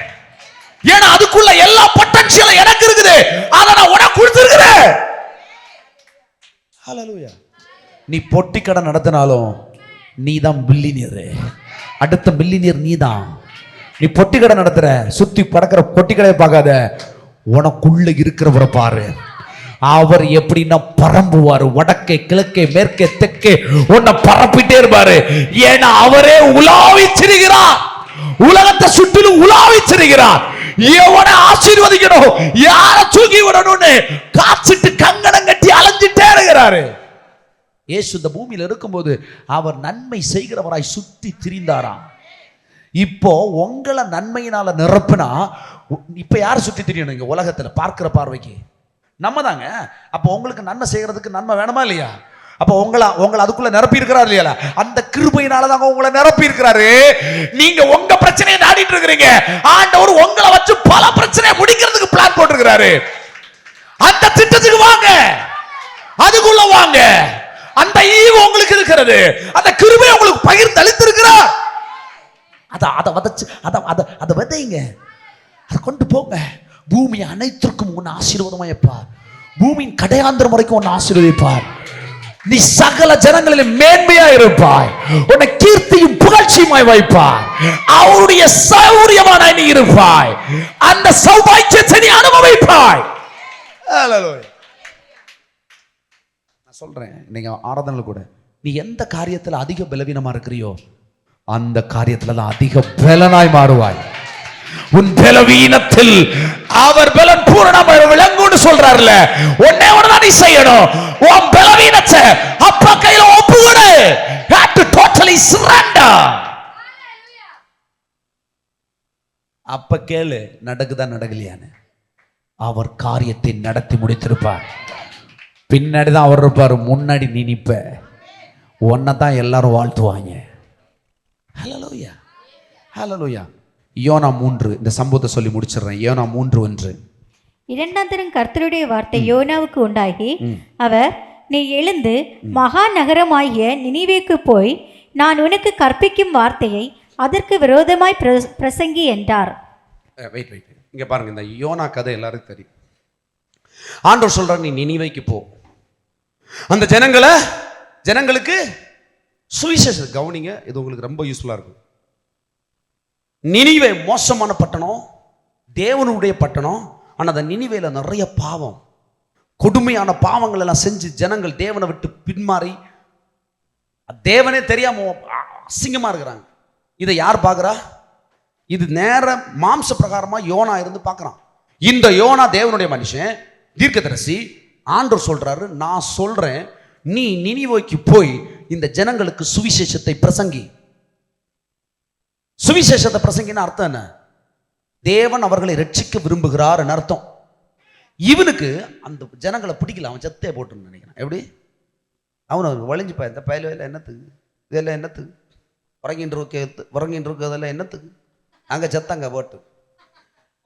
ஏன்னா அதுக்குள்ள எல்லா பொட்டன்ஷியலும் எனக்கு இருக்குது, அதை நான் உனக்கு கொடுத்திருக்கிறேன். ஹல்லேலூயா. நீ பொட்டி கடை நடத்தினாலும் நீ தான் பில்லினியர். அடுத்த பில்லினியர் நீ தான். நீ பொட்டி கடை நடத்துற, சுத்தி பறக்கிற பொட்டி கடையை பார்க்காத, உனக்குள்ள இருக்கிறவரை பாரு. அவர் எப்படின்னா பரம்புவாரு, வடக்கே கிழக்கே மேற்கே தெற்கே உன்னை பரப்பிட்டே இருப்பாரு. ஏன்னா அவரே உலாவிச்சிருக்கிறார், உலகத்தை சுற்றிலும் உலாவிச்சிருக்கிறார். எவனை ஆசீர்வதிக்கணும், யார தூக்கி விடணும்னு காச்சிட்டு கங்கணம் கட்டி அலைஞ்சிட்டே இருக்கிறாரு. இயேசு இந்த பூமியில இருக்கும்போது அவர் நன்மை செய்கிறவராய் சுத்தி திரிந்தாராம். இப்போ உங்களை நன்மையினால நிரப்புனா இப்ப யார் சுத்தி திரியணும்? இங்க உலகத்துல பார்க்கிற பார்வைக்கு நம்ம தாங்க. அப்போ உங்களுக்கு நன்மை செய்யறதுக்கு நன்மை வேணுமா இல்லையா? அப்போ உங்களை அதுக்குள்ள நிரப்பி இருக்கிறார் இல்லையா? அந்த கிருபையினால தாங்க உங்களை நிரப்பி இருக்கிறாரு. நீங்க உங்க பிரச்சனையை நாடிட்டு இருக்கிறீங்க, ஆண்டவர் உங்களை வச்சு பல பிரச்சனையை முடிக்கிறதுக்கு பிளான் போட்டிருக்கிறாரு. அந்த திட்டத்துக்கு வாங்க, அதுக்குள்ள வாங்க. அந்த ஈவு உங்களுக்கு இருக்கிறது, அந்த கிருபை உங்களுக்கு பகிர்ந்து அளித்திருக்கிறார். அதை விதைங்க, அதை கொண்டு போங்க. பூமி அனைத்திற்கும் உன்னை ஆசீர்வாதமாய்ப்பார். பூமியின் கடையாந்திரம் வரைக்கும் உன்னை ஆசீர்வதிப்பார். நீ சகல ஜனங்களில் மேன்மையா இருப்பாய். உன்னை கீர்த்தியும் புகழ்ச்சியுமாய் வைப்பார். அவருடைய சௌரியமான நீ இருப்பாய். அந்த சௌபாக்கியத்தை நீ அனுபவிப்பாய். நான் சொல்றேன், நீங்க ஆராதனையில் கூட நீ எந்த காரியத்துல அதிக பலவீனமா இருக்கிறியோ அந்த காரியத்துல தான் அதிக பலனாய் மாறுவாய். உன் பலவீனத்தில் அவர் பலன் பூரணமாக விளங்கும்னு சொல்றாருல, உன்னை ஒண்ணுதான் நீ செய்யணும். உன் பலவீனத்தை அப்பா கையில ஒப்புவிடு. have to totally surrender. அப்ப கேளு, நடக்குதா நடக்கலையான்னு. அவர் காரியத்தை நடத்தி முடித்திருப்பார். பின்னாடி தான் அவர் இருப்பார், முன்னாடி நீ நிப்ப. உன்னை தான் எல்லாரும் வாழ்த்துவாங்க. ஹல்லேலூயா, ஹல்லேலூயா. யோனா 3, இந்த சம்பவத்தை சொல்லி முடிச்சிடுறேன். யோனா 3:1. இரண்டாம் தரம் கர்த்தருடைய வார்த்தை யோனாவுக்கு உண்டாகி, அவர், நீ எழுந்து மகா நகரமாகிய நினிவேக்கு போய் நான் உனக்கு கற்பிக்கும் வார்த்தையை அதற்கு விரோதமாய் பிரசங்கி என்றார். வெயிட் இங்க பாருங்க, இந்த யோனா கதை எல்லாருக்கும் தெரியும். ஆண்டவர் சொல்றார், நீ நினிவேக்கு போ, அந்த ஜனங்களுக்கு சுவிசேஷம். கவனிங்க, இது உங்களுக்கு ரொம்ப யூஸ்ஃபுல்லா இருக்கும். நினிவே மோசமான பட்டணம், தேவனுடைய பட்டணம். ஆனால் அந்த நினிவேல நிறைய பாவம், கொடுமையான பாவங்கள் எல்லாம் செஞ்சு ஜனங்கள் தேவனை விட்டு பின்மாறி தேவனே தெரியாம அசிங்கமா இருக்கிறாங்க. இதை யார் பார்க்குறா? இது நேர மாம்ச பிரகாரமா யோனா இருந்து பார்க்குறான். இந்த யோனா தேவனுடைய மனுஷன், தீர்க்கதரிசி. ஆண்டவர் சொல்றாரு, நான் சொல்றேன், நீ நினிவேக்கு போய் இந்த ஜனங்களுக்கு சுவிசேஷத்தை பிரசங்கி. சுவிசேஷத்தை பிரசங்கின அர்த்தம் என்ன? தேவன் அவர்களை ரட்சிக்க விரும்புகிறார் அர்த்தம். இவனுக்கு அந்த ஜனங்களை பிடிக்கல, அவன் சத்தே போட்டுன்னு நினைக்கிறான். எப்படி? அவன் வளைஞ்சுப்பா, இந்த பயல் வேலை என்னத்துக்கு, இதெல்லாம் என்னத்துக்கு, உறங்கின்னு இருக்கிறதெல்லாம் என்னத்துக்கு, அங்கே சத்தங்க போட்டு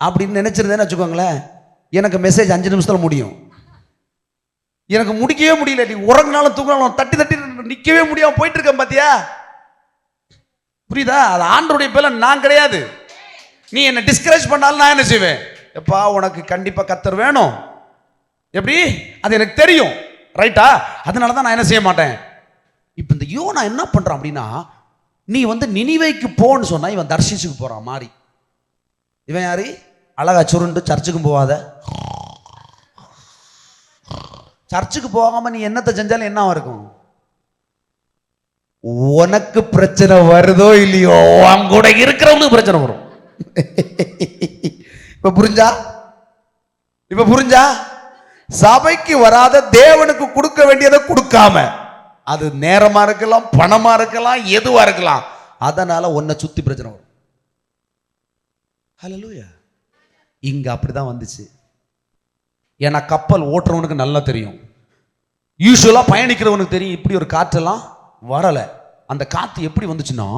அப்படின்னு நினைச்சிருந்தேன்னு வச்சுக்கோங்களேன். எனக்கு மெசேஜ் 5 நிமிஷத்துல முடியும். எனக்கு முடிக்கவே முடியல. நீ உறங்கினாலும் தூங்கினாலும் தட்டி தட்டி நிற்கவே முடியாம போயிட்டு இருக்கேன். பாத்தியா? புரியுதா? அது ஆண்டருடைய பலன், நான் கிடையாது. நீ என்ன டிஸ்கரேஜ் பண்ணாலும் நான் என்ன செய்வேன்? எப்பா, உனக்கு கண்டிப்பா கர்த்தர் வேணும். எப்படி? அது எனக்கு தெரியும், ரைட்டா? அதனால தான் நான் என்ன செய்ய மாட்டேன். இப்போ இந்த யோனா என்ன பண்றான் அப்படின்னா, நீ நினிவேக்கு போன்னு சொன்னா இவன் தர்ஷிச்சுக்கு போறான் மாறி. இவன் யாரு? அழகா சுருண்டு சர்ச்சுக்கும் போகாத. சர்ச்சுக்கு போகாம நீ என்னத்தை செஞ்சாலும் என்ன இருக்கும்? உனக்கு பிரச்சனை வருதோ இல்லையோ, அவன் கூட இருக்கிறவனுக்கு பிரச்சனை வரும். இப்ப புரிஞ்சா? சபைக்கு வராத தேவனுக்கு கொடுக்க வேண்டியதை கொடுக்காம, அது நேரமா இருக்கலாம், பணமா இருக்கலாம், எதுவா இருக்கலாம், அதனால உன்னை சுத்தி பிரச்சனை வரும். ஹல்லேலூயா. இங்க அப்படிதான் வந்துச்சு. ஏன்னா கப்பல் ஓட்டுறவனுக்கு நல்லா தெரியும், யூசுவலா பயணிக்கிறவனுக்கு தெரியும், இப்படி ஒரு காற்றெல்லாம் வரல. அந்த காத்து எப்படி வந்துச்சுன்னா,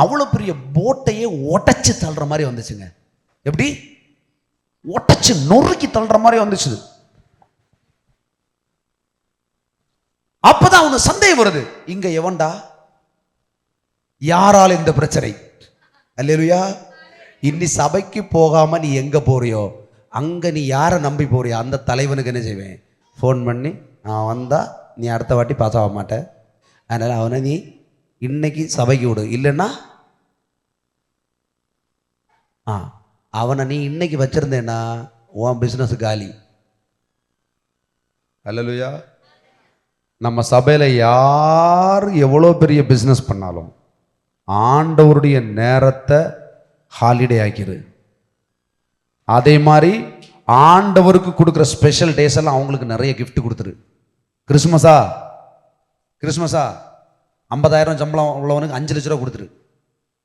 அவ்வளவு பெரிய போட்டையே ஒட்டச்சு தள்ளுற மாதிரி வந்துச்சுங்க. எப்படி? ஒட்டச்சு நொறுக்கி தள்ளுற மாதிரி வந்துச்சு. அப்பதான் அவனுக்கு சந்தேகம் வருது, இங்க எவன்டா, யாரால் இந்த பிரச்சனை? அல்லேலூயா. இன்னி சபைக்கு போகாம நீ எங்க போறியோ அங்க நீ யாரை நம்பி போறியோ அந்த தலைவனுக்கு என்ன செய்வேன்? ஃபோன் பண்ணி, நான் வந்தா நீ அடுத்த வாட்டி பாஸ் ஆக மாட்டேன், அதனால அவனை நீ இன்னைக்கு சபைக்கு விடு, இல்லைன்னா அவனை நீ இன்னைக்கு வச்சிருந்தேன்னா உன் பிசினஸ் காலி. அல்லேலூயா. நம்ம சபையில யார் எவ்வளோ பெரிய பிசினஸ் பண்ணாலும் ஆண்டவருடைய நேரத்தை ஹாலிடே ஆக்கிரு. அதே மாதிரி ஆண்டவருக்கு கொடுக்குற ஸ்பெஷல் டேஸ் எல்லாம் அவங்களுக்கு நிறைய கிஃப்ட் கொடுத்துரு. கிறிஸ்மஸா 50,000 சம்பளம் உள்ளவனுக்கு 5 லட்ச ரூபா கொடுத்துரு.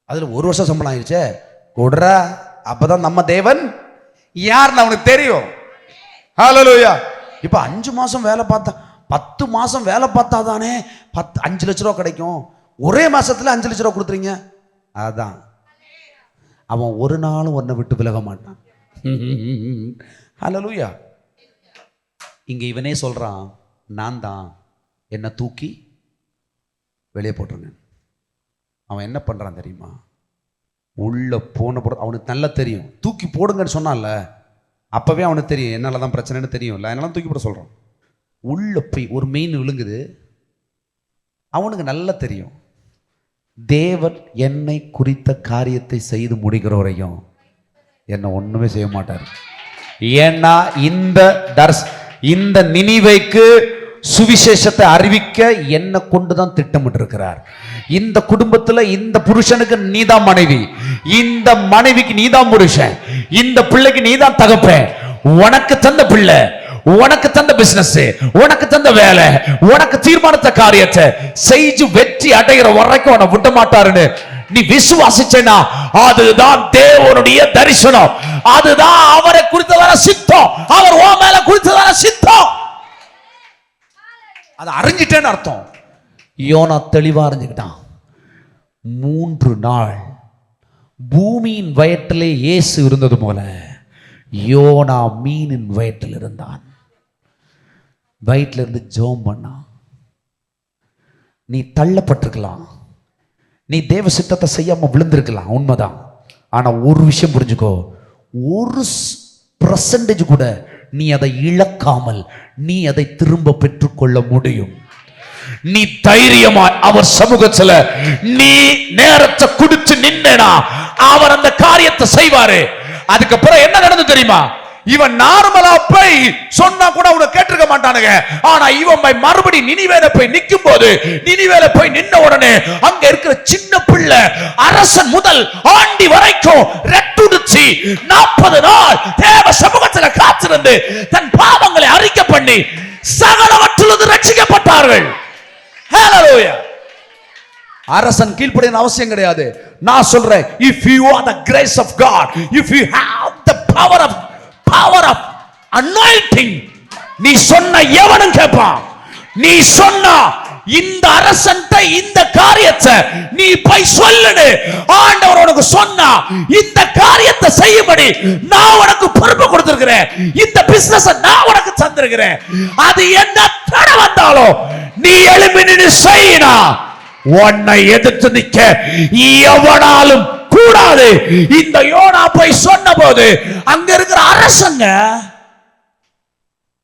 அதுல 1 வருஷம் சம்பளம் ஆயிடுச்சே, கொடுறா. அப்பதான் நம்ம தேவன் யாருன்னு அவனுக்கு தெரியும். ஹல்லேலூயா. இப்ப 5 மாசம் வேலை பார்த்தா, 10 மாசம் வேலை பார்த்தா தானே 5 லட்ச ரூபா கிடைக்கும். ஒரே மாசத்துல 5 லட்ச ரூபா கொடுத்துறீங்க. அதான் அவன் ஒரு நாளும் ஒன்றை விட்டு விலக மாட்டான். ஹல்லேலூயா. இங்க இவனே சொல்றான், நான் தான் என்னை தூக்கி வெளியே போட்டுருங்க. அவன் என்ன பண்ணுறான் தெரியுமா? உள்ளே போன பிறகு அவனுக்கு நல்லா தெரியும். தூக்கி போடுங்கன்னு சொன்னான்ல, அப்போவே அவனுக்கு தெரியும் என்னால் தான் பிரச்சனைன்னு தெரியும்ல, அதனால தூக்கி போட சொல்கிறான். உள்ளே போய் ஒரு மீன் விழுங்குது, அவனுக்கு நல்லா தெரியும் தேவன் என்னை குறித்த காரியத்தை செய்து முடிக்கிற வரையும் என்னை ஒன்றுமே செய்ய மாட்டார். ஏன்னா இந்த நினிவேக்கு சுவிசேஷத்தை அறிவிக்க என்ன கொண்டுதான் திட்டமிட்டு இருக்கிறார். இந்த குடும்பத்துல இந்த புருஷனுக்கு நீதான் மனைவி, இந்த மனைவிக்கு நீதான் புருஷன், இந்த பிள்ளைக்கு நீதான் தகப்பன். உனக்கு தந்த பிள்ளை, உனக்கு தந்த பிசினஸ், உனக்கு தந்த வேலை, உனக்கு தீர்மானித்த காரியத்தை செஞ்சு வெற்றி அடைகிற வரைக்கும் அவனை விட மாட்டாருன்னு நீ விசுவாசிச்சேனா அதுதான் தேவனுடைய தரிசனம், அதுதான் அவரை குறித்ததான சித்தம், அவர் உன் மேல குறித்ததான சித்தம். அதை அறிஞ்சிட்டேன்னு அர்த்தம். யோனா தெளிவா அறிஞ்சுக்கிட்டான். 3 நாள் பூமியின் வயிற்றிலே இயேசு இருந்தது போல யோனா மீனின் வயிற்றில் இருந்தான். வயிற்றில் இருந்து ஜெபம் பண்ணான். நீ தள்ளப்பட்டிருக்கலாம், நீ தேவ சித்தத்தை செய்யாம விழுந்திருக்கலாம், உண்மைதான். ஆனா ஒரு விஷயம் புரிஞ்சுக்கோ, 1% கூட நீ அதை இழக்காமல் நீ அதை திரும்ப பெற்றுக்கொள்ள முடியும். நீ தைரியமா அவர் சமூகத்துல நீ நேரத்தை குடிச்சு நின்னா அவர் அந்த காரியத்தை செய்வாரு. அதுக்கப்புறம் என்ன நடந்து தெரியுமா? இவன் நார்மலா போய் சொன்னா கூட அவனை கேட்டிருக்க மாட்டானுங்க. ஆனா இவன் மறுபடி நினிவேல போய் நிக்கும் போது, நினிவேல போய் நின்ன உடனே அங்க இருக்கிற சின்ன பிள்ளை அரசன் முதல் ஆண்டி வரைக்கும் ரெட்டுடுச்சு 40 நாள் தேவ சமூகத்துல காத்திருந்து தன் பாவங்களை அறிக்கை பண்ணி சகலவற்றிலிருந்து ரட்சிக்கப்பட்டார்கள். ஹalleluya. அரசன் கீழ்ப்படிய அவசியம் கிடையாது. நான் சொல்றேன், if you are the grace of God, if you have the power of anointing, நீ சொன்ன எவனும் கேட்பான். நீ சொன்னா இந்த அரசன்ட்ட இந்த காரியத்தை நீ போய் சொல்லுடு, ஆண்டவர் உனக்கு சொன்னா இந்த காரியத்தை செய்யும்படி நான் உனக்கு பொறுப்பு கொடுத்திருக்கிறேன், இந்த பிசினஸ் நான் உனக்கு தந்திருக்கிறேன், அது என்ன தடை வந்தாலும் நீ எழும்பி நின்னு செய்யினா உன்னை எதிர்த்து நிக்க எவனாலும் கூடாது. இந்த யோனா போய் சொன்ன போது அங்க இருக்கிற அரசங்க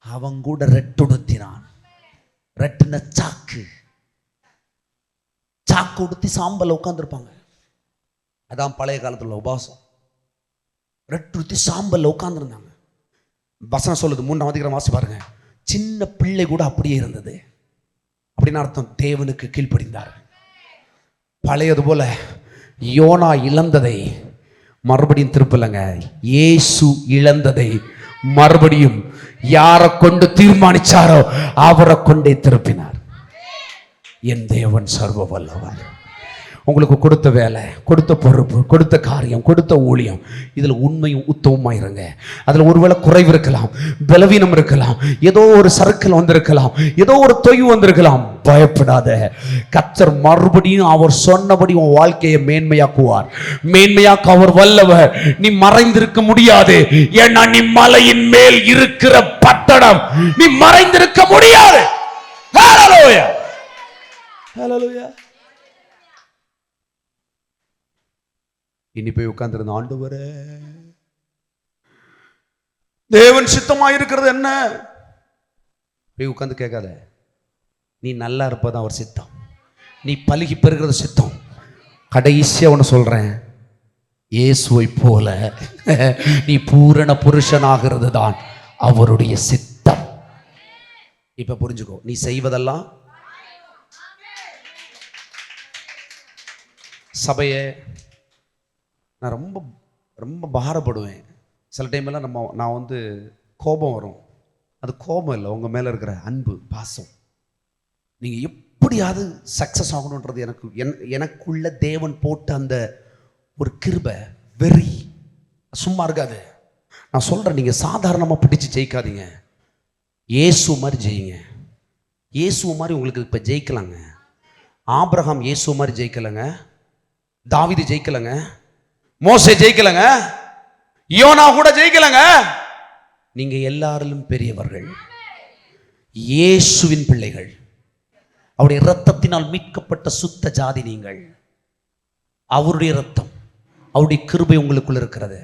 அவன் கூட ரெட்டுடுத்தினான். ரெட்டுன சாக்கு உடுத்தி சாம்பல் உட்கார்ந்துருப்பாங்க. அதான் பழைய காலத்துல உபாசம். ரெட்டுடுத்தி சாம்பல் உட்கார்ந்துருந்தாங்க. வசனம் சொல்லுது, 3ஆம் அதிகாரம் வாசி பாருங்க. சின்ன பிள்ளை கூட அப்படியே இருந்தது. அப்படின்னு அர்த்தம் தேவனுக்கு கீழ்ப்படிந்தார். பழையது போல யோனா இழந்ததை மறுபடியும் திருப்பலங்க, இயேசு இழந்ததை மறுபடியும் யாரை கொண்டு தீர்மானிச்சாரோ அவரை கொண்டே திருப்பினார். என் தேவன் சர்வ வல்லவர். உங்களுக்கு கொடுத்த வேலை, கொடுத்த பொறுப்பு, கொடுத்த காரியம், கொடுத்த ஊழியம், இதுல உண்மையும் உத்தமமாயிருங்க. அதுல ஒருவேளை குறைவு இருக்கலாம், பலவீனம் இருக்கலாம், ஏதோ ஒரு சறுக்கல் வந்திருக்கலாம், ஏதோ ஒரு தொய்வு வந்திருக்கலாம். பயப்படாத. கர்த்தர் மறுபடியும் அவர் சொன்னபடி உன் வாழ்க்கையை மேன்மையாக்குவார். மேன்மையாக்க அவர் வல்லவர். நீ மறைந்திருக்க முடியாது. ஏன்னா நீ மலையின் மேல் இருக்கிற பட்டணம், நீ மறைந்திருக்க முடியாது. ஹalleluya, ஹalleluya. இனி போய் உட்கார்ந்திருந்த, ஆண்டவரே தேவன் சித்தமா இருக்கிறது என்ன? போய் உட்கார்ந்து கேட்காத. நீ நல்லா இருப்பதான் அவர் சித்தம், நீ பலுகி பெறுகிறது சித்தம். கடைசியா ஒன்று சொல்றேன், இயேசுவை போல நீ பூரண புருஷனாகிறது தான் அவருடைய சித்தம். இப்ப புரிஞ்சுக்கோ, நீ செய்வதெல்லாம் சபையை நான் ரொம்ப ரொம்ப பாரப்படுவேன். சில டைம்லாம் நான் கோபம் வரும். அது கோபம் இல்லை, உங்கள் மேலே இருக்கிற அன்பு, பாசம். நீங்கள் எப்படியாவது சக்ஸஸ் ஆகணுன்றது எனக்குள்ள தேவன் போட்ட அந்த ஒரு கிருபை, வெறி சும்மா இருக்காது. நான் சொல்கிறேன், நீங்கள் சாதாரணமாக பிடிச்சு ஜெயிக்காதீங்க, இயேசு மாதிரி ஜெயிங்க. இயேசு மாதிரி உங்களுக்கு இப்போ ஜெயிக்கலாங்க. ஆபிரகாம் இயேசு மாதிரி ஜெயிக்கலைங்க, தாவீது ஜெயிக்கலைங்க, மோசே ஜெயிக்கலங்க, யோனா கூட ஜெயிக்கலங்க. நீங்க எல்லாரிலும் பெரியவர்கள், இயேசுவின் பிள்ளைகள். அவருடைய இரத்தத்தினால் மீட்கப்பட்ட சுத்த ஜாதி நீங்கள். அவருடைய இரத்தம், அவருடைய கிருபை உங்களுக்குள்ள இருக்கிறது.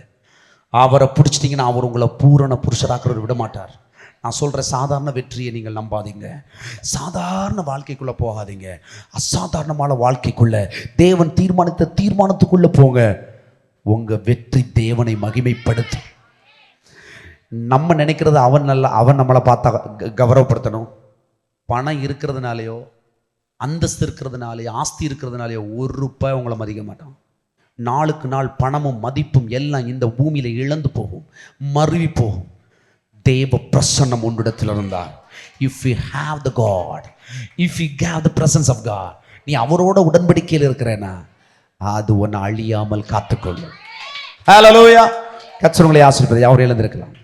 அவரை பிடிச்சிட்டிங்கன்னா அவர் உங்களை பூரண புருஷராக்குறவர் விட மாட்டார். நான் சொல்கிற சாதாரண வெற்றியை நீங்கள் நம்பாதீங்க. சாதாரண வாழ்க்கைக்குள்ளே போகாதீங்க. அசாதாரணமான வாழ்க்கைக்குள்ள தேவன் தீர்மானித்த தீர்மானத்துக்குள்ளே போங்க. உங்கள் வெற்றி தேவனை மகிமைப்படுத்து. நம்ம நினைக்கிறது அவன் நம்மளை பார்த்தா கௌரவப்படுத்தணும். பணம் இருக்கிறதுனாலையோ அந்தஸ்து இருக்கிறதுனாலையோ ஆஸ்தி இருக்கிறதுனாலையோ ஒரு ரூபாய் உங்களை மதிக்க மாட்டான். நாளுக்கு நாள் பணமும் மதிப்பும் எல்லாம் இந்த பூமியில இழந்து போகும், மருவி போகும். தேவ பிரசன்னம் உன்னிடத்தில் இருந்தார். If you have the God, if you have the presence of God, நீ அவரோட உடன்படிக்கையில் இருக்கிறேன்னா அது உன்னை அழியாமல் காத்துக்கொள்ளும். ஹல்லேலூயா. கர்த்தர் உங்களை ஆசீர்வதிப்பார். அவர் எழுந்திருக்கலாம்.